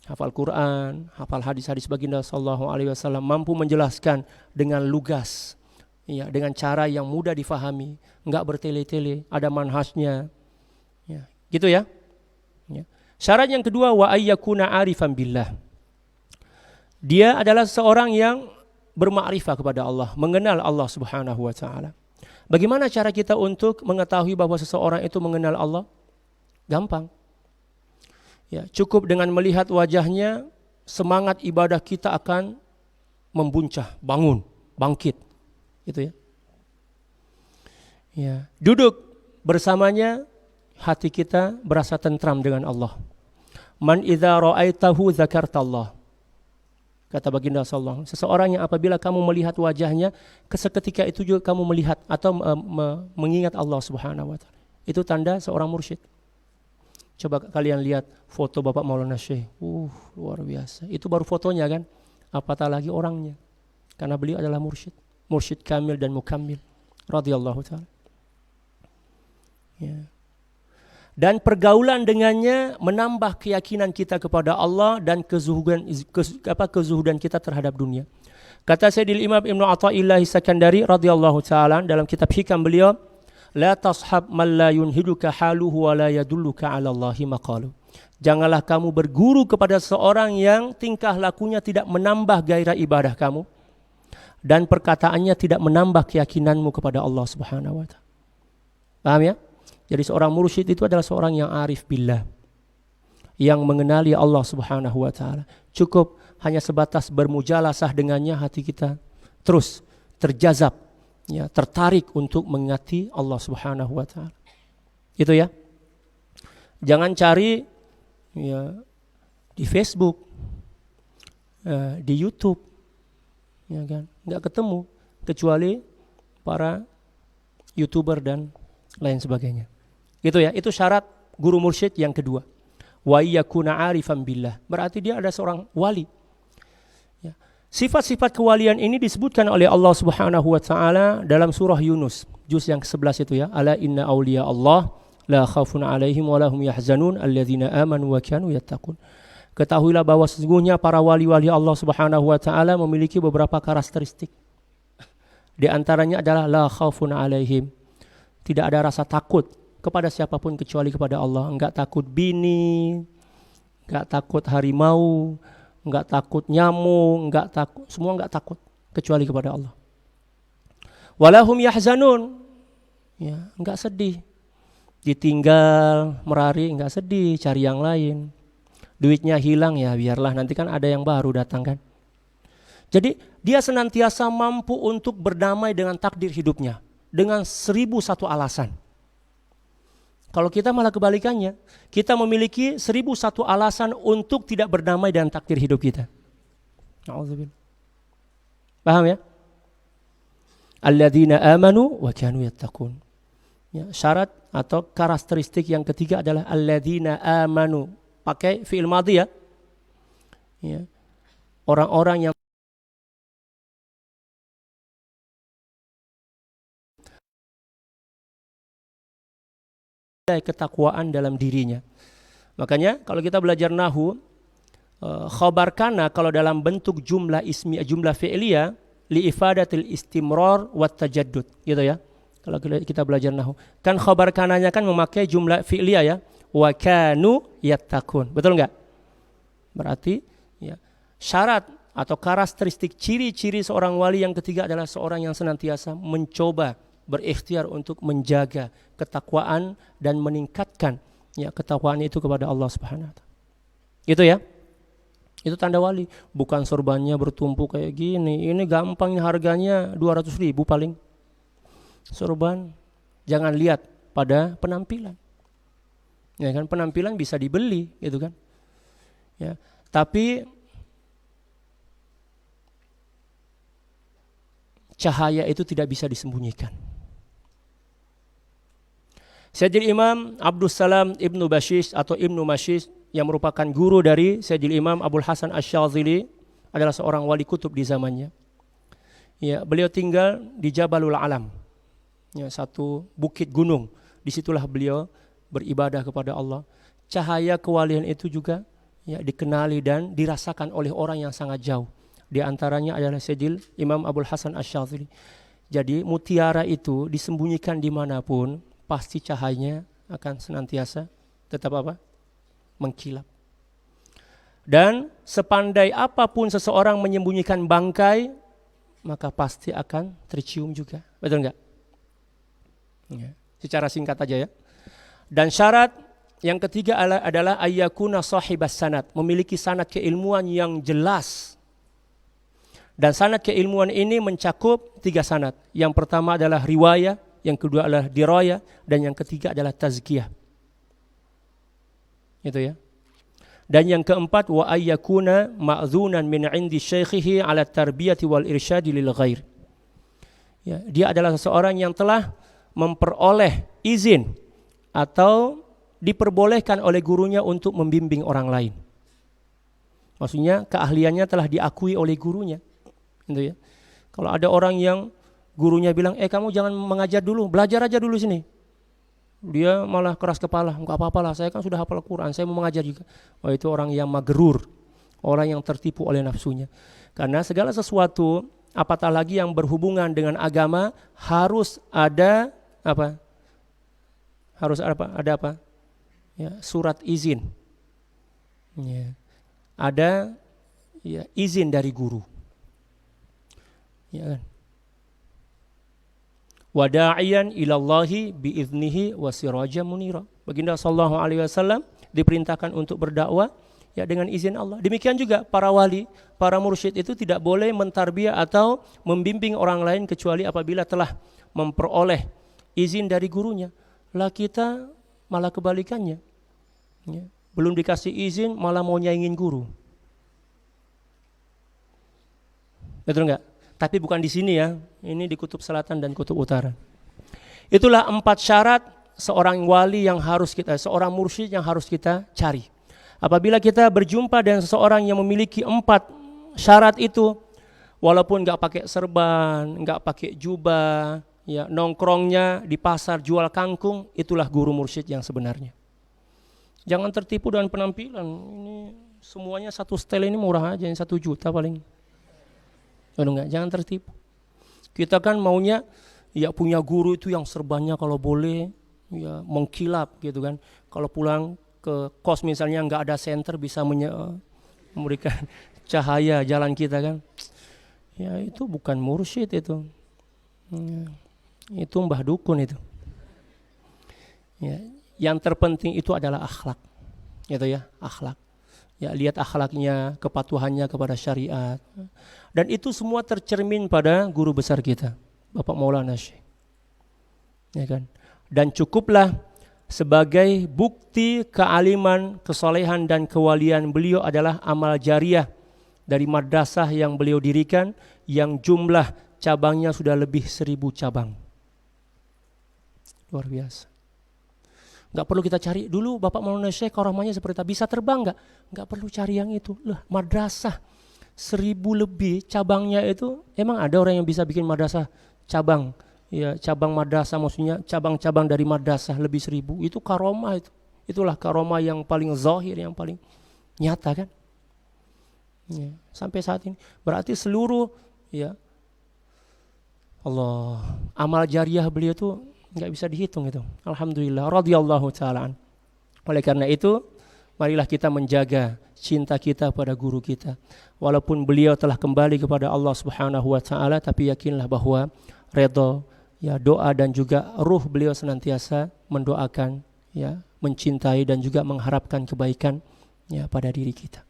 Hafal Quran, hafal hadis-hadis baginda sallallahu alaihi wasallam, mampu menjelaskan dengan lugas. Ya, dengan cara yang mudah difahami, enggak bertele-tele, ada manhajnya. Ya, gitu ya. Ya. Syarat yang kedua wa ayyakuna arifan billah. Dia adalah seorang yang bermakrifah kepada Allah, mengenal Allah Subhanahu wa taala. Bagaimana cara kita untuk mengetahui bahwa seseorang itu mengenal Allah? Gampang. Ya, cukup dengan melihat wajahnya, semangat ibadah kita akan membuncah, bangun, bangkit. Itu ya. Ya, duduk bersamanya, hati kita berasa tentram dengan Allah. Man idza ra'aitahu dzakartallah. Kata baginda sallallahu alaihi wasallam, seseorang yang apabila kamu melihat wajahnya, seketika itu juga kamu melihat atau mengingat Allah Subhanahu wa taala. Itu tanda seorang mursyid. Coba kalian lihat foto Bapak Maulana Syekh. Luar biasa. Itu baru fotonya kan? Apatah lagi orangnya. Karena beliau adalah mursyid. Mursyid kamil dan mukammil radhiyallahu taala. Ya. Dan pergaulan dengannya menambah keyakinan kita kepada Allah dan kezuhudan kita terhadap dunia. Kata Sayyidil Imam Ibnu Athaillah Sakandari radhiyallahu taala dalam kitab Hikam beliau, la tashab man la yunhiduka haluhu wa la yadulluka 'ala Allahi maqalu. Janganlah kamu berguru kepada seorang yang tingkah lakunya tidak menambah gairah ibadah kamu dan perkataannya tidak menambah keyakinanmu kepada Allah Subhanahu wa taala. Paham ya? Jadi seorang mursyid itu adalah seorang yang arif billah, yang mengenali Allah Subhanahu wa taala. Cukup hanya sebatas bermujalasah dengannya, hati kita terus terjazab, ya, tertarik untuk mengingati Allah Subhanahu wa taala. Itu ya. Jangan cari ya di Facebook, di YouTube, ya kan? Enggak ketemu kecuali para YouTuber dan lain sebagainya. Gitu ya, itu syarat guru mursyid yang kedua. wa yakuna arifan billah. Berarti dia ada seorang wali. Ya. Sifat-sifat kewalian ini disebutkan oleh Allah Subhanahu wa taala dalam surah Yunus, juz yang ke-11 itu ya. Ala inna awliya Allah la khaufun alaihim wa lahum yahzanun alladzina amanu wa kanu yattaqun. Ketahuilah bahwa sesungguhnya para wali-wali Allah Subhanahu wa taala memiliki beberapa karakteristik. Di antaranya adalah la khaufun alaihim. Tidak ada rasa takut kepada siapapun kecuali kepada Allah. Enggak takut bini, enggak takut harimau, enggak takut nyamuk, semua enggak takut kecuali kepada Allah. Walahum yahzanun. Ya, enggak sedih. Ditinggal, merari, enggak sedih, cari yang lain. Duitnya hilang ya biarlah, nanti kan ada yang baru datang kan. Jadi dia senantiasa mampu untuk berdamai dengan takdir hidupnya dengan 1001 alasan. Kalau kita malah kebalikannya, kita memiliki 1001 alasan untuk tidak berdamai dengan takdir hidup kita. Na'udzubillah. Paham ya? Alladzina amanu wa kanu yattaqun. Ya, syarat atau karakteristik yang ketiga adalah alladzina amanu. Pakai fi'il madhi ya. Ya. Orang-orang yang ketakwaan dalam dirinya. Makanya kalau kita belajar nahwu, khabar kana kalau dalam bentuk jumlah ismiyah, jumlah fi'liyah li ifadatil istimrar wat tajaddud, gitu ya. Kalau kita belajar nahwu, kan khabar kananya kan memakai jumlah fi'liyah ya, wa kanu yattaqun. Betul enggak? Berarti ya, syarat atau karakteristik ciri-ciri seorang wali yang ketiga adalah seorang yang senantiasa mencoba berikhtiar untuk menjaga ketakwaan dan meningkatkan ya ketakwaan itu kepada Allah Subhanahu wa taala. Itu ya. Itu tanda wali, bukan sorbannya bertumpuk kayak gini. Ini gampang harganya 200.000 paling. Sorban jangan lihat pada penampilan. Ya kan, penampilan bisa dibeli gitu kan. Ya, tapi cahaya itu tidak bisa disembunyikan. Sayyidil Imam Abdus Salam Ibnu Bashish atau Ibnu Mashish yang merupakan guru dari Sayyidil Imam Abul Hasan Asy-Syadzili adalah seorang wali kutub di zamannya. Ya, beliau tinggal di Jabalul Alam. Ya, satu bukit gunung. Disitulah beliau beribadah kepada Allah. Cahaya kewalian itu juga ya dikenali dan dirasakan oleh orang yang sangat jauh. Di antaranya adalah Sayyidil Imam Abul Hasan Asy-Syadzili. Jadi mutiara itu disembunyikan dimanapun, pasti cahayanya akan senantiasa tetap apa? Mengkilap. Dan sepandai apapun seseorang menyembunyikan bangkai, maka pasti akan tercium juga. Betul enggak? Ya, secara singkat aja ya. Dan syarat yang ketiga adalah ayyakuna sahibas sanad, memiliki sanad keilmuan yang jelas. Dan sanad keilmuan ini mencakup 3 sanad. Yang pertama adalah riwayah, yang kedua adalah dirayah, dan yang ketiga adalah tazkiyah. Itu ya. Dan yang keempat wa ayyakuna ma'dzunan min 'indi syaikhihi 'ala tarbiyati wal irsyadi lil ghair. Ya, dia adalah seseorang yang telah memperoleh izin atau diperbolehkan oleh gurunya untuk membimbing orang lain. Maksudnya keahliannya telah diakui oleh gurunya. Gitu ya. Kalau ada orang yang gurunya bilang, kamu jangan mengajar dulu, belajar aja dulu sini. Dia malah keras kepala, enggak apa-apalah, saya kan sudah hafal Quran, saya mau mengajar juga. Oh, itu orang yang magerur, orang yang tertipu oleh nafsunya. Karena segala sesuatu, apatah lagi yang berhubungan dengan agama, harus ada apa? Harus ada apa? Ya, surat izin. Ya. Ada ya, izin dari guru. Ya kan? Wada'iyan ilallahi biiznihi wa siraja munira. Baginda sallallahu alaihi wasallam diperintahkan untuk berdakwah ya dengan izin Allah. Demikian juga para wali, para mursyid itu tidak boleh mentarbiyah atau membimbing orang lain kecuali apabila telah memperoleh izin dari gurunya. Lah kita malah kebalikannya. Ya, belum dikasih izin malah mau nyaingin guru. Betul enggak? Tapi bukan di sini ya, ini di kutub selatan dan kutub utara. Itulah 4 syarat seorang wali yang harus kita, seorang mursyid yang harus kita cari. Apabila kita berjumpa dengan seseorang yang memiliki 4 syarat itu, walaupun nggak pakai serban, nggak pakai jubah, ya nongkrongnya di pasar jual kangkung, itulah guru mursyid yang sebenarnya. Jangan tertipu dengan penampilan. Ini semuanya satu setel ini murah aja, 1 juta paling. Enggak, jangan tertipu. Kita kan maunya ya punya guru itu yang serbannya kalau boleh ya mengkilap gitu kan. Kalau pulang ke kos misalnya nggak ada senter bisa memberikan cahaya jalan kita kan. Ya itu bukan mursyid itu. Ya, itu mbah dukun itu. Ya, yang terpenting itu adalah akhlak. Gitu ya, akhlak. Ya, lihat akhlaknya, kepatuhannya kepada syariat. Dan itu semua tercermin pada guru besar kita, Bapak Maulana Syekh. Ya kan? Dan cukuplah sebagai bukti kealiman, kesolehan dan kewalian beliau adalah amal jariah dari madrasah yang beliau dirikan yang jumlah cabangnya sudah lebih 1000 cabang. Luar biasa. Enggak perlu kita cari dulu Bapak Maulana Syekh karamahnya seperti apa, bisa terbang enggak perlu cari yang itu. Lah, madrasah 1000 lebih cabangnya itu, emang ada orang yang bisa bikin madrasah cabang? Ya, cabang madrasah maksudnya cabang-cabang dari madrasah lebih 1000. Itu karamah itu. Itulah karamah yang paling zahir, yang paling nyata kan? Ya, sampai saat ini berarti seluruh ya Allah amal jariah beliau tuh nggak bisa dihitung itu. Alhamdulillah radhiyallahu ta'ala. Oleh karena itu marilah kita menjaga cinta kita pada guru kita. Walaupun beliau telah kembali kepada Allah Subhanahu wa taala, tapi yakinlah bahwa redha, ya doa dan juga ruh beliau senantiasa mendoakan, ya, mencintai dan juga mengharapkan kebaikan ya pada diri kita.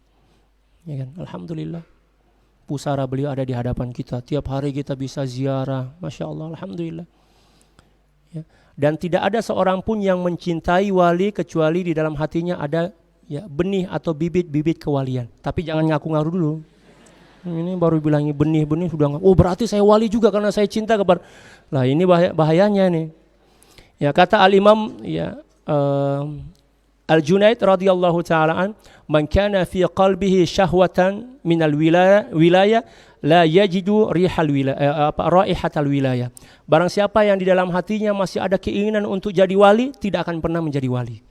Ya kan? Alhamdulillah. Pusara beliau ada di hadapan kita. Tiap hari kita bisa ziarah. Masya Allah, alhamdulillah. Ya. Dan tidak ada seorang pun yang mencintai wali kecuali di dalam hatinya ada ya benih atau bibit-bibit kewalian. Tapi jangan ngaku-ngaku dulu. Ini baru bilangnya benih-benih sudah ngaku. Oh berarti saya wali juga karena saya cinta kepada. Lah ini bahayanya nih. Ya kata Al-Imam ya Al-Junaid radhiyallahu ta'ala an, man kana fi qalbihi syahwatan minal wilayah la yajidu rihal wilayah raihatal wilayah. Barang siapa yang di dalam hatinya masih ada keinginan untuk jadi wali, tidak akan pernah menjadi wali.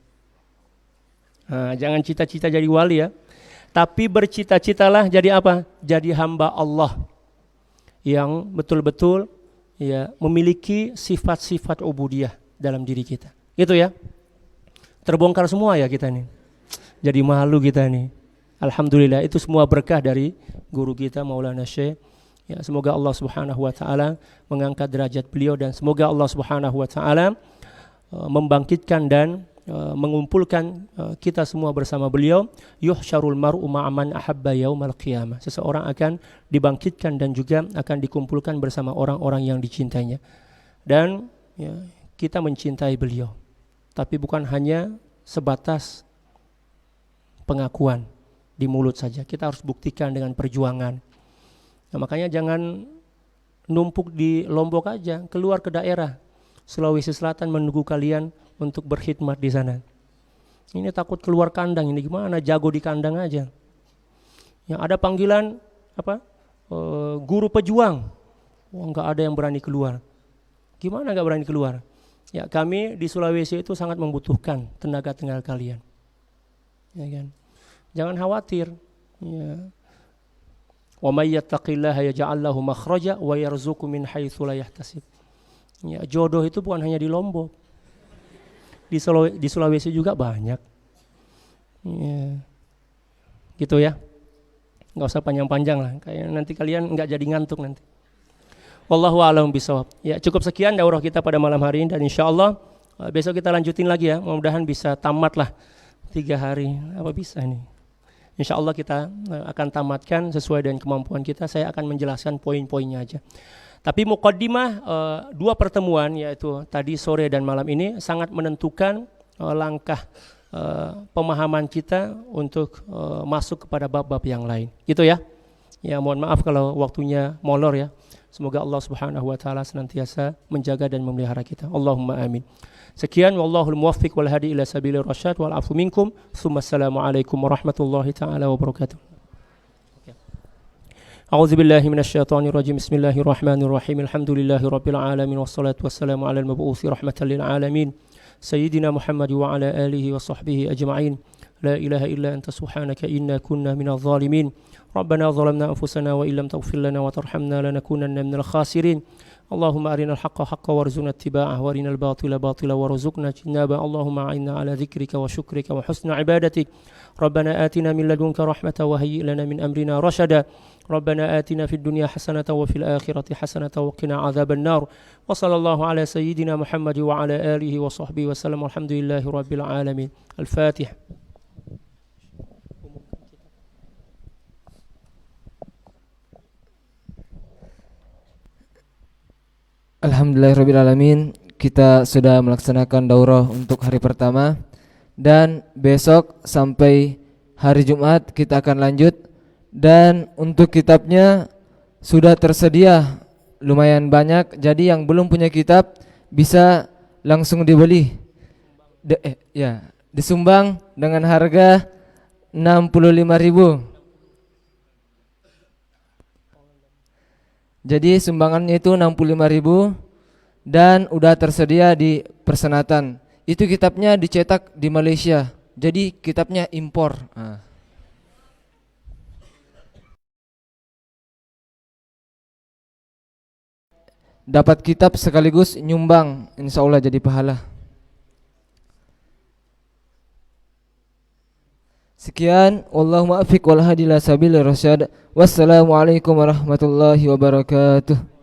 Nah, jangan cita-cita jadi wali ya. Tapi bercita-citalah jadi apa? Jadi hamba Allah yang betul-betul ya memiliki sifat-sifat ubudiyah dalam diri kita. Gitu ya. Terbongkar semua ya kita nih. Jadi malu kita nih. Alhamdulillah itu semua berkah dari guru kita Maulana Syekh. Ya, semoga Allah Subhanahu wa taala mengangkat derajat beliau dan semoga Allah Subhanahu wa taala membangkitkan dan mengumpulkan kita semua bersama beliau. Yuhsyarul mar'u ma'aman ahabba yaumal qiyamah. Seseorang akan dibangkitkan dan juga akan dikumpulkan bersama orang-orang yang dicintainya. Dan ya, kita mencintai beliau. Tapi bukan hanya sebatas pengakuan di mulut saja. Kita harus buktikan dengan perjuangan. Nah, makanya jangan numpuk di Lombok aja, keluar ke daerah Sulawesi Selatan menunggu kalian untuk berkhidmat di sana. Ini takut keluar kandang, ini gimana? Jago di kandang aja. Yang ada panggilan apa? Guru pejuang. Wah, nggak ada yang berani keluar. Gimana nggak berani keluar? Ya, kami di Sulawesi itu sangat membutuhkan tenaga kalian. Ya kan? Jangan khawatir. Ya. Wa may yattaqillaha yaj'al lahu makhraja wa yarzuqhu min haitsu la yahtasib. Ya, jodoh itu bukan hanya di Lombok. Di Sulawesi juga banyak. Ya. Gitu ya. Enggak usah panjang-panjang lah. Kayak nanti kalian enggak jadi ngantuk nanti. Wallahu a'lam bishawab. Ya, cukup sekian daurah kita pada malam hari ini dan insyaallah besok kita lanjutin lagi ya. Mudah-mudahan bisa tamat lah 3 hari. Apa bisa ini? Insyaallah kita akan tamatkan sesuai dengan kemampuan kita. Saya akan menjelaskan poin-poinnya aja. Tapi muqaddimah 2 pertemuan yaitu tadi sore dan malam ini sangat menentukan langkah pemahaman kita untuk masuk kepada bab-bab yang lain. Gitu ya. Ya, mohon maaf kalau waktunya molor ya. Semoga Allah Subhanahu wa taala senantiasa menjaga dan memelihara kita. Allahumma amin. Sekian, wallahul muwaffiq wal hadi ila sabilir rasyad wal afu minkum. Assalamualaikum warahmatullahi taala wabarakatuh. A'udzu billahi minasy syaithanir rajim. Bismillahirrahmanirrahim. Alhamdulillahi rabbil alamin wassalatu wassalamu alal mab'utsi rahmatan lil alamin. Sayyidina Muhammad wa ala alihi wa sahbihi ajma'in. La ilaha illa anta subhanaka inna kunna minadh dhalimin. ربنا ظلمنا أنفسنا وإن لم تغفر لنا وترحمنا لنكونن من الخاسرين اللهم أرنا الحق حقا وارزقنا اتباعه وارنا الباطل باطلا وارزقنا اجتنابه اللهم أعنا على ذكرك وشكرك وحسن عبادتك ربنا آتنا من لدنك رحمة وهيئ لنا من أمرنا رشدا ربنا آتنا في الدنيا حسنة وفي الآخرة حسنة وقنا عذاب النار وصلى الله على سيدنا محمد وعلى آله وصحبه وسلم والحمد لله رب العالمين الفاتح. Alhamdulillahirrabbilalamin, kita sudah melaksanakan daurah untuk hari pertama. Dan besok sampai hari Jumat kita akan lanjut. Dan untuk kitabnya sudah tersedia lumayan banyak. Jadi yang belum punya kitab bisa langsung dibeli, disumbang dengan harga 65.000. Jadi sumbangannya itu 65.000 dan udah tersedia di persenatan. Itu kitabnya dicetak di Malaysia. Jadi kitabnya impor. Dapat kitab sekaligus nyumbang, insya Allah jadi pahala. Sekian, wallahu muwaffiq wal hadi ila sabilir rasyad. Wassalamualaikum warahmatullahi wabarakatuh.